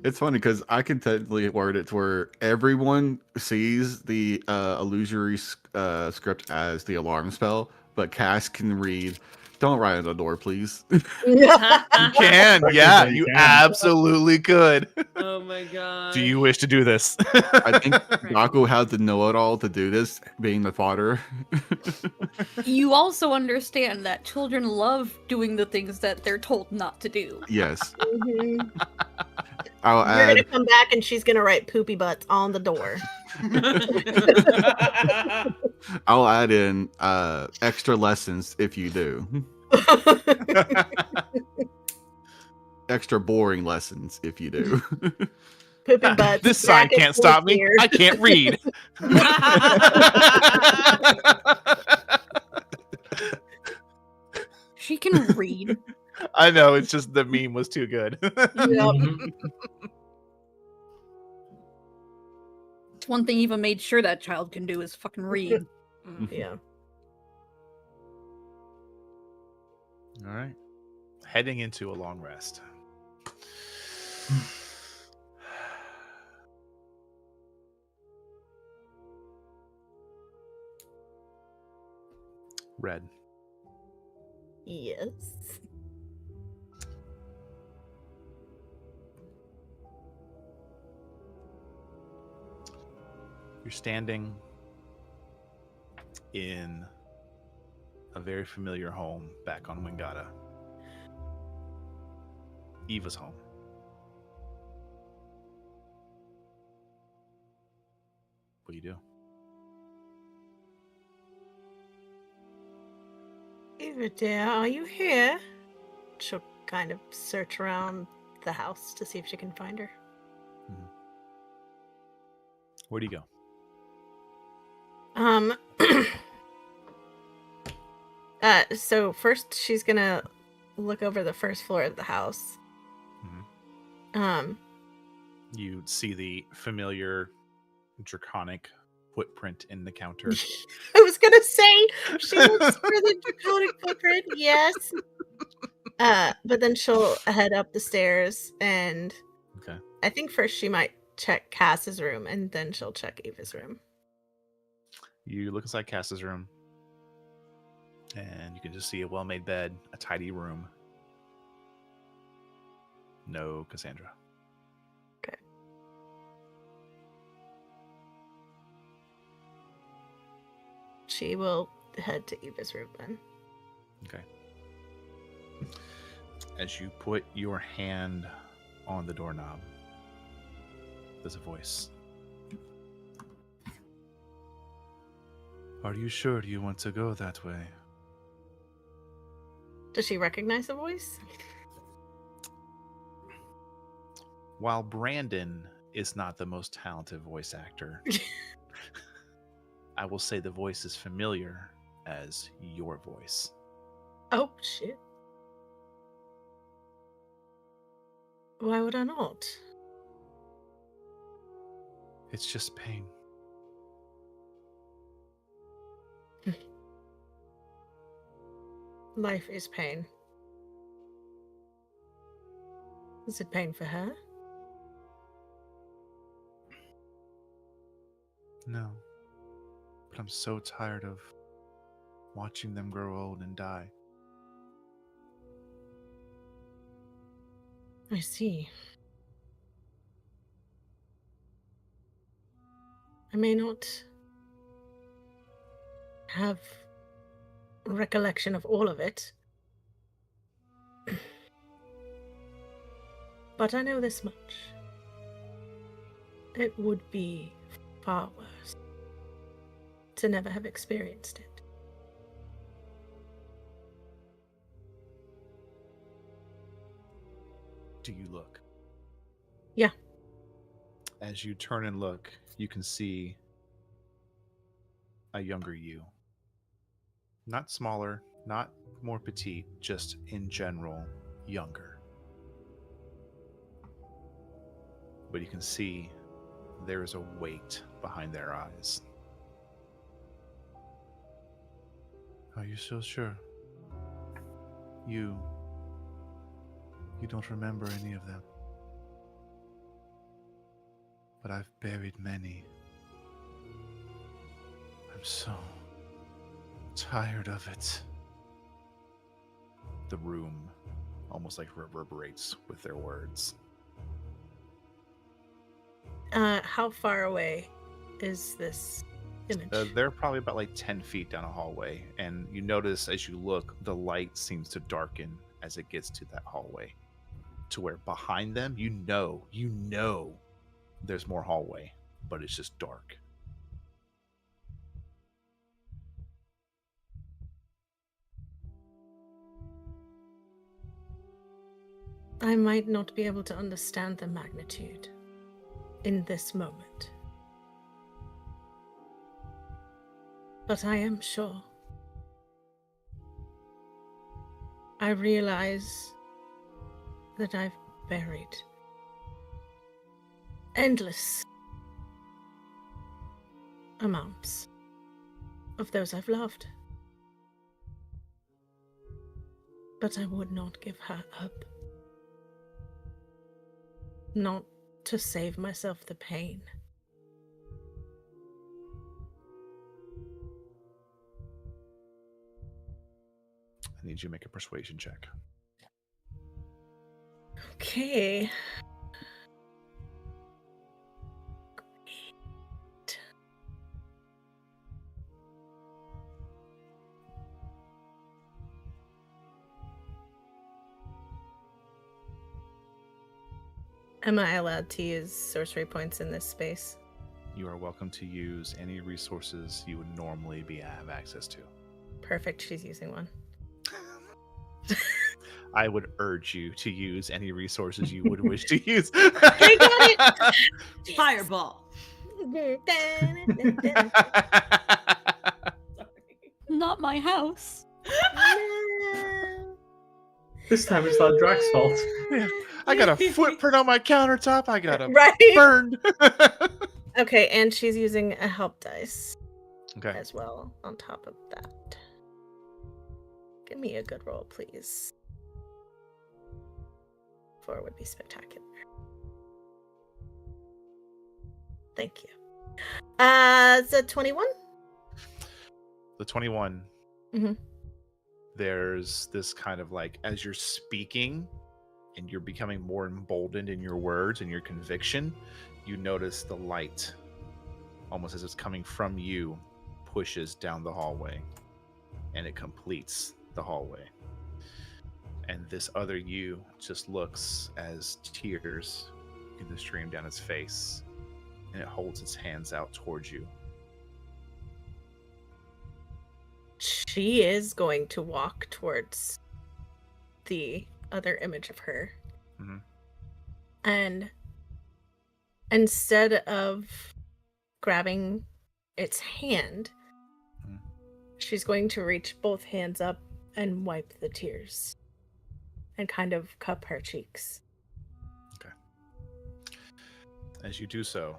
It's funny because I can technically word it to where everyone sees the illusory script as the alarm spell, but Cass can read, "Don't write on the door, please." You can, yeah, You you can. absolutely could. Oh my god. Do you wish to do this? I think Daku had to know it all to do this, being the father. You also understand that children love doing the things that they're told not to do. Yes, Mhm. I'll You're gonna add. come back and she's gonna write poopy butts on the door. I'll add in extra lessons if you do. Extra boring lessons if you do. Poopy butts. This sign jacket can't full of stop me. tears. I can't read. She can read. I know, it's just the meme was too good. Yep. Mhm. It's one thing Eva made sure that child can do is fucking read. Yeah. All right. Heading into a long rest. Red. Yes. You're standing in a very familiar home back on Wingata. Eva's home. What do you do? Eva dear, are you here? She'll kind of search around the house to see if she can find her. Where do you go? So first she's gonna look over the first floor of the house. You see the familiar draconic footprint in the counter. I was gonna say she looks for the draconic footprint, yes. But then she'll head up the stairs and Okay. I think first she might check Cass's room and then she'll check Eva's room. You look inside Cass's room, and you can just see a well-made bed, a tidy room. No Cassandra. Okay. She will head to Eva's room then. Okay. As you put your hand on the doorknob, there's a voice. Are you sure you want to go that way? Does she recognize the voice? While Brandon is not the most talented voice actor. I will say the voice is familiar as your voice. Oh, shit. Why would I not? It's just pain. Life is pain. Is it pain for her? No. But I'm so tired of watching them grow old and die. I see. I may not have recollection of all of it, but I know this much. It would be far worse to never have experienced it. Do you look? Yeah. As you turn and look, you can see a younger you. Not smaller, not more petite, just in general, younger. But you can see there is a weight behind their eyes. Are you so sure? You don't remember any of them. But I've buried many. I'm so tired of it. The room almost like reverberates with their words. How far away is this image? They're probably about like 10 feet down a hallway, and you notice as you look, the light seems to darken as it gets to that hallway, to where behind them, you know, there's more hallway, but it's just dark. I might not be able to understand the magnitude in this moment, but I am sure. I realize that I've buried endless amounts of those I've loved. But I would not give her up. Not to save myself the pain. I need you to make a persuasion check. Okay. Am I allowed to use sorcery points in this space? You are welcome to use any resources you would normally have access to. Perfect, she's using one. I would urge you to use any resources you would wish to use. I got it! Fireball. Not my house. This time it's not Drax's fault. Yeah. I got a footprint on my countertop. I got a Right? burned. Okay, and she's using a help dice Okay. as well on top of that. Give me a good roll, please. 4 would be spectacular. Thank you. Is it 21? The 21. Mhm. There's this kind of like, as you're speaking and you're becoming more emboldened in your words and your conviction, you notice the light, almost as it's coming from you, pushes down the hallway and it completes the hallway. And this other you just looks as tears begin to stream down its face, and it holds its hands out towards you. She is going to walk towards the other image of her. Mhm. And instead of grabbing its hand, she's going to reach both hands up and wipe the tears and kind of cup her cheeks. Okay. As you do so,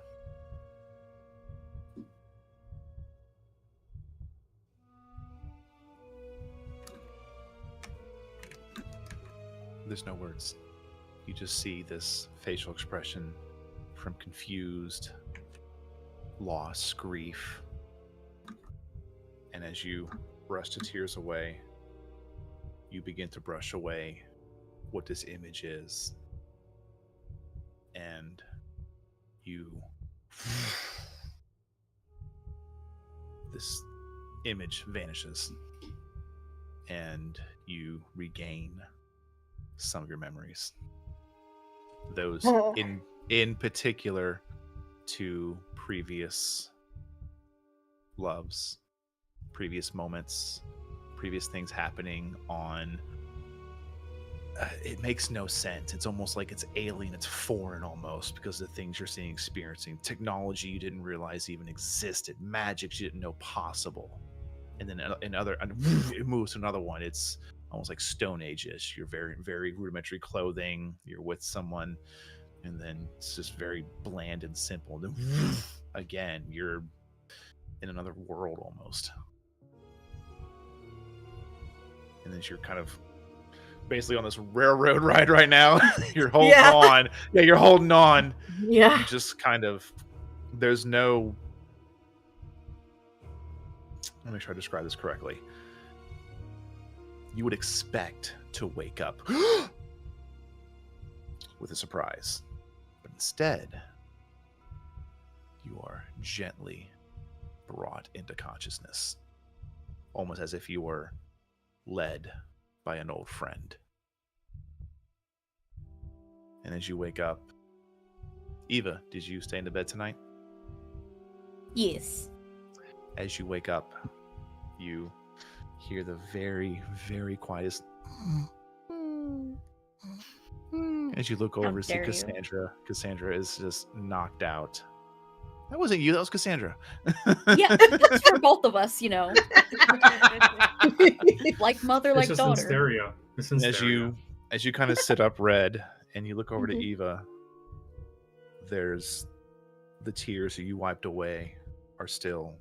there's no words. You just see this facial expression from confused, loss, grief. And as you brush the tears away, you begin to brush away what this image is. And this image vanishes. And you regain some of your memories. Those in particular to previous loves, previous moments, previous things happening on it makes no sense. It's almost like it's alien, it's foreign almost, because the things you're seeing, experiencing, technology you didn't realize even existed, magic you didn't know possible. And then it moves to another one. It's almost like Stone Age-ish. You're very, very rudimentary clothing. You're with someone, and then it's just very bland and simple. And then again, you're in another world almost. And then you're kind of basically on this railroad ride right now. You're holding on. Yeah, you're holding on. Yeah. You just kind of, there's no, let me try to describe this correctly. You would expect to wake up with a surprise, but instead, you are gently brought into consciousness, almost as if you were led by an old friend. And as you wake up, Eva, did you stay in the bed tonight? Yes. As you wake up, you hear the very, very quietest. As you look over, see Cassandra. Cassandra is just knocked out. That wasn't you. That was Cassandra. Yeah, that's for both of us, you know. Like mother, like It's just daughter. in stereo. It's in stereo. As you kind of sit up, Red, and you look over to Eva, there's the tears that you wiped away are still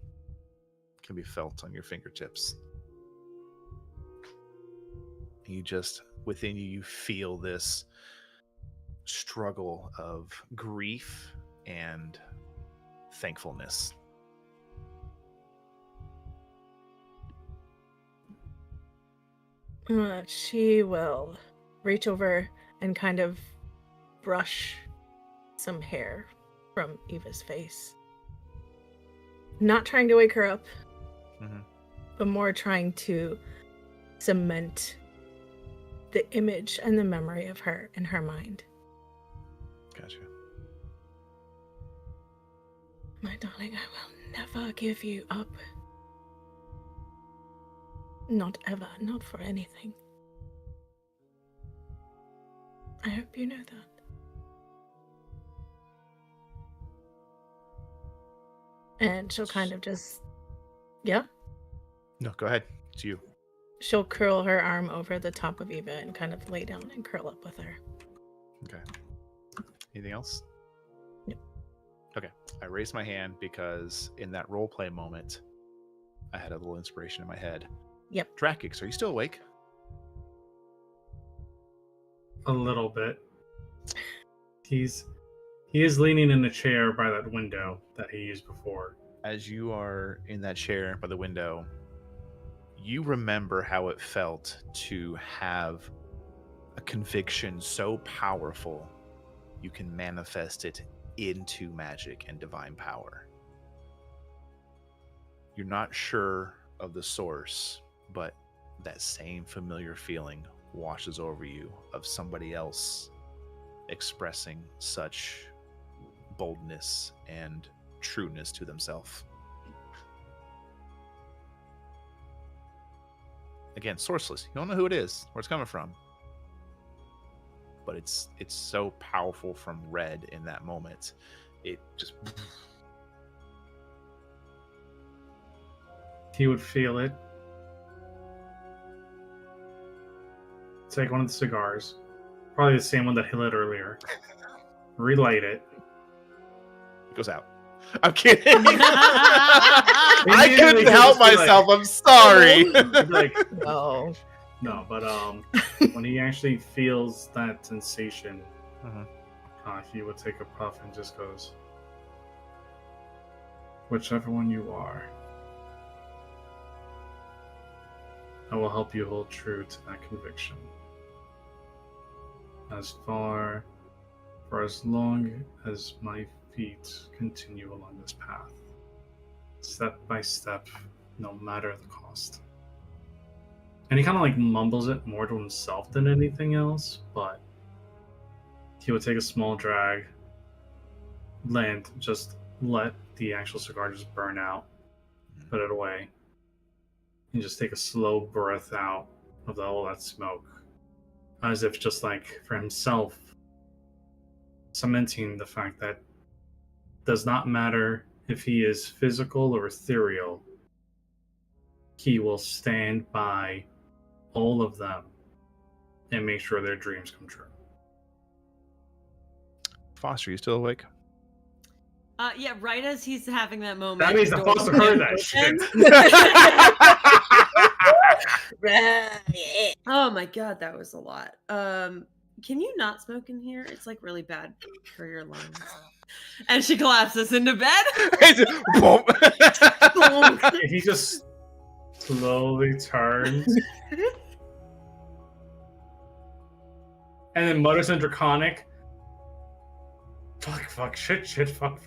can be felt on your fingertips. You just, within you, you feel this struggle of grief and thankfulness. She will reach over and kind of brush some hair from Eva's face. Not trying to wake her up, but more trying to cement the image and the memory of her in her mind. Gotcha. My darling, I will never give you up. Not ever, not for anything. I hope you know that. And she'll kind of just... Yeah? No, go ahead. It's you. She'll curl her arm over the top of Eva and kind of lay down and curl up with her. Okay. Anything else? No. Okay. I raised my hand because in that roleplay moment, I had a little inspiration in my head. Yep. Drakix, are you still awake? A little bit. He is leaning in a chair by that window that he used before. As you are in that chair by the window, you remember how it felt to have a conviction so powerful you can manifest it into magic and divine power. You're not sure of the source, but that same familiar feeling washes over you of somebody else expressing such boldness and trueness to themselves. Again, sourceless. You don't know who it is, where it's coming from. But it's so powerful from Red in that moment. it just He would feel it. Take one of the cigars, probably the same one that he lit earlier. Relight it. goes out. I'm kidding. I Immediately couldn't he'll help just be myself. I'm sorry. Like, Oh. no, but when he actually feels that sensation, he would take a puff and just goes, whichever one you are, I will help you hold true to that conviction. For as long as my feet continue along this path, step by step, no matter the cost. And he kind of like mumbles it more to himself than anything else, but he would take a small drag, just let the actual cigar just burn out, put it away, and just take a slow breath out of all that smoke, as if just like for himself, cementing the fact that does not matter if he is physical or ethereal, he will stand by all of them and make sure their dreams come true. Foster, you still awake? Yeah, right as he's having that moment. That means the door Foster heard that opens. shit. Oh my god, that was a lot. Can you not smoke in here? It's like really bad for your lungs. And she collapses into bed. He just slowly turns and then mutters in Draconic, fuck, shit, fuck.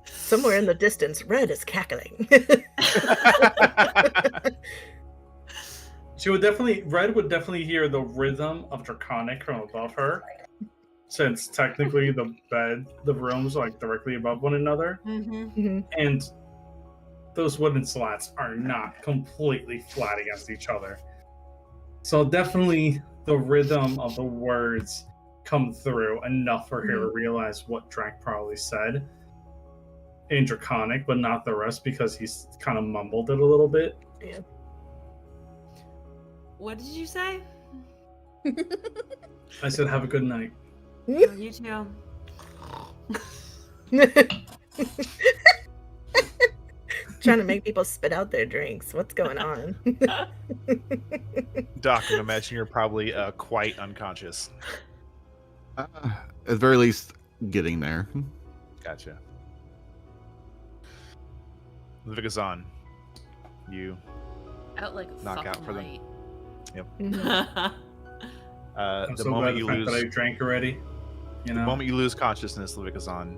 Somewhere in the distance, Red is cackling. Red would definitely hear the rhythm of Draconic from above her, since technically the rooms are like directly above one another, and those wooden slats are not completely flat against each other. So definitely the rhythm of the words come through enough for her to realize what Drac probably said in Draconic, but not the rest because he's kind of mumbled it a little bit. Yeah. What did you say? I said, have a good night. Oh, you too. Trying to make people spit out their drinks. What's going on? Doc, I imagine you're probably quite unconscious. At the very least, getting there. Gotcha. Vivekazan, you Out like knock out fucking for them. light. Yep. I'm The so moment glad you the fact lose, that I drank already. You know, the moment you lose consciousness, Vivekazan,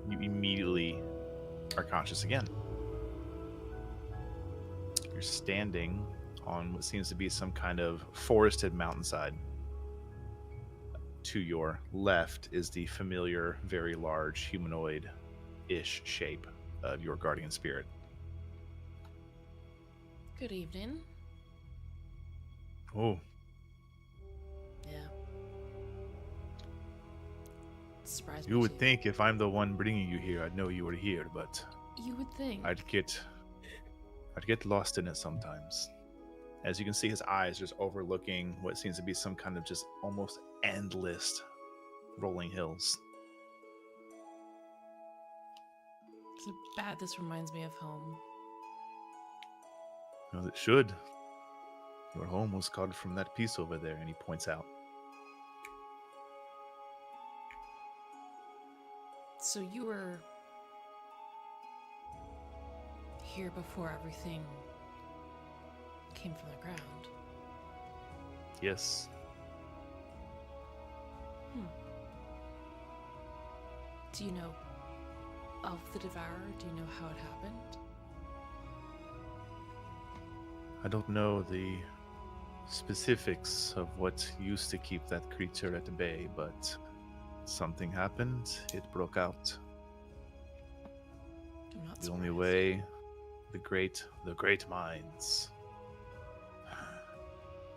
you immediately are conscious again. You're standing on what seems to be some kind of forested mountainside. To your left is the familiar, very large humanoid-ish shape of your guardian spirit. Good evening. Oh, Yeah. Surprise you would think if I'm the one bringing you here, I'd know you were here, but You would think. I'd get lost in it sometimes. As you can see, his eyes just overlooking what seems to be some kind of just almost endless rolling hills. So bad this reminds me of home. Well, it should. Your home was carved from that piece over there, and he points out. So you were here before everything came from the ground. Yes. Do you know of the Devourer? Do you know how it happened? I don't know the specifics of what used to keep that creature at bay, but something happened. It broke out. I'm not The only surprised. way the great minds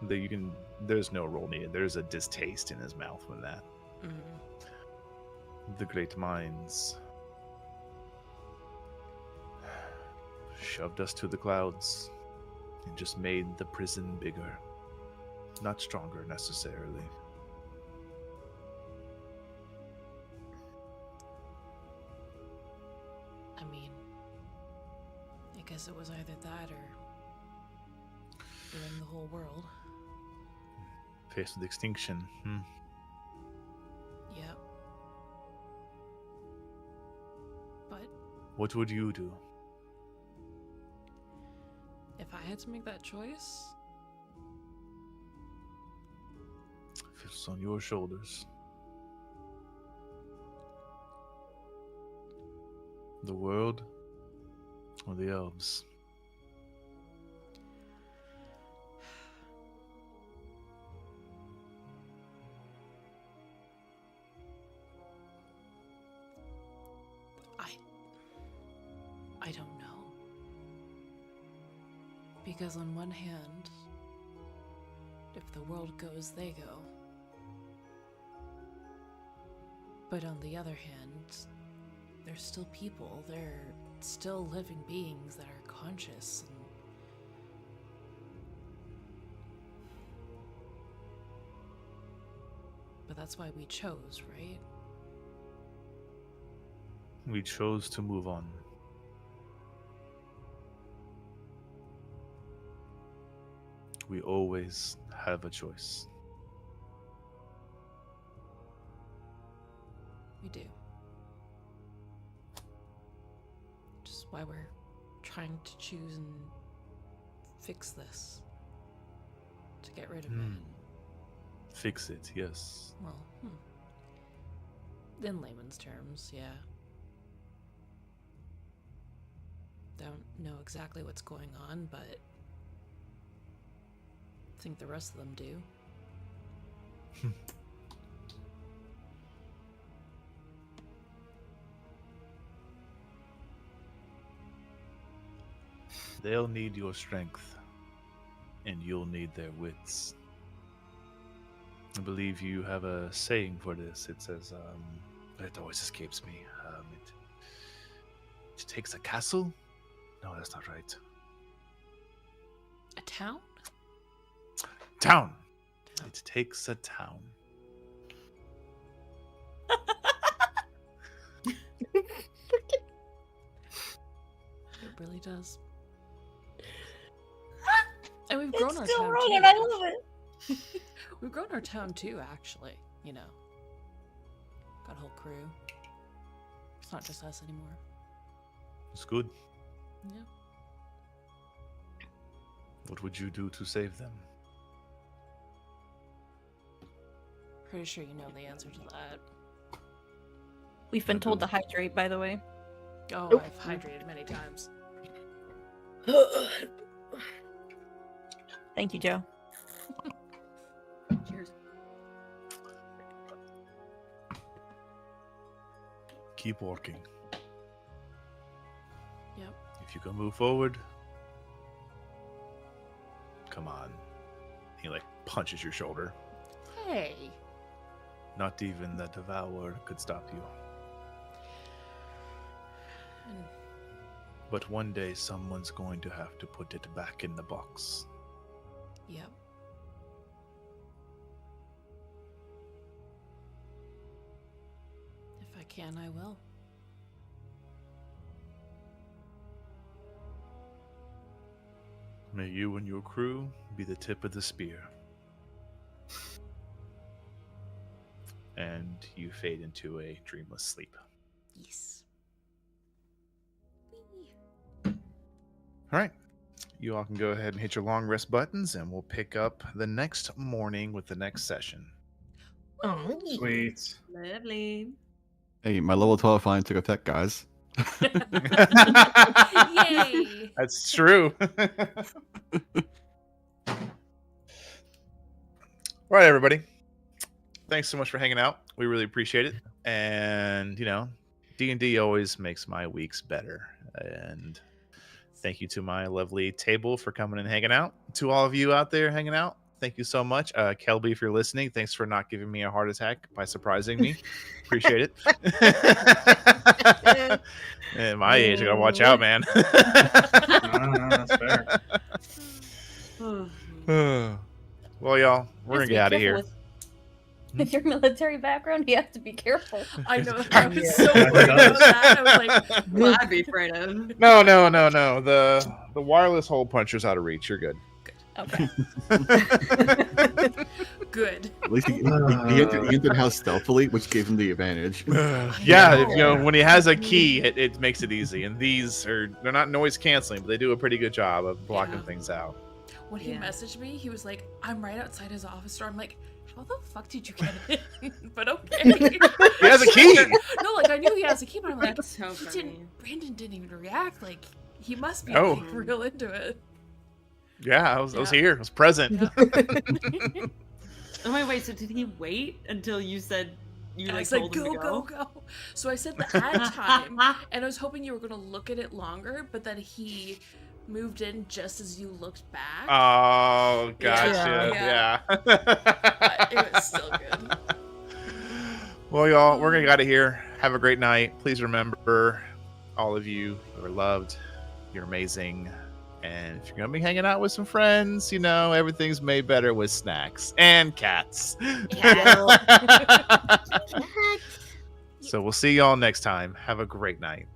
There's no roll needed. There's a distaste in his mouth when that. The great minds shoved us to the clouds and just made the prison bigger, not stronger necessarily. I mean, I guess it was either that or ruin the whole world. Faced with extinction. Yep. But What would you do? if I had to make that choice, If it's on your shoulders. The world or the elves? I don't know. Because on one hand, if the world goes, they go. But on the other hand, they're still people. They're still living beings that are conscious. But that's why we chose, right? We chose to move on. We always have a choice. We do. Just why we're trying to choose and fix this. To get rid of it. Fix it, yes. Well, in layman's terms, yeah. Don't know exactly what's going on, but I think the rest of them do. They'll need your strength, and you'll need their wits. I believe you have a saying for this. It says, it always escapes me. It takes a castle? No, that's not right. A town? Town! It takes a town. It really does. And we've grown It's our still town wrong, too. and I love it. We've grown our town too, actually. You know, got a whole crew. It's not just us anymore. It's good. Yeah. What would you do to save them? Pretty sure you know the answer to that. We've been told to hydrate, by the way. Oh, Nope. I've hydrated many times. Thank you, Joe. Cheers. Keep walking. Yep. If you can move forward, come on. He punches your shoulder. Hey. Not even the Devourer could stop you. And But one day someone's going to have to put it back in the box. yep. If I can, I will. May you and your crew be the tip of the spear. And you fade into a dreamless sleep. Yes. All right. You all can go ahead and hit your long rest buttons, and we'll pick up the next morning with the next session. Oh, Sweet. Lovely. Hey, my level 12 finally took effect, guys. Yay! That's true. All right, everybody. Thanks so much for hanging out. We really appreciate it. And, D&D always makes my weeks better. And thank you to my lovely table for coming and hanging out. To all of you out there hanging out, thank you so much. Kelby, if you're listening, thanks for not giving me a heart attack by surprising me. Appreciate it. At my age, I gotta watch out, man. That's fair. Well, y'all, we're gonna get out of here. With your military background, you have to be careful. I know. I was so worried about that. I was like, Well, I'd be afraid of. No. The wireless hole puncher's out of reach. You're good. Okay. good. At least he entered the house stealthily, which gave him the advantage. Yeah, when he has a key, it makes it easy. And they're not noise canceling, but they do a pretty good job of blocking things out. When he messaged me, he was like, I'm right outside his office door. I'm like, how the fuck did you get in? But okay. He has a key. No, like I knew he has a key, but I'm like, That's so funny. Brandon didn't even react. Like he must be Oh. like, real into it. Yeah, I was here. I was present. Oh wait, so did he wait until you said you And I like said, told him to go. So I said the ad time, and I was hoping you were gonna look at it longer, but then he moved in just as you looked back. Oh, gotcha. Yeah. Yeah. It was still good. Well, y'all, we're gonna get out of here. Have a great night. Please remember, all of you are loved. You're amazing. And if you're gonna be hanging out with some friends, everything's made better with snacks and cats. So we'll see y'all next time. Have a great night.